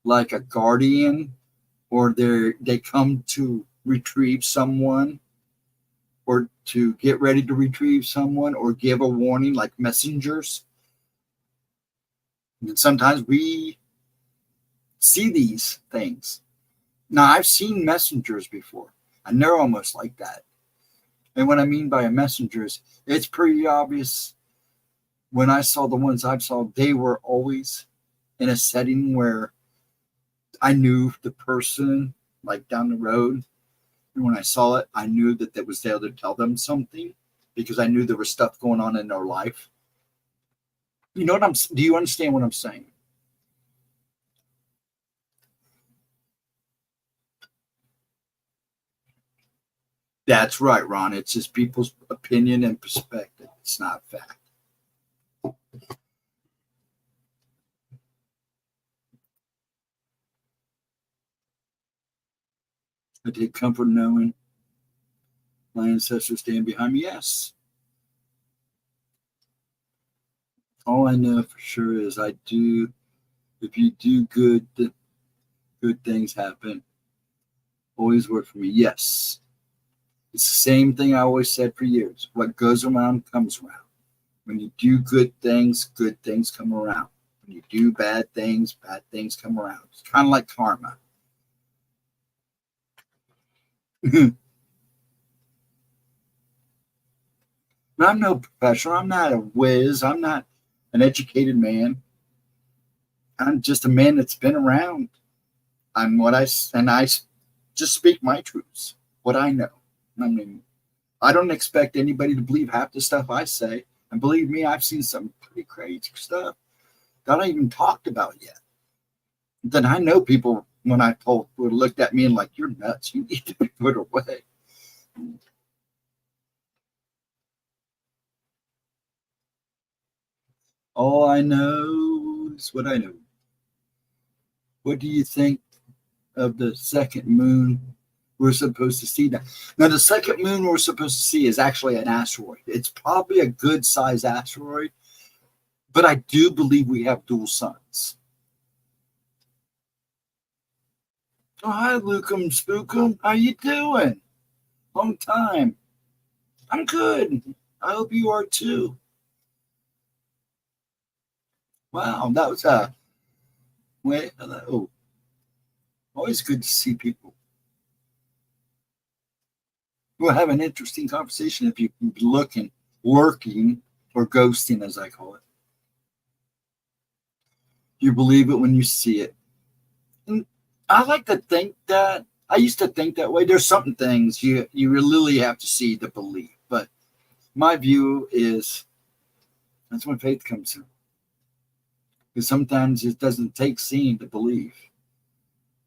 Speaker 1: like a guardian, or they come to retrieve someone, or to get ready to retrieve someone, or give a warning, like messengers. And sometimes we see these things. Now, I've seen messengers before, and they're almost like that. And what I mean by a messenger is, it's pretty obvious when I saw the ones I saw, they were always in a setting where I knew the person, like down the road. And when I saw it, I knew that it was there to tell them something, because I knew there was stuff going on in their life. You know what do you understand what I'm saying? That's right, Ron. It's just people's opinion and perspective. It's not fact. I take comfort knowing my ancestors stand behind me. Yes. All I know for sure is if you do good, good things happen. Always work for me. Yes. It's the same thing I always said for years. What goes around comes around. When you do good things come around. When you do bad things come around. It's kind of like karma. I'm no professional. I'm not a whiz. I'm not an educated man. I'm just a man that's been around. I just speak my truths, what I know. I mean, I don't expect anybody to believe half the stuff I say. And believe me, I've seen some pretty crazy stuff that I even talked about yet. Then I know people, when I told, would have looked at me and like, you're nuts. You need to be put away. All I know is what I know. What do you think of the second moon we're supposed to see now? Now, the second moon we're supposed to see is actually an asteroid. It's probably a good size asteroid, but I do believe we have dual suns. Oh, hi, Lukum Spookum. How you doing? Long time. I'm good. I hope you are too. Wow, that was wait, hello. Always good to see people. We'll have an interesting conversation if you're looking, lurking, or ghosting, as I call it. You believe it when you see it. And I like to think that. I used to think that way. There's certain things you really have to see to believe. But my view is that's when faith comes in. Because sometimes it doesn't take seeing to believe.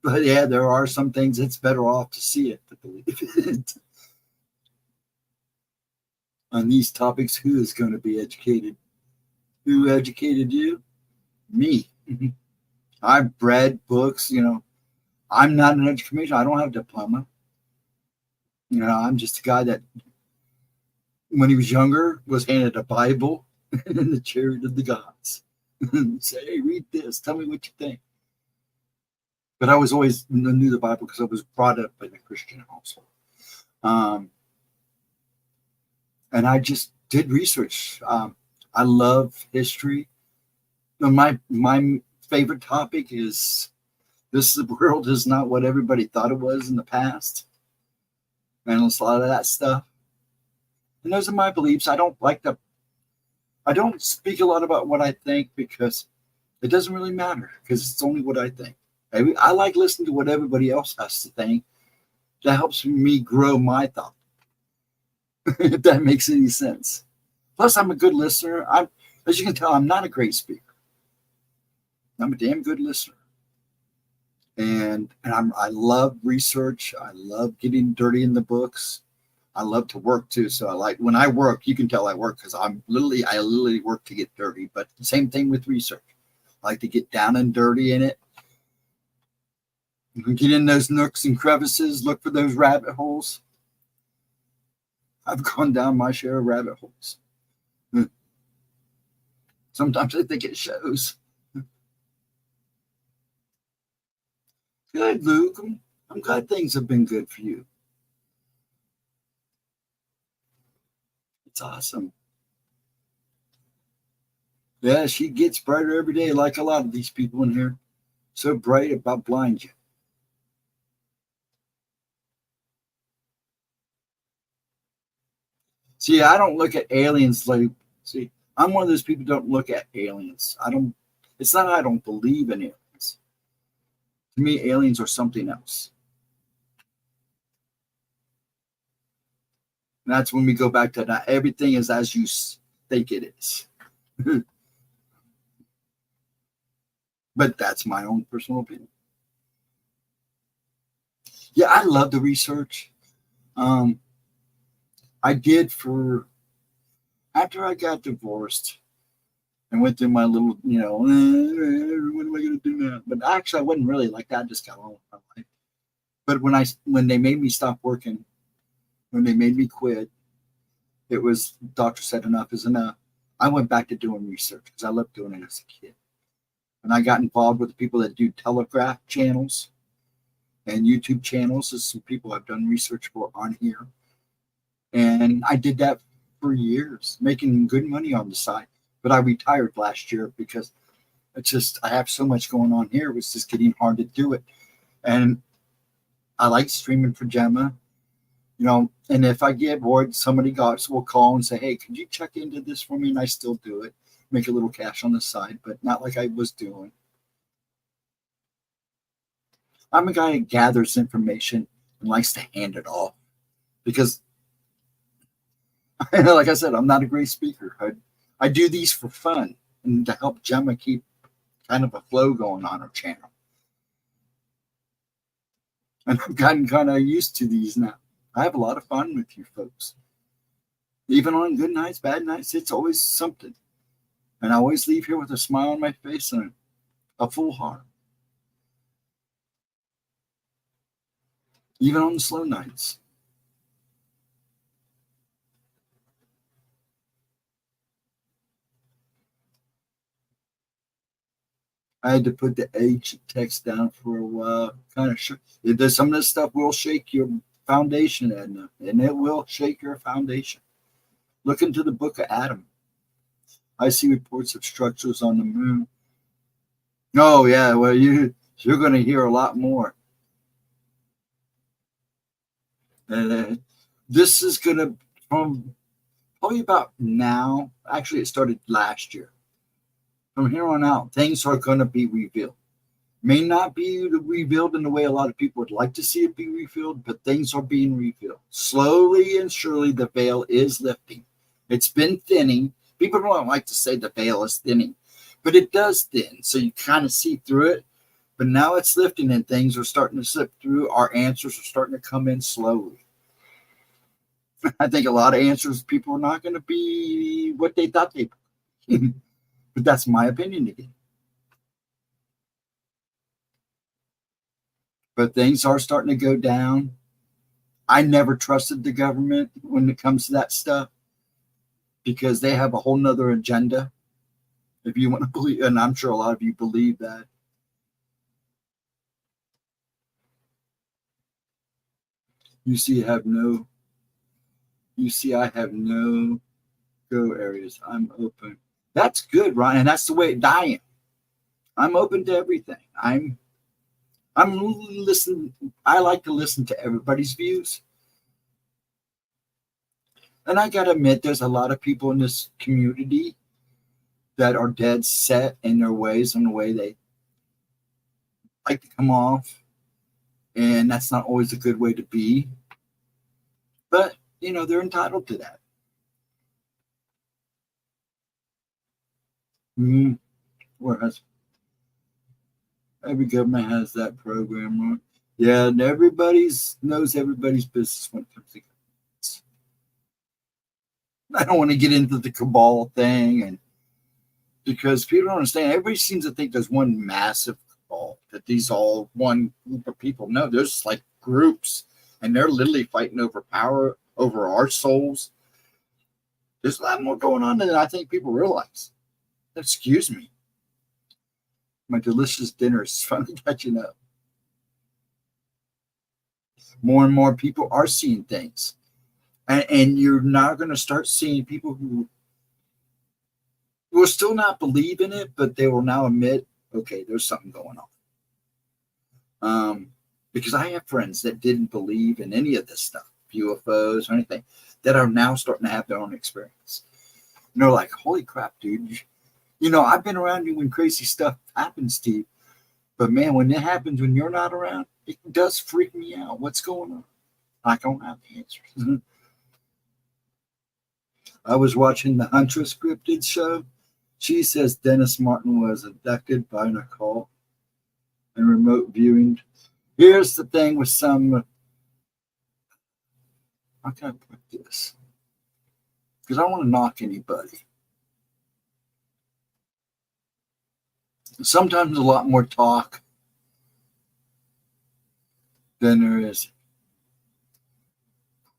Speaker 1: But yeah, there are some things it's better off to see it to believe it. On these topics, who is going to be educated? Who educated you? Me. I've read books, I'm not an education. I don't have a diploma. I'm just a guy that, when he was younger, was handed a Bible and the Chariot of the Gods. Say, hey, read this. Tell me what you think. But I was always knew the Bible because I was brought up in a Christian household. And I just did research. I love history. My favorite topic is this world is not what everybody thought it was in the past. And it's a lot of that stuff. And those are my beliefs. I don't speak a lot about what I think because it doesn't really matter because it's only what I think. I like listening to what everybody else has to think. That helps me grow my thought. If that makes any sense. Plus, I'm a good listener. As you can tell, I'm not a great speaker. I'm a damn good listener. And I love research. I love getting dirty in the books. I love to work too. So when I work, you can tell I work because I literally work to get dirty. But the same thing with research. I like to get down and dirty in it. You can get in those nooks and crevices, look for those rabbit holes. I've gone down my share of rabbit holes. Sometimes I think it shows. Good, Luke. I'm glad things have been good for you. It's awesome. Yeah, she gets brighter every day, like a lot of these people in here. So bright about blind you. See, I don't look at aliens I'm one of those people who don't look at aliens. It's not I don't believe in aliens. To me, aliens are something else. And that's when we go back to not everything is as you think it is. But that's my own personal opinion. Yeah, I love the research. I did after I got divorced and went through my little, what am I going to do now? But actually, I wasn't really like that. I just got on with my life. But when they made me stop working, when they made me quit, it was doctor said enough is enough. I went back to doing research because I loved doing it as a kid. And I got involved with the people that do telegraph channels and YouTube channels. There's some people I've done research for on here. And I did that for years, making good money on the side. But I retired last year because I have so much going on here. It was just getting hard to do it. And I like streaming for Gemma, and if I get bored, somebody will call and say, hey, could you check into this for me? And I still do it, make a little cash on the side, but not like I was doing. I'm a guy that gathers information and likes to hand it off because, like I said, I'm not a great speaker. I do these for fun and to help Gemma keep kind of a flow going on her channel. And I've gotten kind of used to these now. I have a lot of fun with you folks. Even on good nights, bad nights, it's always something. And I always leave here with a smile on my face and a full heart. even on the slow nights. I had to put the H text down for a while. Kind of it does. Some of this stuff will shake your foundation, Edna, and it will shake your foundation. Look into the Book of Adam. I see reports of structures on the moon. Oh yeah, well you're going to hear a lot more. And this is going to from probably about now. Actually, it started last year. From here on out, things are going to be revealed. May not be revealed in the way a lot of people would like to see it be revealed, but things are being revealed. Slowly and surely, the veil is lifting. It's been thinning. People don't like to say the veil is thinning, but it does thin. So you kind of see through it, but now it's lifting and things are starting to slip through. Our answers are starting to come in slowly. I think a lot of answers, people are not going to be what they thought they were. But that's my opinion again. But things are starting to go down. I never trusted the government when it comes to that stuff because they have a whole nother agenda. If you want to believe, and I'm sure a lot of you believe that. You see, I have no go areas. I'm open. That's good, Ryan. That's the way I am. I'm open to everything. I'm listening. I like to listen to everybody's views. And I got to admit, there's a lot of people in this community that are dead set in their ways and the way they like to come off. And that's not always a good way to be. But, they're entitled to that. Whereas every government has that program, right? Yeah, and knows everybody's business when it comes to governments. I don't want to get into the cabal thing, and because people don't understand, everybody seems to think there's one massive cabal, that these all one group of people. No, there's like groups, and they're literally fighting over power, over our souls. There's a lot more going on than I think people realize. Excuse me. My delicious dinner is finally catching up. More and more people are seeing things. And you're now going to start seeing people who will still not believe in it, but they will now admit, okay, there's something going on. Because I have friends that didn't believe in any of this stuff, UFOs or anything, that are now starting to have their own experience. And they're like, holy crap, dude. I've been around you when crazy stuff happens to you. But man, when it happens when you're not around, it does freak me out. What's going on? I don't have the answers. I was watching the Transcript show. She says Dennis Martin was abducted by an occult and remote viewing. Here's the thing with some. How can I put this? Because I don't want to knock anybody. Sometimes there's a lot more talk than there is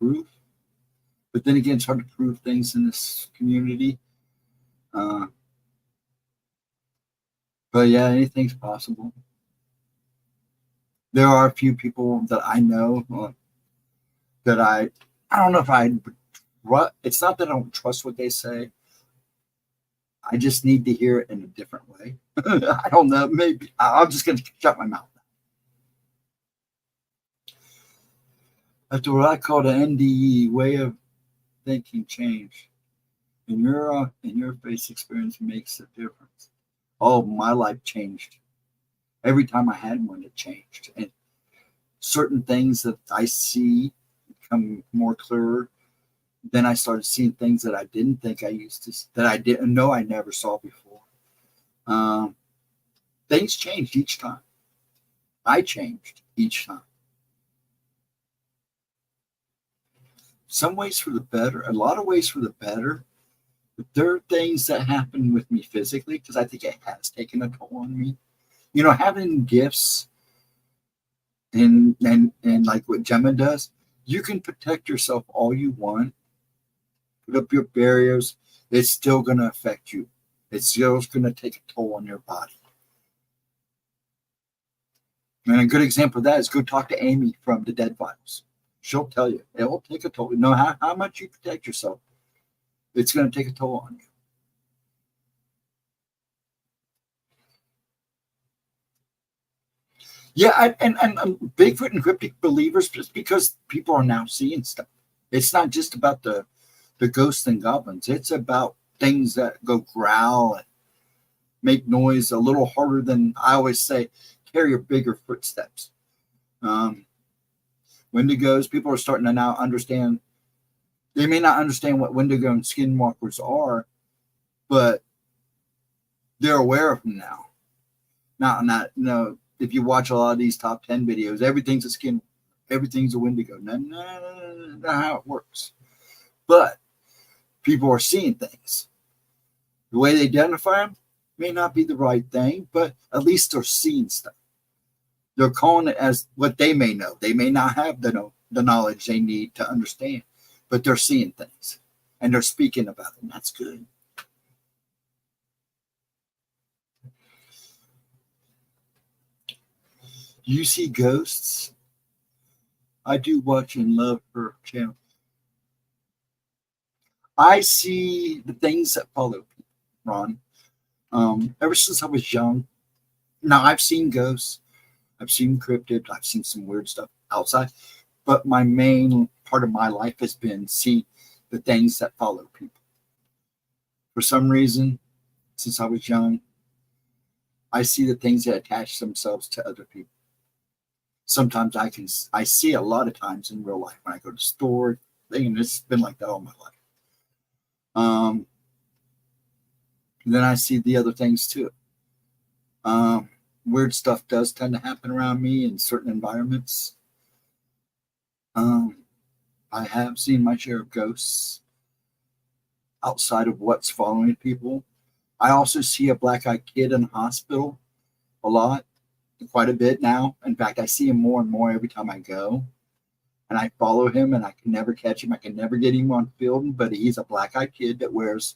Speaker 1: proof. But then again, it's hard to prove things in this community. But yeah, anything's possible. There are a few people that I know that I don't know if it's not that I don't trust what they say. I just need to hear it in a different way. I don't know. Maybe I'm just going to shut my mouth. After what I call the NDE, way of thinking change, and your face experience makes a difference. Oh, my life changed. Every time I had one, it changed. And certain things that I see become more clearer. Then I started seeing things that I didn't think I used to, that I didn't know I never saw before. Things changed each time. I changed each time. Some ways for the better, a lot of ways for the better. But there are things that happen with me physically because I think it has taken a toll on me. Having gifts and like what Gemma does, you can protect yourself all you want, put up your barriers. It's still going to affect you. It's still going to take a toll on your body. And a good example of that is go talk to Amy from the Dead Files. She'll tell you it will take a toll. You know how much you protect yourself, it's going to take a toll on you. Yeah, and Bigfoot and cryptic believers, just because people are now seeing stuff. It's not just about the ghosts and goblins. It's about things that go growl and make noise a little harder than, I always say, carry bigger footsteps. Wendigos, people are starting to now understand. They may not understand what Wendigo and skinwalkers are, but they're aware of them now. Not if you watch a lot of these top 10 videos, everything's everything's a Wendigo. No, not how it works. But people are seeing things. The way they identify them may not be the right thing, but at least they're seeing stuff. They're calling it as what they may know. They may not have the knowledge they need to understand, but they're seeing things and they're speaking about them. That's good. You see ghosts? I do watch and love her channel. I see the things that follow people, Ron. Ever since I was young. Now, I've seen ghosts. I've seen cryptids. I've seen some weird stuff outside. But my main part of my life has been seeing the things that follow people. For some reason, since I was young, I see the things that attach themselves to other people. Sometimes I see a lot of times in real life when I go to the store, and it's been like that all my life. Then I see the other things too. Weird stuff does tend to happen around me in certain environments. I have seen my share of ghosts outside of what's following people. I also see a black-eyed kid in the hospital a lot, quite a bit now. In fact, I see him more and more every time I go. And I follow him, and I can never catch him. I can never get him on film, but he's a black-eyed kid that wears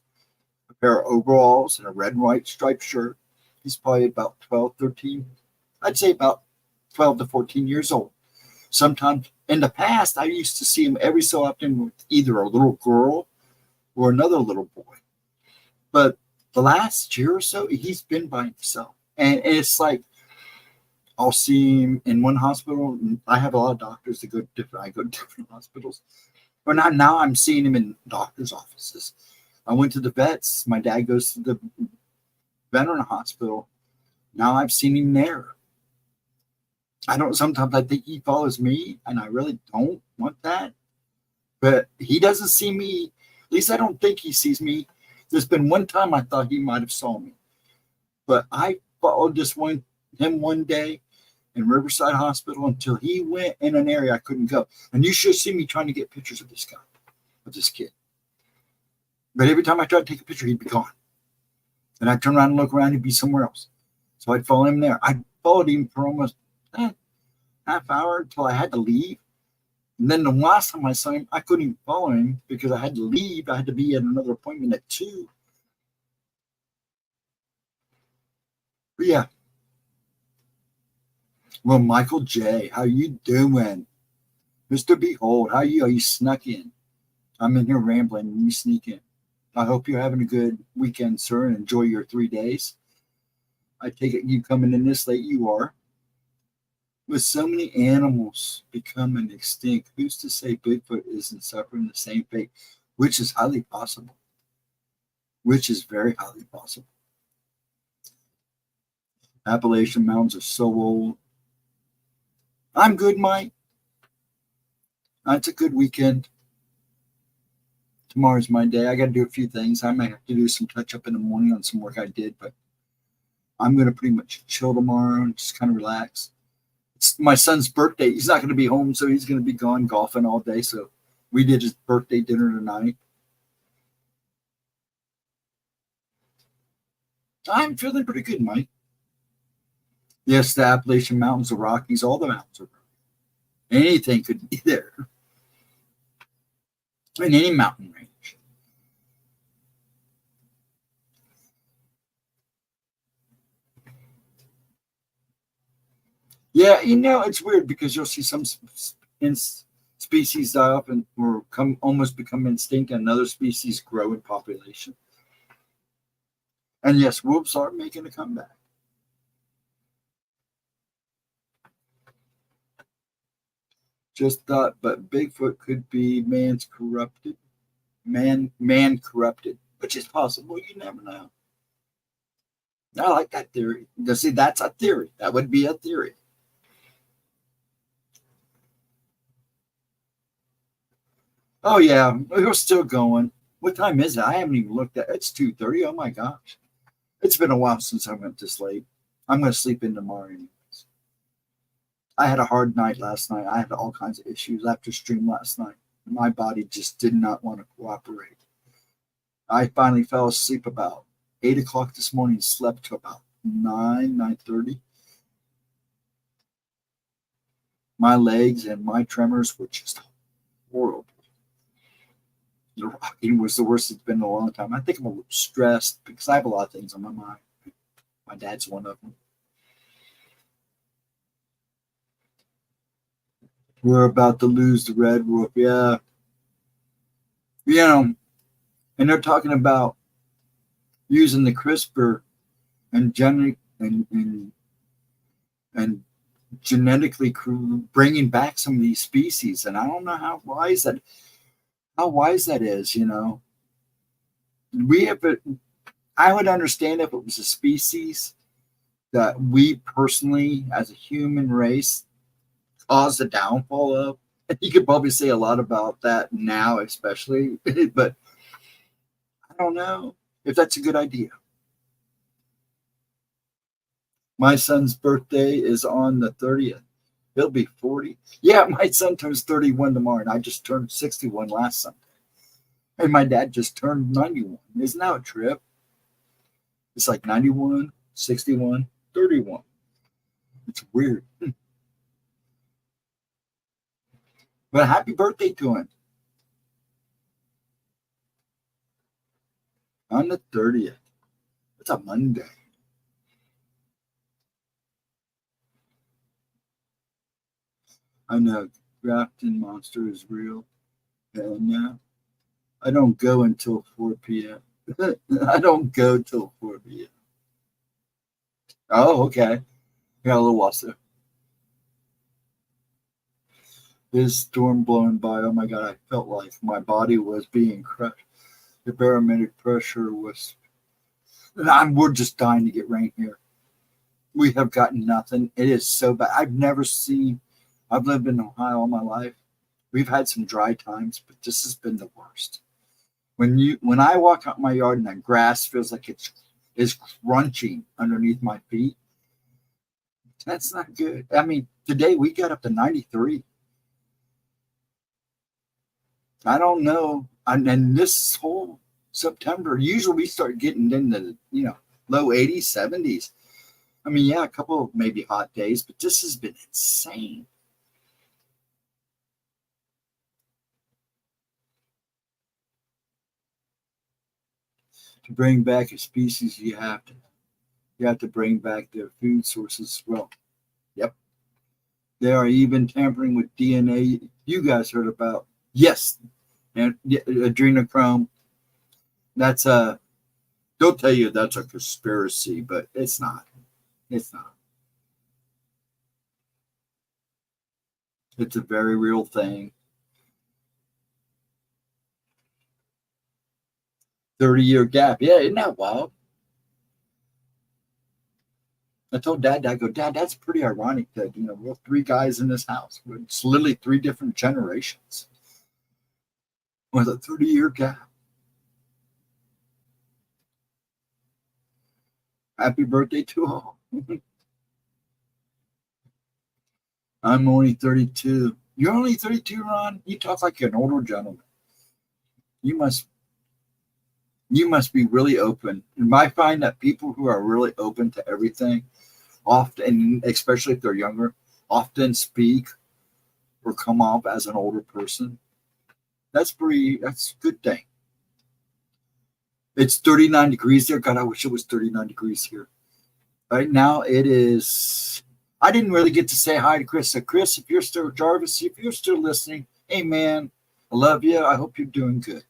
Speaker 1: a pair of overalls and a red and white striped shirt. He's probably about 12, 13. I'd say about 12 to 14 years old. Sometimes in the past, I used to see him every so often with either a little girl or another little boy. But the last year or so, he's been by himself. And it's like, I'll see him in one hospital. I have a lot of doctors that I go to different hospitals. But now I'm seeing him in doctors' offices. I went to the vets. My dad goes to the veteran hospital. Now I've seen him there. Sometimes I think he follows me, and I really don't want that. But he doesn't see me. At least I don't think he sees me. There's been one time I thought he might have saw me. But I followed him one day in Riverside Hospital until he went in an area I couldn't go. And you should see me trying to get pictures of this guy, of this kid. But every time I tried to take a picture, he'd be gone. And I'd turn around and look around, he'd be somewhere else. So I'd follow him there. I followed him for almost half hour until I had to leave. And then the last time I saw him, I couldn't even follow him because I had to leave. I had to be at another appointment at 2. But yeah. Well, Michael J., how you doing? Mr. Behold, how are you? Are you snuck in? I'm in here rambling and you sneak in. I hope you're having a good weekend, sir, and enjoy your 3 days. I take it you coming in this late, you are. With so many animals becoming extinct, who's to say Bigfoot isn't suffering the same fate, which is highly possible. Which is very highly possible. Appalachian Mountains are so old. I'm good, Mike. It's a good weekend. Tomorrow's my day. I got to do a few things. I might have to do some touch up in the morning on some work I did, but I'm going to pretty much chill tomorrow and just kind of relax. It's my son's birthday. He's not going to be home, so he's going to be gone golfing all day. So we did his birthday dinner tonight. I'm feeling pretty good, Mike. Yes, the Appalachian Mountains, the Rockies, all the mountains are very Anything could be there in any mountain range. Yeah, it's weird because you'll see some species die off and or almost become extinct, and another species grow in population. And yes, wolves are making a comeback. Just thought, but Bigfoot could be man corrupted, which is possible. You never know. I like that theory. See, that's a theory. That would be a theory. Oh yeah, we're still going. What time is it? I haven't even looked at it. It's 2:30. Oh my gosh. It's been a while since I went to sleep. I'm going to sleep in tomorrow anyways. I had a hard night last night. I had all kinds of issues after stream last night. My body just did not want to cooperate. I finally fell asleep about 8 o'clock this morning, slept to about 9:30. My legs and my tremors were just horrible. The rocking was the worst it's been in a long time. I think I'm a little stressed because I have a lot of things on my mind. My dad's one of them. We're about to lose the red wolf. Yeah. And they're talking about using the CRISPR and genetically bringing back some of these species. And I don't know how wise that is, I would understand if it was a species that we personally as a human race caused the downfall of. You could probably say a lot about that now, especially, but I don't know if that's a good idea. My son's birthday is on the 30th. He'll be 40. Yeah, my son turns 31 tomorrow, and I just turned 61 last Sunday. And my dad just turned 91. Isn't that a trip? It's like 91, 61, 31. It's weird. But happy birthday to him. On the 30th. It's a Monday. I know Grafton Monster is real. And yeah, I don't go until 4 p.m. I don't go till 4 p.m. Oh, okay. Got a little while there. This storm blowing by. Oh my God, I felt like my body was being crushed. The barometric pressure was. We're just dying to get rain here. We have gotten nothing. It is so bad. I've lived in Ohio all my life. We've had some dry times, but this has been the worst. When I walk out my yard and that grass feels like it is crunching underneath my feet, that's not good. I mean, today we got up to 93. I don't know. And this whole September, usually we start getting into low 80s, 70s. I mean, yeah, a couple of maybe hot days, but this has been insane. To bring back a species, you have to bring back their food sources as well. Yep. They are even tampering with DNA. You guys heard about. Yes. And adrenochrome. That's they'll tell you that's a conspiracy, but it's not. It's not. It's a very real thing. 30-year gap. Yeah, isn't that wild? I told Dad, Dad, that's pretty ironic that, we're 3 guys in this house. It's literally 3 different generations with a 30-year gap. Happy birthday to all. I'm only 32. You're only 32, Ron? You talk like an older gentleman. You must be really open. And I find that people who are really open to everything, often, especially if they're younger, often speak or come off as an older person. That's a good thing. It's 39 degrees there. God, I wish it was 39 degrees here. Right now it is. I didn't really get to say hi to Chris. So Chris, if you're still, Jarvis, if you're still listening, hey man, I love you. I hope you're doing good.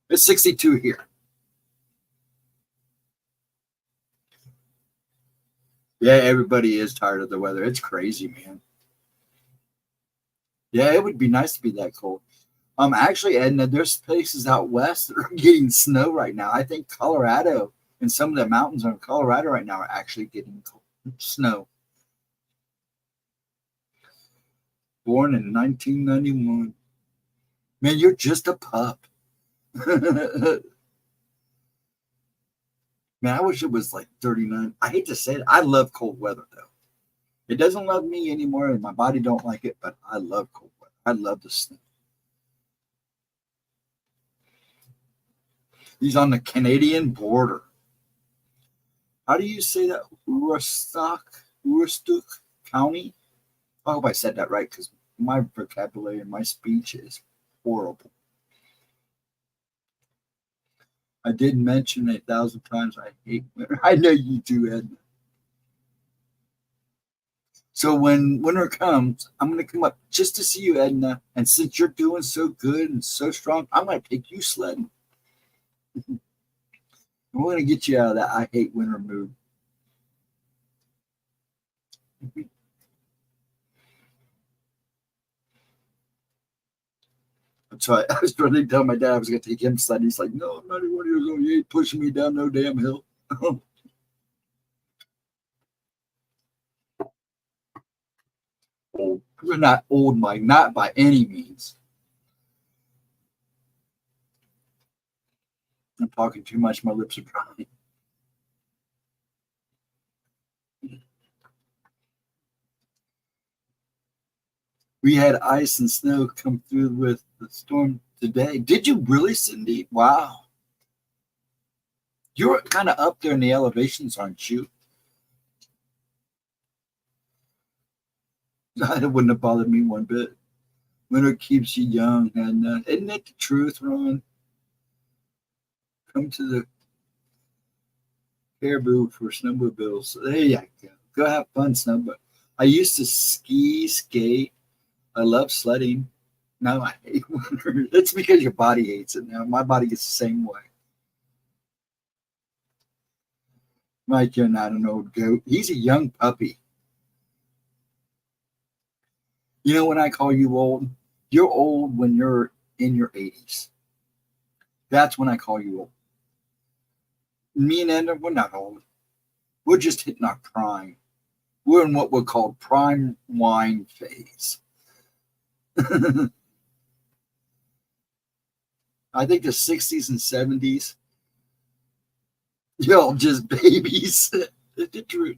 Speaker 1: It's 62 here. Yeah, everybody is tired of the weather. It's crazy, man. Yeah, it would be nice to be that cold. Actually, Edna, there's places out west that are getting snow right now. I think Colorado and some of the mountains in Colorado right now are actually getting snow. Born in 1991. Man, you're just a pup. Man, I wish it was like 39. I hate to say it. I love cold weather, though. It doesn't love me anymore, and my body don't like it, but I love cold weather. I love the snow. He's on the Canadian border. How do you say that? Urstock County? I hope I said that right, because my vocabulary and my speech is horrible. I did mention 1,000 times I hate winter. I know you do, Ed. So when winter comes, I'm going to come up just to see you, Edna. And since you're doing so good and so strong, I'm going to take you sledding. I'm going to get you out of that I hate winter mood. So I was trying to tell my dad I was going to take him sledding. He's like, no, I'm 91 years old. You ain't pushing me down no damn hill. Old. We're not old, Mike. Not by any means. I'm talking too much. My lips are dry. We had ice and snow come through with the storm today. Did you really, Cindy? Wow. You're kind of up there in the elevations, aren't you? That wouldn't have bothered me one bit. Winter keeps you young, and isn't it the truth, Ron? Come to the Caribou for snowmobiles. There you go. Go have fun, snowmobile. I used to ski, skate. I love sledding. Now I hate winter. It's because your body hates it now. My body gets the same way. Mike, you're not an old goat. He's a young puppy. You know when I call you old? You're old when you're in your 80s. That's when I call you old. Me and Edna, we're not old. We're just hitting our prime. We're in what we're called prime wine phase. I think the 60s and 70s, y'all just babies. It's the truth.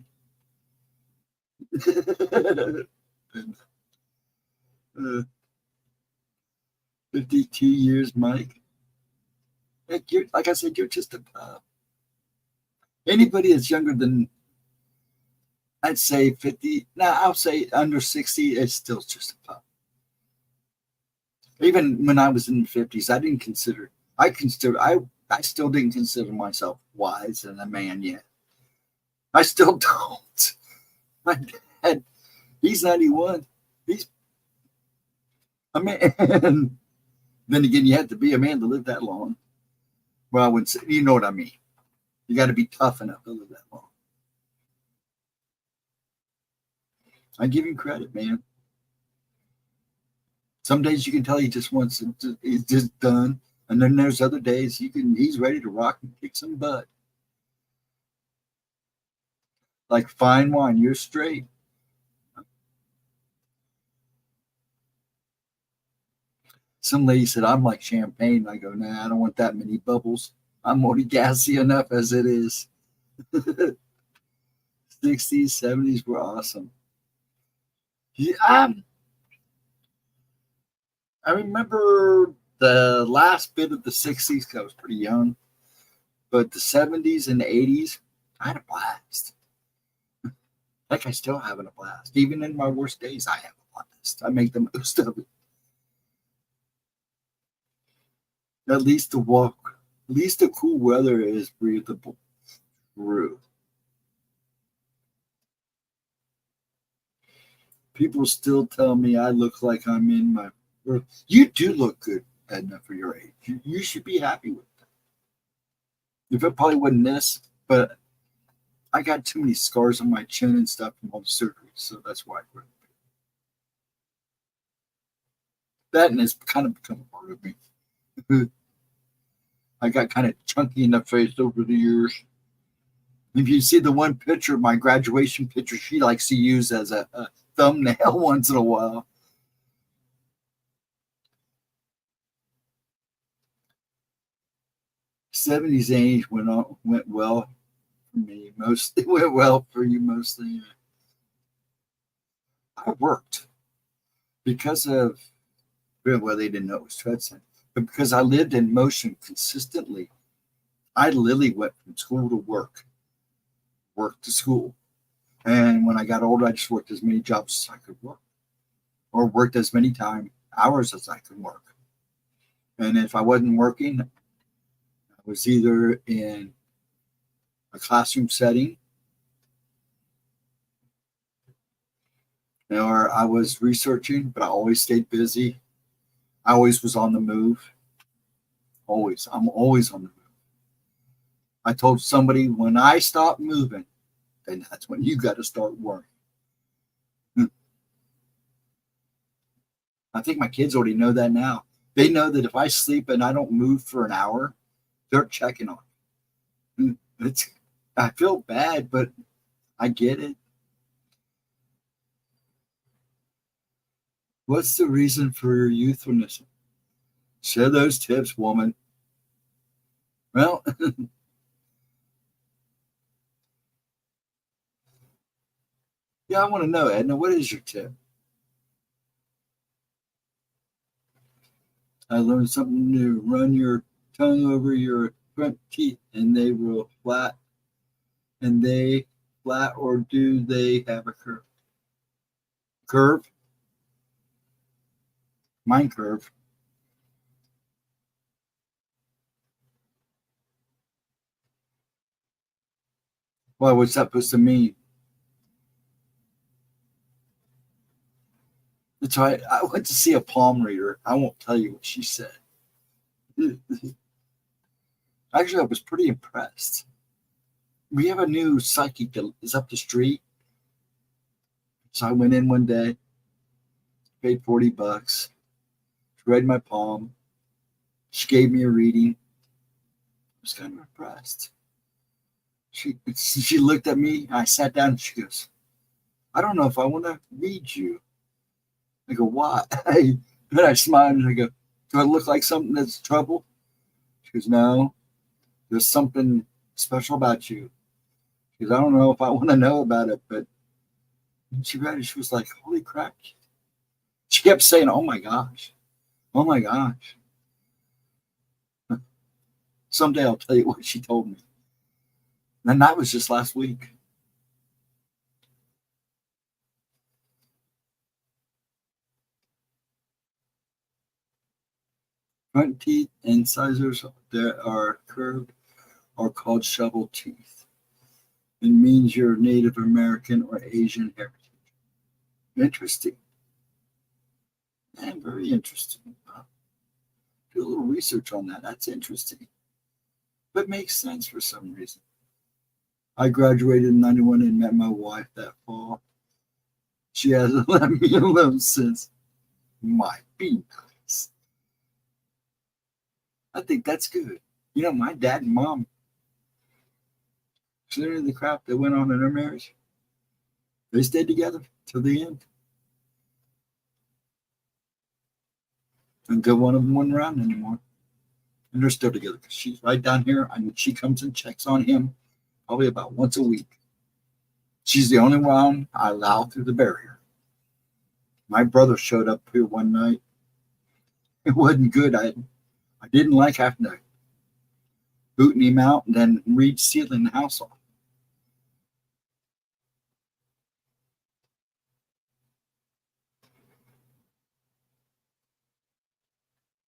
Speaker 1: 52 years, Mike. Like I said, you're just a pup. Anybody that's younger than, I'd say 50, I'll say under 60, it's still just a pup. Even when I was in the 50s, I still didn't consider myself wise and a man yet. I still don't. My dad, he's 91. He's a man. Then again, you have to be a man to live that long. Well, I wouldn't say, you know what I mean. You got to be tough enough to live that long. I give him credit, man. Some days you can tell he just wants it to, it's just done. And then there's other days he's ready to rock and kick some butt. Like fine wine, you're straight. Some lady said, I'm like champagne. I go, nah, I don't want that many bubbles. I'm already gassy enough as it is. 60s, 70s were awesome. Yeah, I remember the last bit of the 60s because I was pretty young. But the 70s and the 80s, I had a blast. Like I still having a blast. Even in my worst days, I have a honest. I make the most of it. At least the cool weather is breathable through. People still tell me I look like I'm in my. You do look good, Edna, for your age. You should be happy with that. If it probably wasn't this, but I got too many scars on my chin and stuff from all the surgery, so that's why I wear it. That and it's kind of become a part of me. I got kind of chunky in the face over the years. If you see the one picture, my graduation picture, she likes to use as a thumbnail once in a while. '70s age went well for me. It went well for you mostly. I worked because of, well, they didn't know it was Treadson, but because I lived in motion consistently, I literally went from school to work to school. And when I got older, I just worked as many jobs as I could work, or worked as many hours as I could work. And if I wasn't working, I was either in a classroom setting, or I was researching, but I always stayed busy. I always was on the move. Always. I'm always on the move. I told somebody, when I stop moving, then that's when you got to start working. I think my kids already know that now. They know that if I sleep and I don't move for an hour, they're checking on me. I feel bad, but I get it. What's the reason for your youthfulness? Share those tips, woman. Well, yeah, I want to know, Edna, what is your tip? I learned something new. Run your tongue over your front teeth and they will flat. And they flat, or do they have a curve? Curve? Mine curve. Well, what's that supposed to mean? That's right. I went to see a palm reader. I won't tell you what she said. Actually, I was pretty impressed. We have a new psychic that is up the street. So I went in one day, paid $40. She read my palm. She gave me a reading. I was kind of impressed. She looked at me. I sat down and she goes, I don't know if I want to read you. I go, why? Then I smiled and I go, do I look like something that's trouble? She goes, no, there's something special about you. She goes, I don't know if I want to know about it, but she read it. She was like, holy crap. She kept saying, oh my gosh. Oh my gosh. Someday I'll tell you what she told me. And that was just last week. Front teeth, incisors that are curved are called shovel teeth. It means you're Native American or Asian heritage. Interesting. And very interesting. Do a little research on that. That's interesting. But makes sense for some reason. I graduated in '91 and met my wife that fall. She hasn't let me alone since. Might be nice. I think that's good. You know, my dad and mom, considering the crap that went on in their marriage, they stayed together till the end. Until one of them wasn't around anymore. And they're still together because she's right down here. I mean, she comes and checks on him probably about once a week. She's the only one I allow through the barrier. My brother showed up here one night. It wasn't good. I didn't like having to booting him out and then sealing the house off.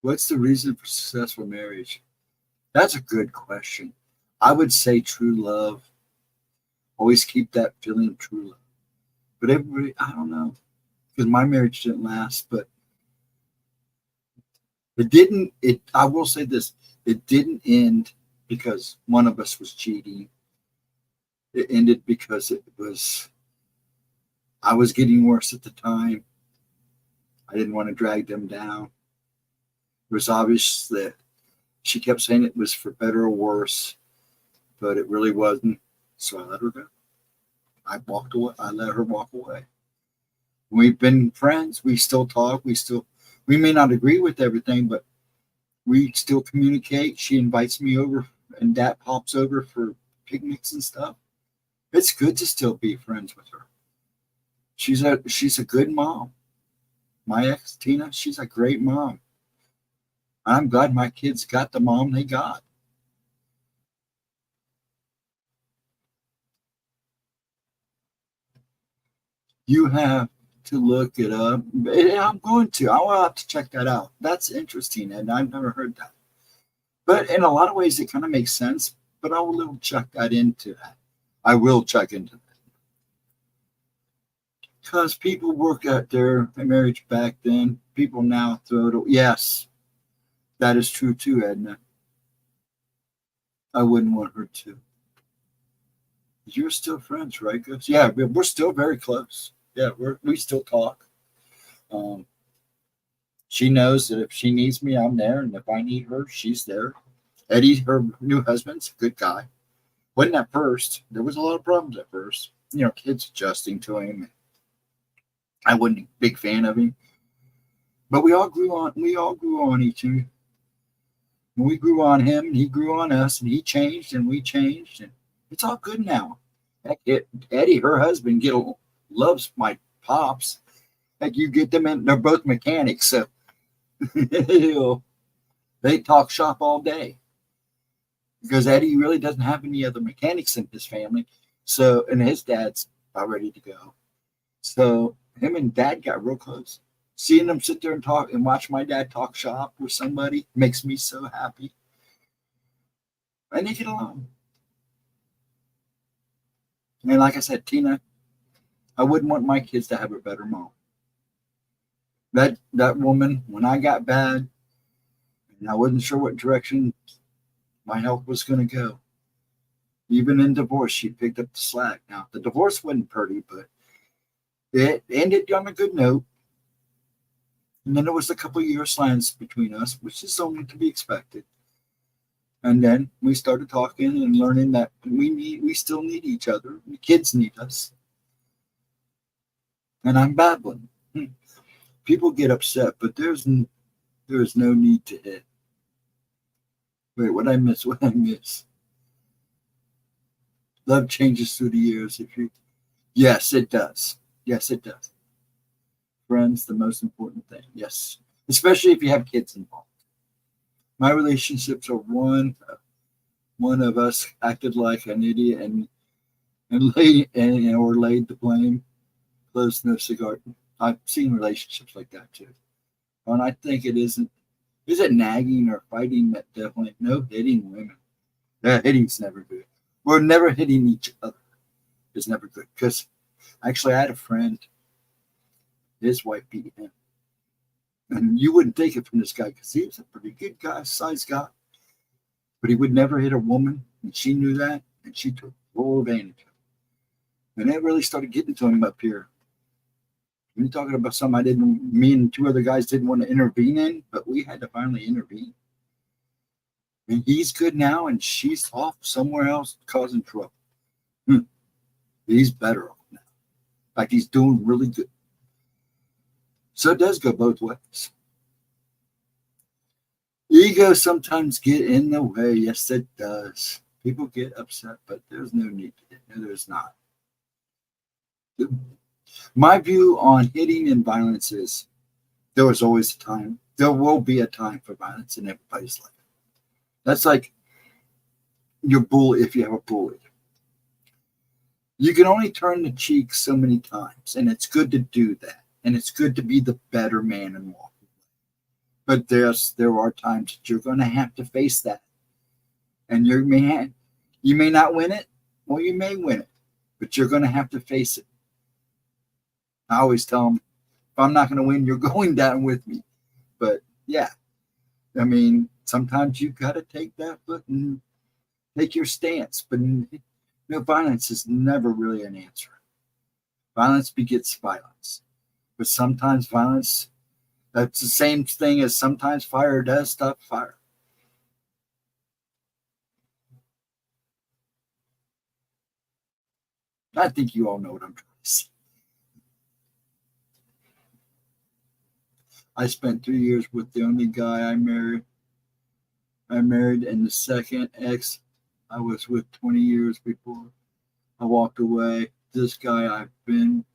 Speaker 1: What's the reason for successful marriage? That's a good question. I would say true love. Always keep that feeling of true love. But everybody, I don't know, because my marriage didn't last. But it didn't. It. I will say this: it didn't end because one of us was cheating. It ended because it was. I was getting worse at the time. I didn't want to drag them down. It was obvious that she kept saying it was for better or worse, but it really wasn't. So I let her go. I walked away. I let her walk away. We've been friends. We still talk. We may not agree with everything, but we still communicate. She invites me over, and Dad pops over for picnics and stuff. It's good to still be friends with her. She's a good mom. My ex Tina, she's a great mom. I'm glad my kids got the mom they got. You have to look it up. I'm going to. I will have to check that out. That's interesting, and I've never heard that. But in a lot of ways, it kind of makes sense. But I will check that into that. I will check into that. Because people work at their marriage back then. People now throw it away. Yes, that is true too, Edna. I wouldn't want her to. You're still friends, right, Gus? Yeah, we're still very close. Yeah, we still talk. Um, she knows that if she needs me, I'm there, and if I need her, she's there. Eddie, her new husband's a good guy. Wasn't at first. There was a lot of problems at first. Kids adjusting to him. I wasn't a big fan of him, but we all grew on. We all grew on each other. We grew on him, and he grew on us, and he changed, and we changed, and it's all good now. Heck, Eddie, her husband, loves my pops. Like you get them in, they're both mechanics, so they talk shop all day because Eddie really doesn't have any other mechanics in his family. So, and his dad's about ready to go. So him and Dad got real close. Seeing them sit there and talk and watch my dad talk shop with somebody makes me so happy. And they get along. And like I said, Tina, I wouldn't want my kids to have a better mom. That woman, when I got bad, and I wasn't sure what direction my health was going to go, even in divorce, she picked up the slack. Now, the divorce wasn't pretty, but it ended on a good note. And then there was a couple of years silence between us, which is only to be expected. And then we started talking and learning that we still need each other. The kids need us. And I'm babbling. People get upset, but there's no need to hit. Wait, what I miss? What I miss? Love changes through the years. Yes, it does. Yes, it does. Friends, the most important thing. Yes, especially if you have kids involved. My relationships are one of us acted like an idiot and laid the blame. Close no cigar. I've seen relationships like that too. And I think it isn't. Is it nagging or fighting? That definitely no hitting women. Hitting's never good. We're never hitting each other. It's never good. Because actually, I had a friend. His wife beat him, and you wouldn't take it from this guy because he was a pretty good guy, size guy. But he would never hit a woman, and she knew that, and she took full advantage of it. And it really started getting to him up here. We're talking about something me and two other guys didn't want to intervene in, but we had to finally intervene. And he's good now, and she's off somewhere else causing trouble. He's better off now. In fact, he's doing really good. So it does go both ways. Ego sometimes get in the way. Yes, it does. People get upset, but there's no need to. No, there's not. My view on hitting and violence is there was always a time. There will be a time for violence in everybody's life. That's like your bully, if you have a bully. You can only turn the cheek so many times, and it's good to do that. And it's good to be the better man and walk away. But there are times that you're going to have to face that, and you may not win it, or you may win it, but you're going to have to face it. I always tell them, if I'm not going to win, you're going down with me. But yeah, I mean, sometimes you got to take that foot and take your stance. But violence is never really an answer. Violence begets violence. But sometimes violence, that's the same thing as sometimes fire does stop fire. I think you all know what I'm trying to say. I spent 3 years with the only guy I married, and the second ex I was with 20 years before I walked away. This guy I've been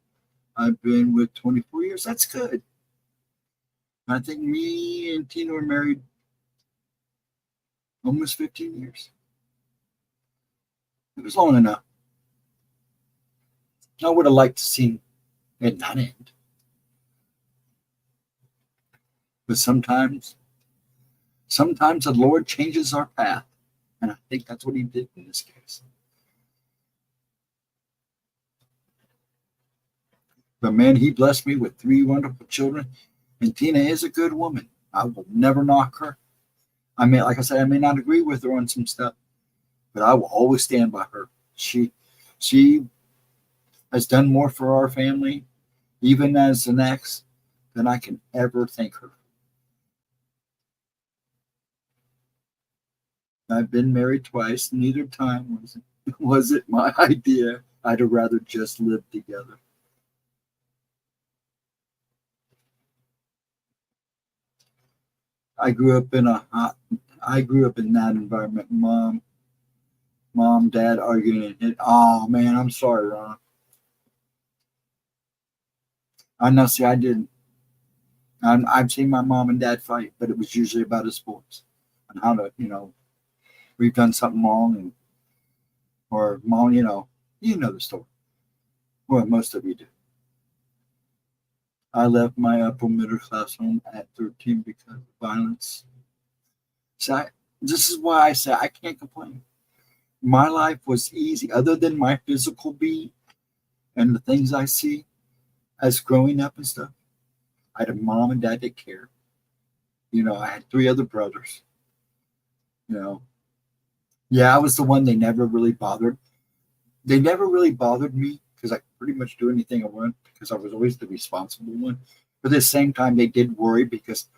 Speaker 1: with 24 years. That's good. I think me and Tina were married almost 15 years. It was long enough. I would have liked to see it not end. But sometimes the Lord changes our path. And I think that's what he did in this case. But man, he blessed me with 3 wonderful children. And Tina is a good woman. I will never knock her. I mean, like I said, I may not agree with her on some stuff, but I will always stand by her. She has done more for our family, even as an ex, than I can ever thank her. I've been married twice. Neither time was it my idea. I'd have rather just live together. I grew up in that environment. Mom, dad arguing. Oh man, I'm sorry, Ron. I know. See, I didn't. I've seen my mom and dad fight, but it was usually about his sports and how to, we've done something wrong, or mom, you know the story. Well, most of you do. I left my upper middle class home at 13 because of violence. So this is why I say I can't complain. My life was easy, other than my physical being and the things I see as growing up and stuff. I had a mom and dad that cared. I had 3 other brothers. Yeah, I was the one they never really bothered. They never really bothered me because I could pretty much do anything I wanted because I was always the responsible one. But at the same time, they did worry because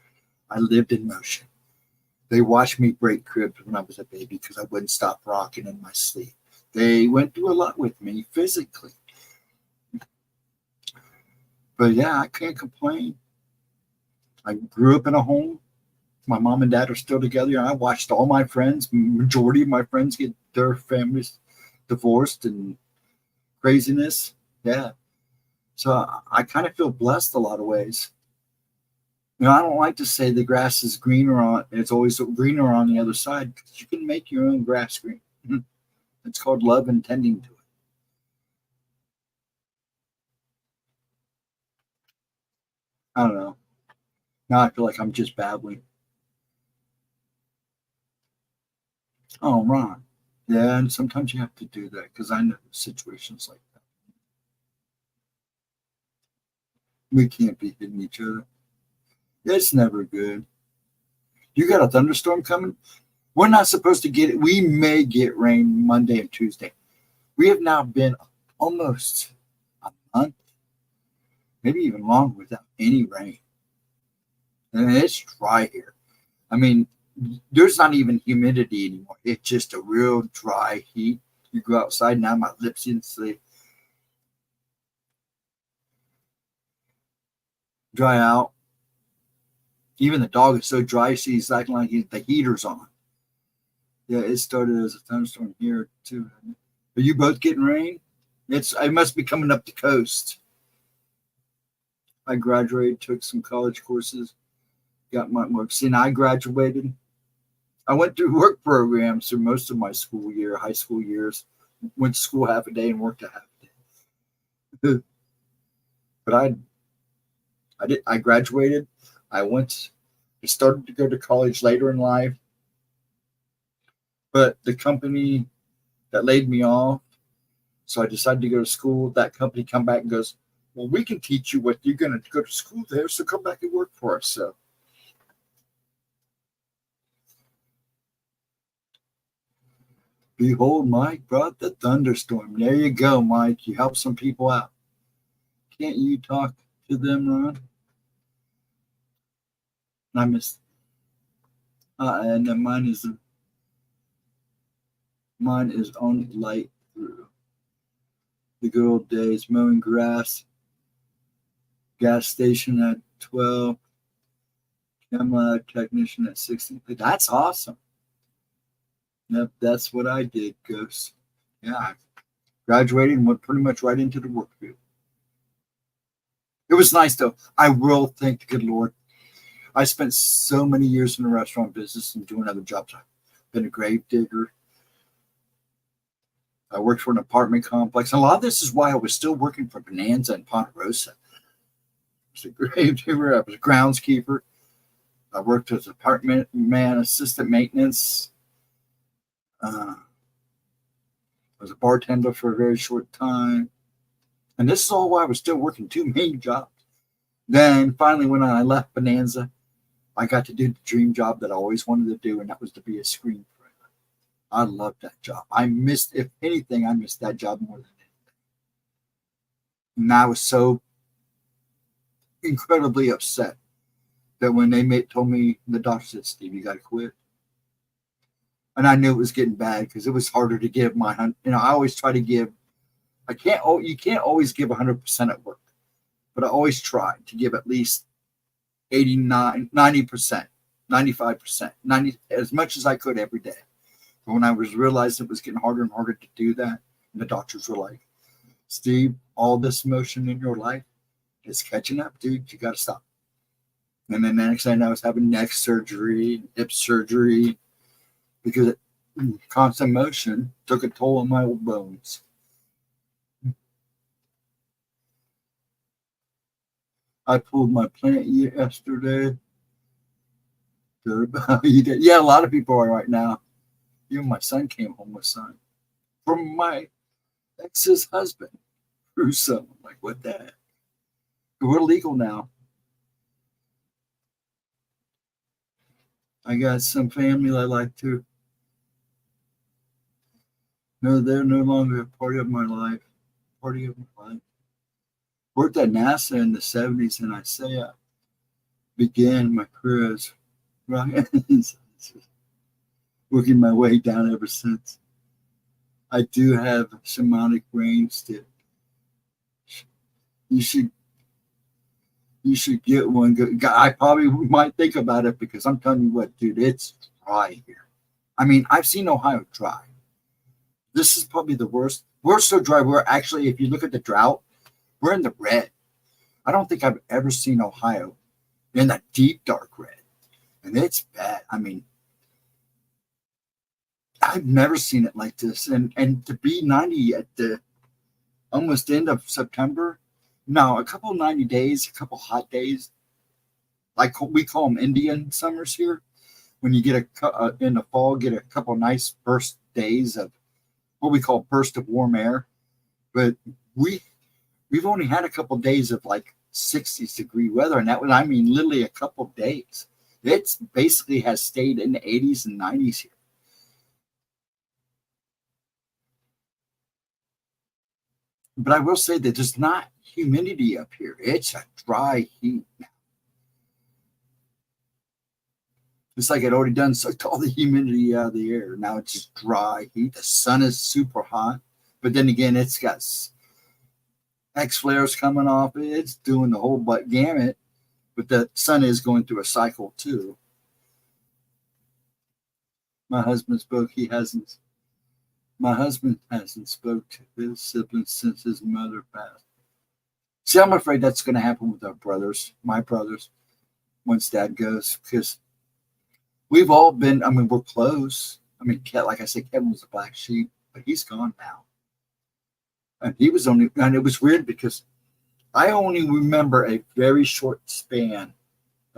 Speaker 1: I lived in motion. They watched me break cribs when I was a baby because I wouldn't stop rocking in my sleep. They went through a lot with me physically. But yeah, I can't complain. I grew up in a home. My mom and dad are still together. And I watched all my friends, majority of my friends, get their families divorced and craziness. Yeah. So I kind of feel blessed a lot of ways. I don't like to say the grass is greener it's always greener on the other side, because you can make your own grass green. It's called love and tending to it. I don't know. Now I feel like I'm just babbling. Oh, Ron. Yeah, and sometimes you have to do that because I know situations like that. We can't be hitting each other. It's never good. You got a thunderstorm coming? We're not supposed to get it. We may get rain Monday and Tuesday. We have now been almost a month, maybe even longer, without any rain. And it's dry here. I mean, there's not even humidity anymore. It's just a real dry heat. You go outside now, my lips instantly dry out. Even the dog is so dry, he's acting like the heater's on. Yeah, it started as a thunderstorm here too. Are you both getting rain? It must be coming up the coast. I graduated, took some college courses, got my work. See, I graduated. I went through work programs through most of my high school years. Went to school half a day and worked a half a day. But I graduated. I went I started to go to college later in life, but the company that laid me off, so I decided to go to school. That company come back and goes, well, we can teach you what you're going to go to school there, so come back and work for us. So behold, Mike brought the thunderstorm. There you go, Mike. You help some people out. Can't you talk to them, Ron? I missed. And then mine is on light through the good old days, mowing grass, gas station at 12, camera technician at 16. That's awesome. Yep, that's what I did, Ghost. Yeah, I graduated and went pretty much right into the work field. It was nice, though. I will thank the good Lord. I spent so many years in the restaurant business and doing other jobs. I've been a grave digger. I worked for an apartment complex. And a lot of this is why I was still working for Bonanza and Ponderosa. I was a grave digger. I was a groundskeeper. I worked as apartment man, assistant maintenance. I was a bartender for a very short time. And this is all why I was still working two main jobs. Then finally, when I left Bonanza, I got to do the dream job that I always wanted to do, and that was to be a screenwriter. I loved that job. If anything, I missed that job more than anything. And I was so incredibly upset that when they told me, the doctor said, Steve, you got to quit. And I knew it was getting bad because it was harder to give my, I always try to give, you can't always give 100% at work, but I always try to give at least 89, 90%, 95%, 90, as much as I could every day. But when I was realizing it was getting harder and harder to do that, and the doctors were like, Steve, all this motion in your life is catching up, dude. You got to stop. And then the next thing I was having neck surgery, hip surgery, because constant motion took a toll on my old bones. I pulled my plant yesterday. You did? Yeah, a lot of people are right now. Even my son came home with son from my ex's husband. Russo. I'm like, what the heck? We're legal now. I got some family I like to. No, they're no longer a part of my life. Worked at NASA in the 70s, and I say I began my career as working my way down ever since. I do have shamanic brain still. You should get one. I probably might think about it because I'm telling you what, dude, it's dry here. I mean, I've seen Ohio dry. This is probably the worst. We're so dry. We're actually, if you look at the drought, we're in the red. I don't think I've ever seen Ohio in that deep, dark red. And it's bad. I mean, I've never seen it like this. And to be 90 at the almost end of September, no, a couple 90 days, a couple hot days, like we call them Indian summers here. When you get in the fall, get a couple nice burst days of what we call burst of warm air. But we've only had a couple days of like 60s degree weather, and that was, I mean, literally a couple of days. It's basically has stayed in the 80s and 90s here. But I will say that there's not humidity up here. It's a dry heat now. It's like it already done sucked all the humidity out of the air. Now it's just dry heat. The sun is super hot, but then again, it's got X flares coming off. It's doing the whole butt gamut, but the sun is going through a cycle too. My husband hasn't spoke to his siblings since his mother passed. See, I'm afraid that's going to happen with our brothers, my brothers, once dad goes, because we've all been, I mean, we're close. I mean, like I said, Kevin was a black sheep, but he's gone now. And and it was weird because I only remember a very short span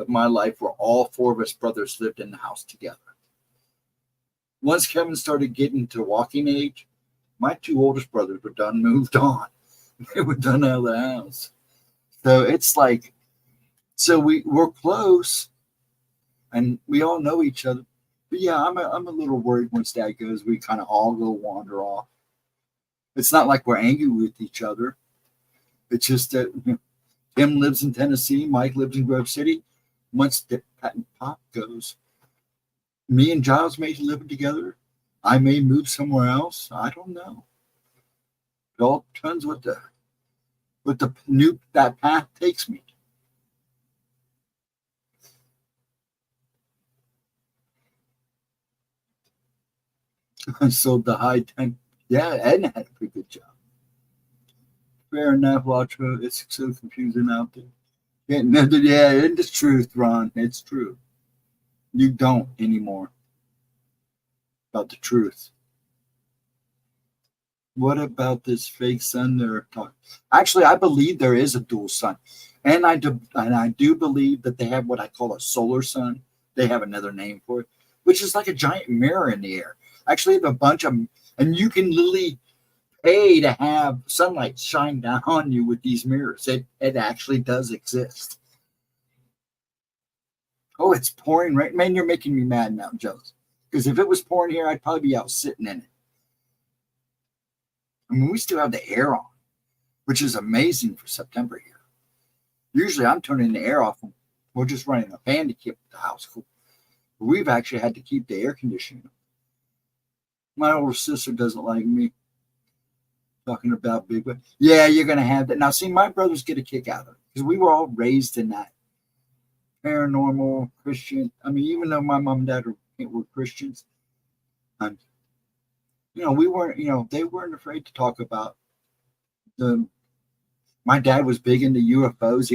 Speaker 1: of my life where all four of us brothers lived in the house together. Once Kevin started getting to walking age, my two oldest brothers were done, moved on. They were done out of the house. So it's like, so we're close and we all know each other. But yeah, I'm a little worried once Dad goes, we kind of all go wander off. It's not like we're angry with each other. It's just that Tim lives in Tennessee, Mike lives in Grove City. Once Pat and Pop goes, me and Giles may live together. I may move somewhere else. I don't know. It all depends what the new that path takes me. I sold the high temp. Yeah, Edna had a pretty good job. Fair enough, Latra. It's so confusing out there. Yeah, it's truth, Ron. It's true. You don't anymore. About the truth. What about this fake sun they're talking? Actually, I believe there is a dual sun, and I do believe that they have what I call a solar sun. They have another name for it, which is like a giant mirror in the air. Actually, have a bunch of, and you can literally pay to have sunlight shine down on you with these mirrors. It actually does exist. Oh, it's pouring right, man. You're making me mad now, jealous. Because if it was pouring here, I'd probably be out sitting in it. I mean, we still have the air on, which is amazing for September here. Usually I'm turning the air off. We're just running a fan to keep the house cool. But we've actually had to keep the air conditioning. My older sister doesn't like me talking about Bigfoot. Yeah, you're going to have that. Now, see, my brothers get a kick out of it because we were all raised in that paranormal Christian. I mean, even though my mom and dad were Christians, we weren't, they weren't afraid to talk about my dad was big into UFOs.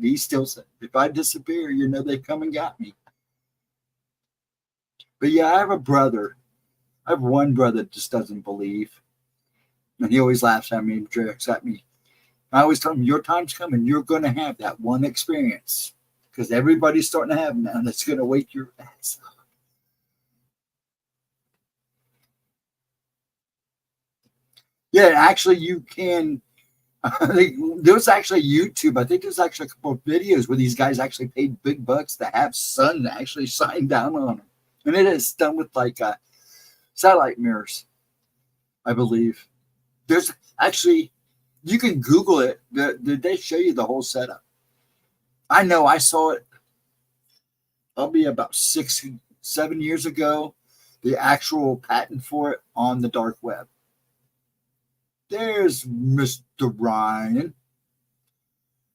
Speaker 1: He still said, if I disappear, they come and got me. But yeah, I have a brother. I have one brother that just doesn't believe. And he always laughs at me and jokes at me. I always tell him, your time's coming. You're going to have that one experience. Because everybody's starting to have them now. And it's going to wake your ass up. Yeah, actually, you can. There's actually YouTube. I think there's actually a couple of videos where these guys actually paid big bucks to have sun actually shine down on them. And it is done with like satellite mirrors, I believe. There's actually, you can Google it. They show you the whole setup. I know I saw it probably about 6-7 years ago, the actual patent for it on the dark web. There's Mr. Ryan.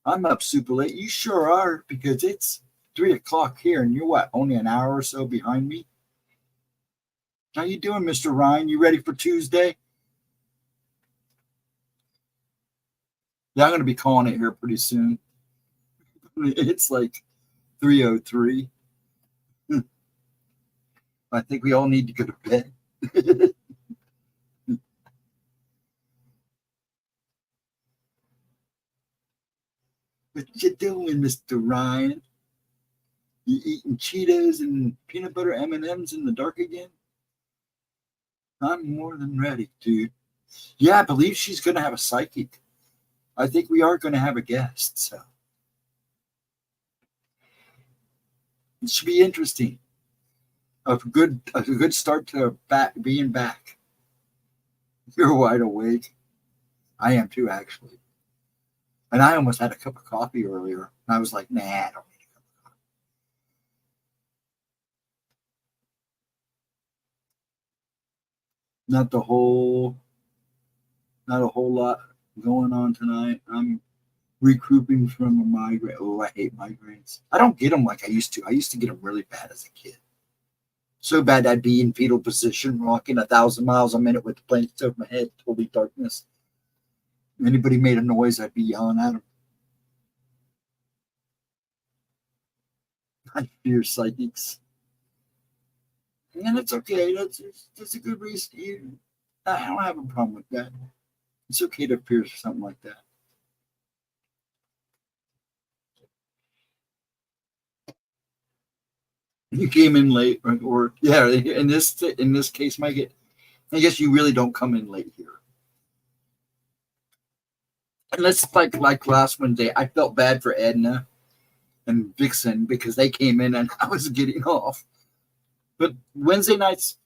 Speaker 1: I'm up super late. You sure are, because it's 3:00 here, and you're what, only an hour or so behind me? How you doing, Mr. Ryan? You ready for Tuesday? Yeah, I'm going to be calling it here pretty soon. It's like 3:03. I think we all need to go to bed. What you doing, Mr. Ryan? You eating Cheetos and peanut butter M&Ms in the dark again? I'm more than ready, dude. Yeah, I believe she's going to have a psychic. I think we are going to have a guest, so it should be interesting. A good start to being back. You're wide awake. I am too, actually. And I almost had a cup of coffee earlier. And I was like, nah, I don't need a cup of coffee. Not a whole lot going on tonight. I'm recouping from a migraine. Oh, I hate migraines. I don't get them like I used to. I used to get them really bad as a kid. So bad I'd be in fetal position, walking 1,000 miles a minute with the blankets over my head, totally darkness. If anybody made a noise, I'd be yelling at them. I fear psychics. And it's okay. That's a good reason. I don't have a problem with that. It's okay to fear something like that. You came in late, or yeah. In this case, Mike, I guess you really don't come in late here. Unless like last Wednesday, I felt bad for Edna and Vixen because they came in and I was getting off. But Wednesday nights,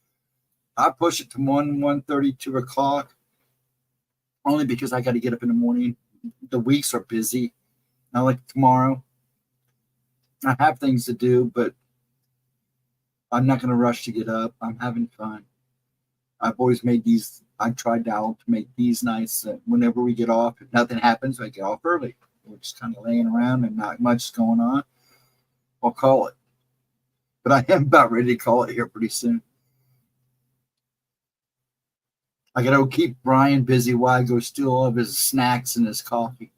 Speaker 1: I push it to 1:30, 2 o'clock, only because I got to get up in the morning. The weeks are busy. Not like tomorrow. I have things to do, but I'm not going to rush to get up. I'm having fun. I've always made these. I tried out to make these nights. Whenever we get off, if nothing happens, I get off early. We're just kind of laying around and not much going on. I'll call it. But I am about ready to call it here pretty soon. I got to keep Brian busy while I go steal all of his snacks and his coffee.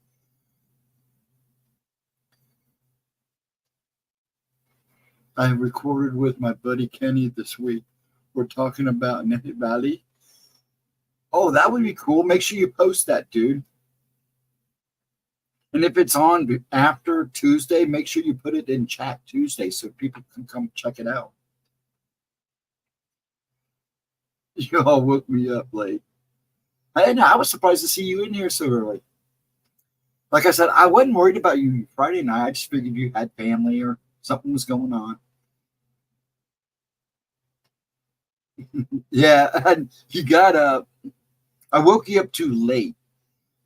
Speaker 1: I recorded with my buddy Kenny this week. We're talking about Nehit Valley. Oh, that would be cool. Make sure you post that, dude. And if it's on after Tuesday, make sure you put it in chat Tuesday so people can come check it out. You all woke me up late. I was surprised to see you in here so early. Like I said, I wasn't worried about you Friday night. I just figured you had family or something was going on. Yeah, and you got up. I woke you up too late.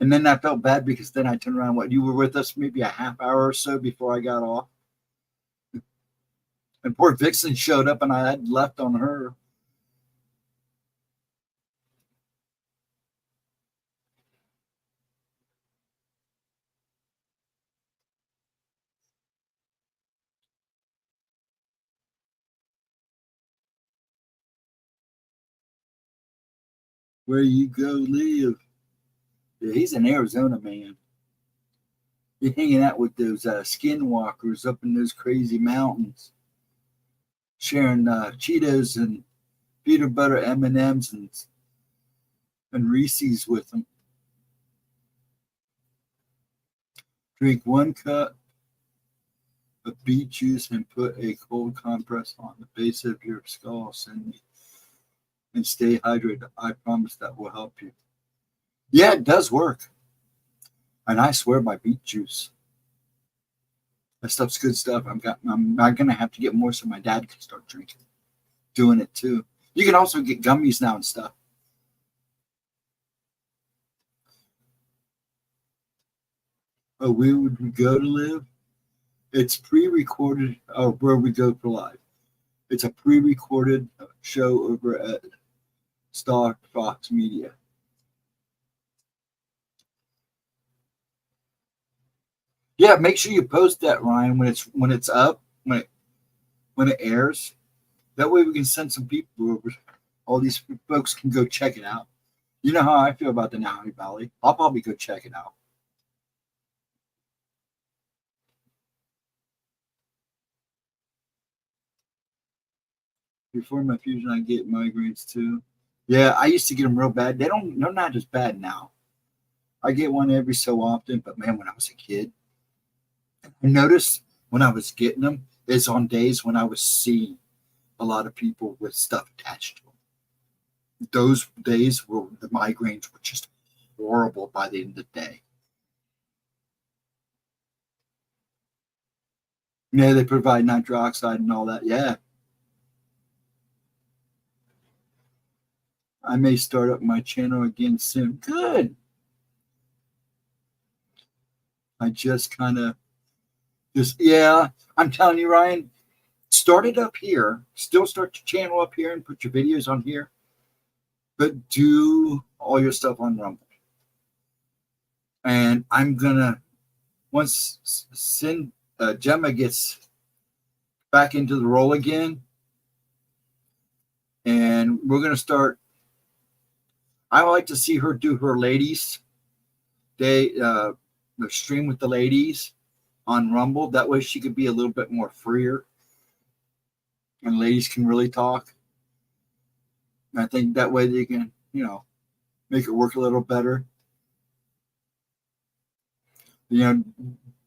Speaker 1: And then I felt bad because then I turned around. You were with us maybe a half hour or so before I got off. And poor Vixen showed up and I had left on her. Where you go live. Yeah, he's an Arizona man. You're hanging out with those skinwalkers up in those crazy mountains, sharing Cheetos and peanut butter M&Ms and Reese's with them. Drink 1 cup of beet juice and put a cold compress on the base of your skull, Cindy, and stay hydrated. I promise that will help you. Yeah, it does work. And I swear by beet juice. That stuff's good stuff. I'm not gonna have to get more so my dad can start doing it too. You can also get gummies now and stuff. Oh, where would we go to live? It's pre-recorded. Oh, where we go for live. It's a pre-recorded show over at Star Fox Media. Yeah, make sure you post that, Ryan, when it's up, when it airs. That way we can send some people over. All these folks can go check it out. You know how I feel about the Nehit Valley. I'll probably go check it out. Before my fusion, I get migraines too. Yeah, I used to get them real bad. They're not as bad now. I get one every so often, but man, when I was a kid, I noticed when I was getting them is on days when I was seeing a lot of people with stuff attached to them. Those days were the migraines were just horrible by the end of the day. Yeah, they provide nitric oxide and all that. Yeah. I may start up my channel again soon. Good. I just kind of yeah, I'm telling you, Ryan, start it up here. Still start your channel up here and put your videos on here. But do all your stuff on Rumble. And I'm going to, once Gemma gets back into the role again, and we're going to start, I would like to see her do her ladies day, the stream with the ladies on Rumble. That way she could be a little bit more freer and ladies can really talk. And I think that way they can, make it work a little better.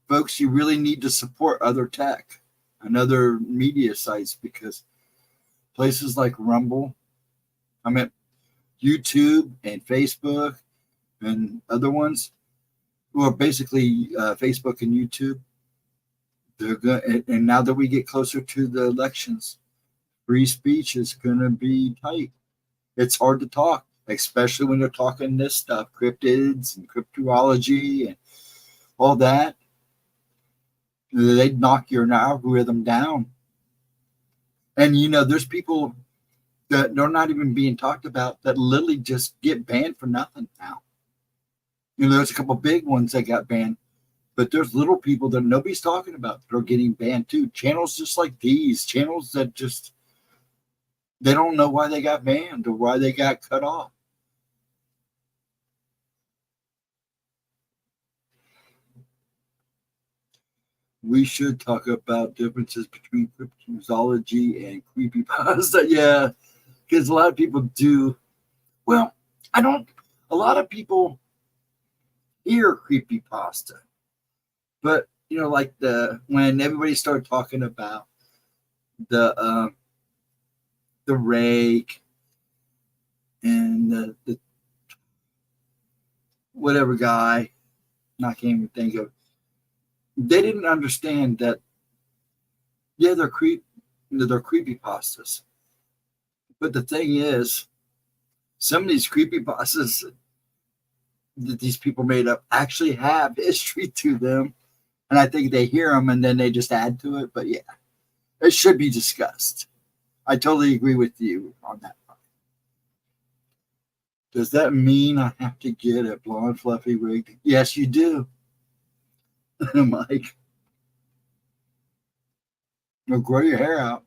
Speaker 1: Folks, you really need to support other tech. and other media sites, because places like Rumble, I mean YouTube and Facebook and other ones, well, basically Facebook and YouTube, they're good. And now that we get closer to the elections, free speech is going to be tight. It's hard to talk, especially when they're talking this stuff, cryptids and cryptology and all that. They'd knock your algorithm down. And, there's people that they're not even being talked about that literally just get banned for nothing now. There's a couple big ones that got banned, but there's little people that nobody's talking about that are getting banned too. Channels just like these, channels that just, they don't know why they got banned or why they got cut off. We should talk about differences between cryptozoology and creepypasta. Yeah, because a lot of people do. Well, a lot of people hear creepypasta, but like when everybody started talking about the rake and the whatever guy, I can't even think of, they didn't understand that, yeah, they're creepypastas. But the thing is, some of these creepypastas that these people made up actually have history to them. And I think they hear them and then they just add to it. But yeah, it should be discussed. I totally agree with you on that part. Does that mean I have to get a blonde fluffy wig? Yes, you do. Mike. Now grow your hair out.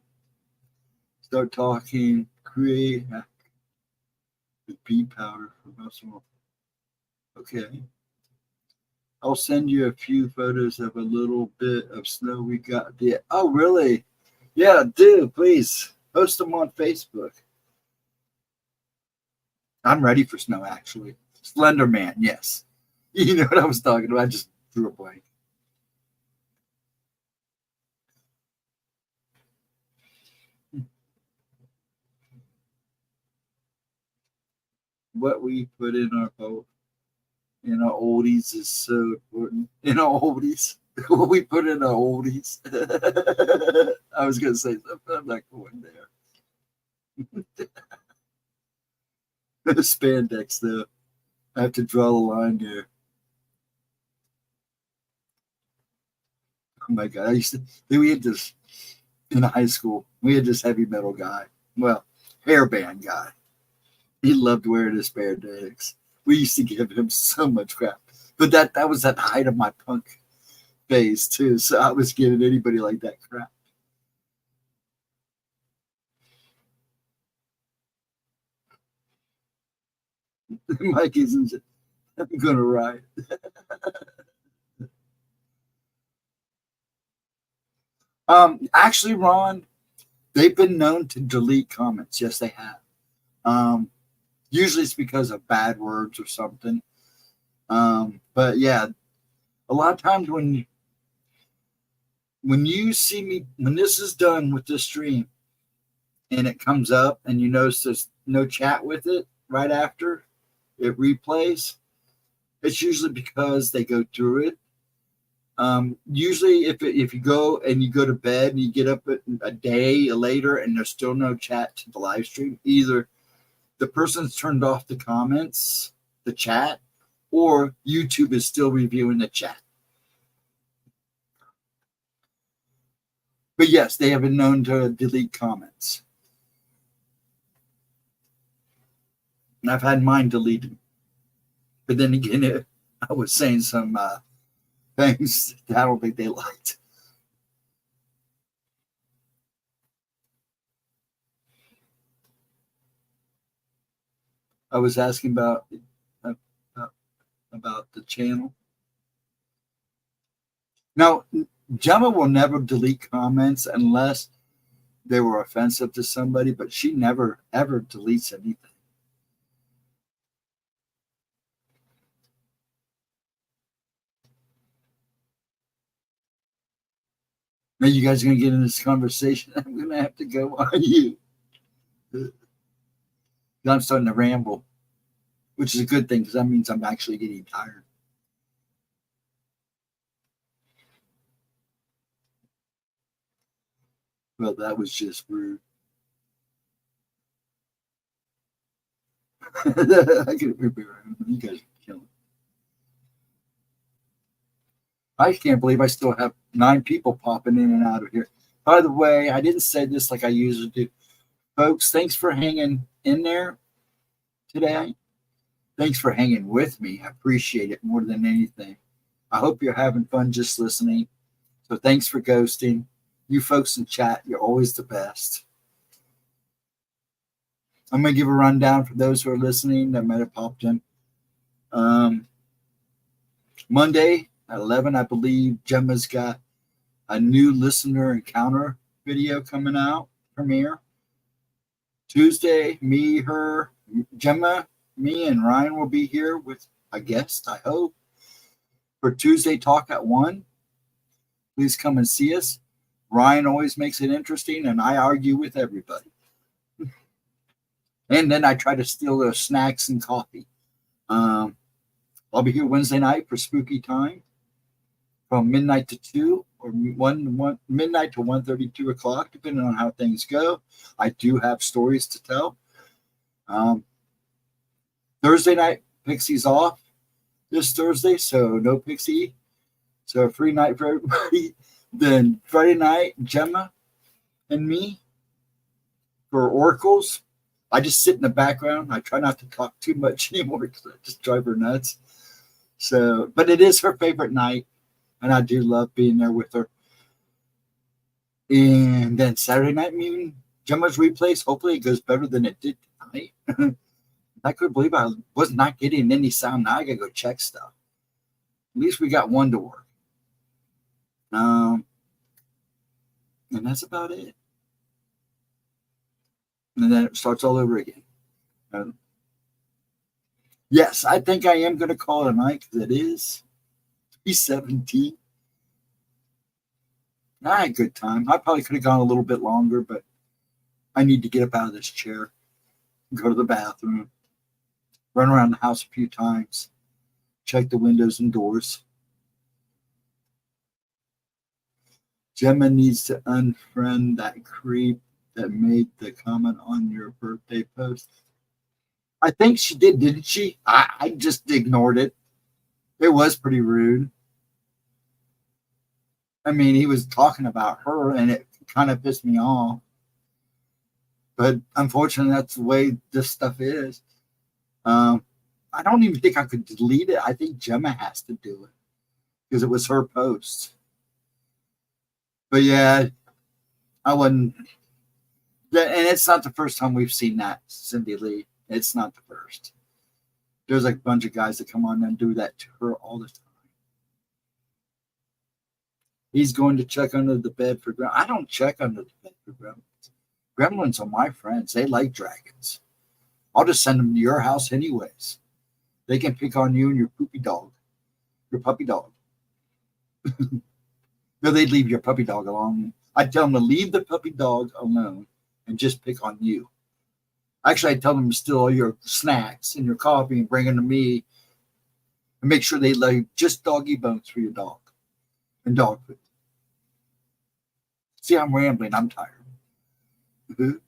Speaker 1: Start talking. Create the bee powder for muscle. Okay. I'll send you a few photos of a little bit of snow we got. Yeah. Oh, really? Yeah, do. Please. Post them on Facebook. I'm ready for snow, actually. Slender Man, yes. You know what I was talking about. I just drew a blank. What we put in our oldies is so important. In our oldies. What we put in our oldies. I was going to say something. I'm not going there. Spandex, though. I have to draw the line there. Oh my God. We had this in high school. We had this heavy metal guy. Well, hairband guy. He loved wearing his spandex. We used to give him so much crap. But that was at the height of my punk phase, too. So I was giving anybody like that crap. Mike isn't. I'm going to write. Actually, Ron, they've been known to delete comments. Yes, they have. Usually it's because of bad words or something. But yeah, a lot of times when you see me, when this is done with this stream and it comes up and you notice there's no chat with it right after it replays, it's usually because they go through it. Usually if you go to bed and you get up a day later and there's still no chat to the live stream, either the person's turned off the comments, the chat, or YouTube is still reviewing the chat. But yes, they have been known to delete comments. And I've had mine deleted. But then again, I was saying some things that I don't think they liked. I was asking about the channel. Now, Gemma will never delete comments unless they were offensive to somebody, but she never, ever deletes anything. Now you guys are going to get in this conversation. I'm going to have to go on you. I'm starting to ramble, which is a good thing because that means I'm actually getting tired. Well, that was just rude. I can remember. You guys are killing. I can't believe I still have 9 people popping in and out of here. By the way, I didn't say this like I usually do. Folks, thanks for hanging in there today. Thanks for hanging with me. I appreciate it more than anything. I hope you're having fun just listening. So thanks for ghosting. You folks in chat, you're always the best. I'm going to give a rundown for those who are listening that might have popped in. Monday at 11, I believe Gemma's got a new listener encounter video coming out, premiere. Tuesday, me, her, Gemma, me, and Ryan will be here with a guest, I hope, for Tuesday Talk at 1. Please come and see us. Ryan always makes it interesting, and I argue with everybody. And then I try to steal their snacks and coffee. I'll be here Wednesday night for spooky time from midnight to 2 or midnight to 1:30, 2 o'clock, depending on how things go. I do have stories to tell. Thursday night, Pixie's off this Thursday, so no Pixie. So a free night for everybody. Then Friday night, Gemma and me for Oracles. I just sit in the background. I try not to talk too much anymore because I just drive her nuts. So, but it is her favorite night, and I do love being there with her. And then Saturday night, meeting Gemma's replays. Hopefully, it goes better than it did tonight. I couldn't believe I was not getting any sound. Now I gotta go check stuff. At least we got one to work. And that's about it. And then it starts all over again. Yes, I think I am going to call it a night because it is 3:17. I had a good time. I probably could have gone a little bit longer, but I need to get up out of this chair, go to the bathroom, run around the house a few times, check the windows and doors. Gemma needs to unfriend that creep that made the comment on your birthday post. I think she did, didn't she? I just ignored it. It was pretty rude. I mean, he was talking about her, and it kind of pissed me off. But unfortunately, that's the way this stuff is. I don't even think I could delete it. I think Gemma has to do it because it was her post. But yeah, I wouldn't. And it's not the first time we've seen that, Cindy Lee. It's not the first. There's like a bunch of guys that come on and do that to her all the time. He's going to check under the bed for gremlins. I don't check under the bed for gremlins. Gremlins are my friends. They like dragons. I'll just send them to your house anyways. They can pick on you and your poopy dog. Your puppy dog. No, they'd leave your puppy dog alone. I'd tell them to leave the puppy dog alone and just pick on you. Actually, I'd tell them to steal all your snacks and your coffee and bring them to me and make sure they leave just doggy bones for your dog and dog food. See, I'm rambling. I'm tired. But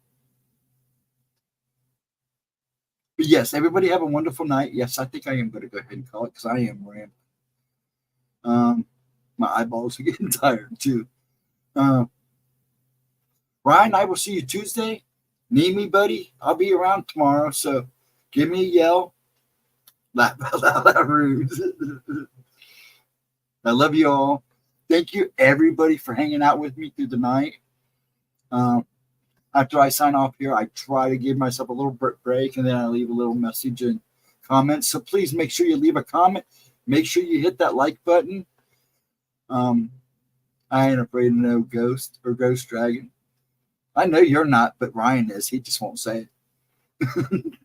Speaker 1: yes, everybody have a wonderful night. Yes, I think I am going to go ahead and call it because I am rambling. My eyeballs are getting tired too. Ryan, I will see you Tuesday. Need me, buddy? I'll be around tomorrow, so give me a yell. Laugh rude. I love you all. Thank you, everybody, for hanging out with me through the night. After I sign off here, I try to give myself a little break, and then I leave a little message and comments. So please make sure you leave a comment. Make sure you hit that like button. I ain't afraid of no ghost or ghost dragon. I know you're not, but Ryan is. He just won't say it.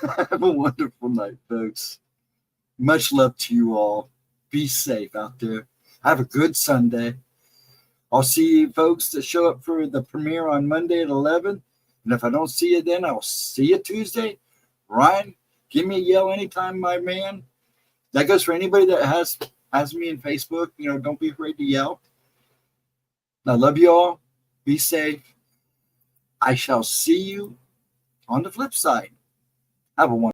Speaker 1: Have a wonderful night, folks. Much love to you all. Be safe out there. Have a good Sunday. I'll see you folks that show up for the premiere on Monday at 11. And if I don't see you then, I'll see you Tuesday. Ryan, give me a yell anytime, my man. That goes for anybody that has me in Facebook. Don't be afraid to yell. I love you all. Be safe. I shall see you on the flip side. Have a wonderful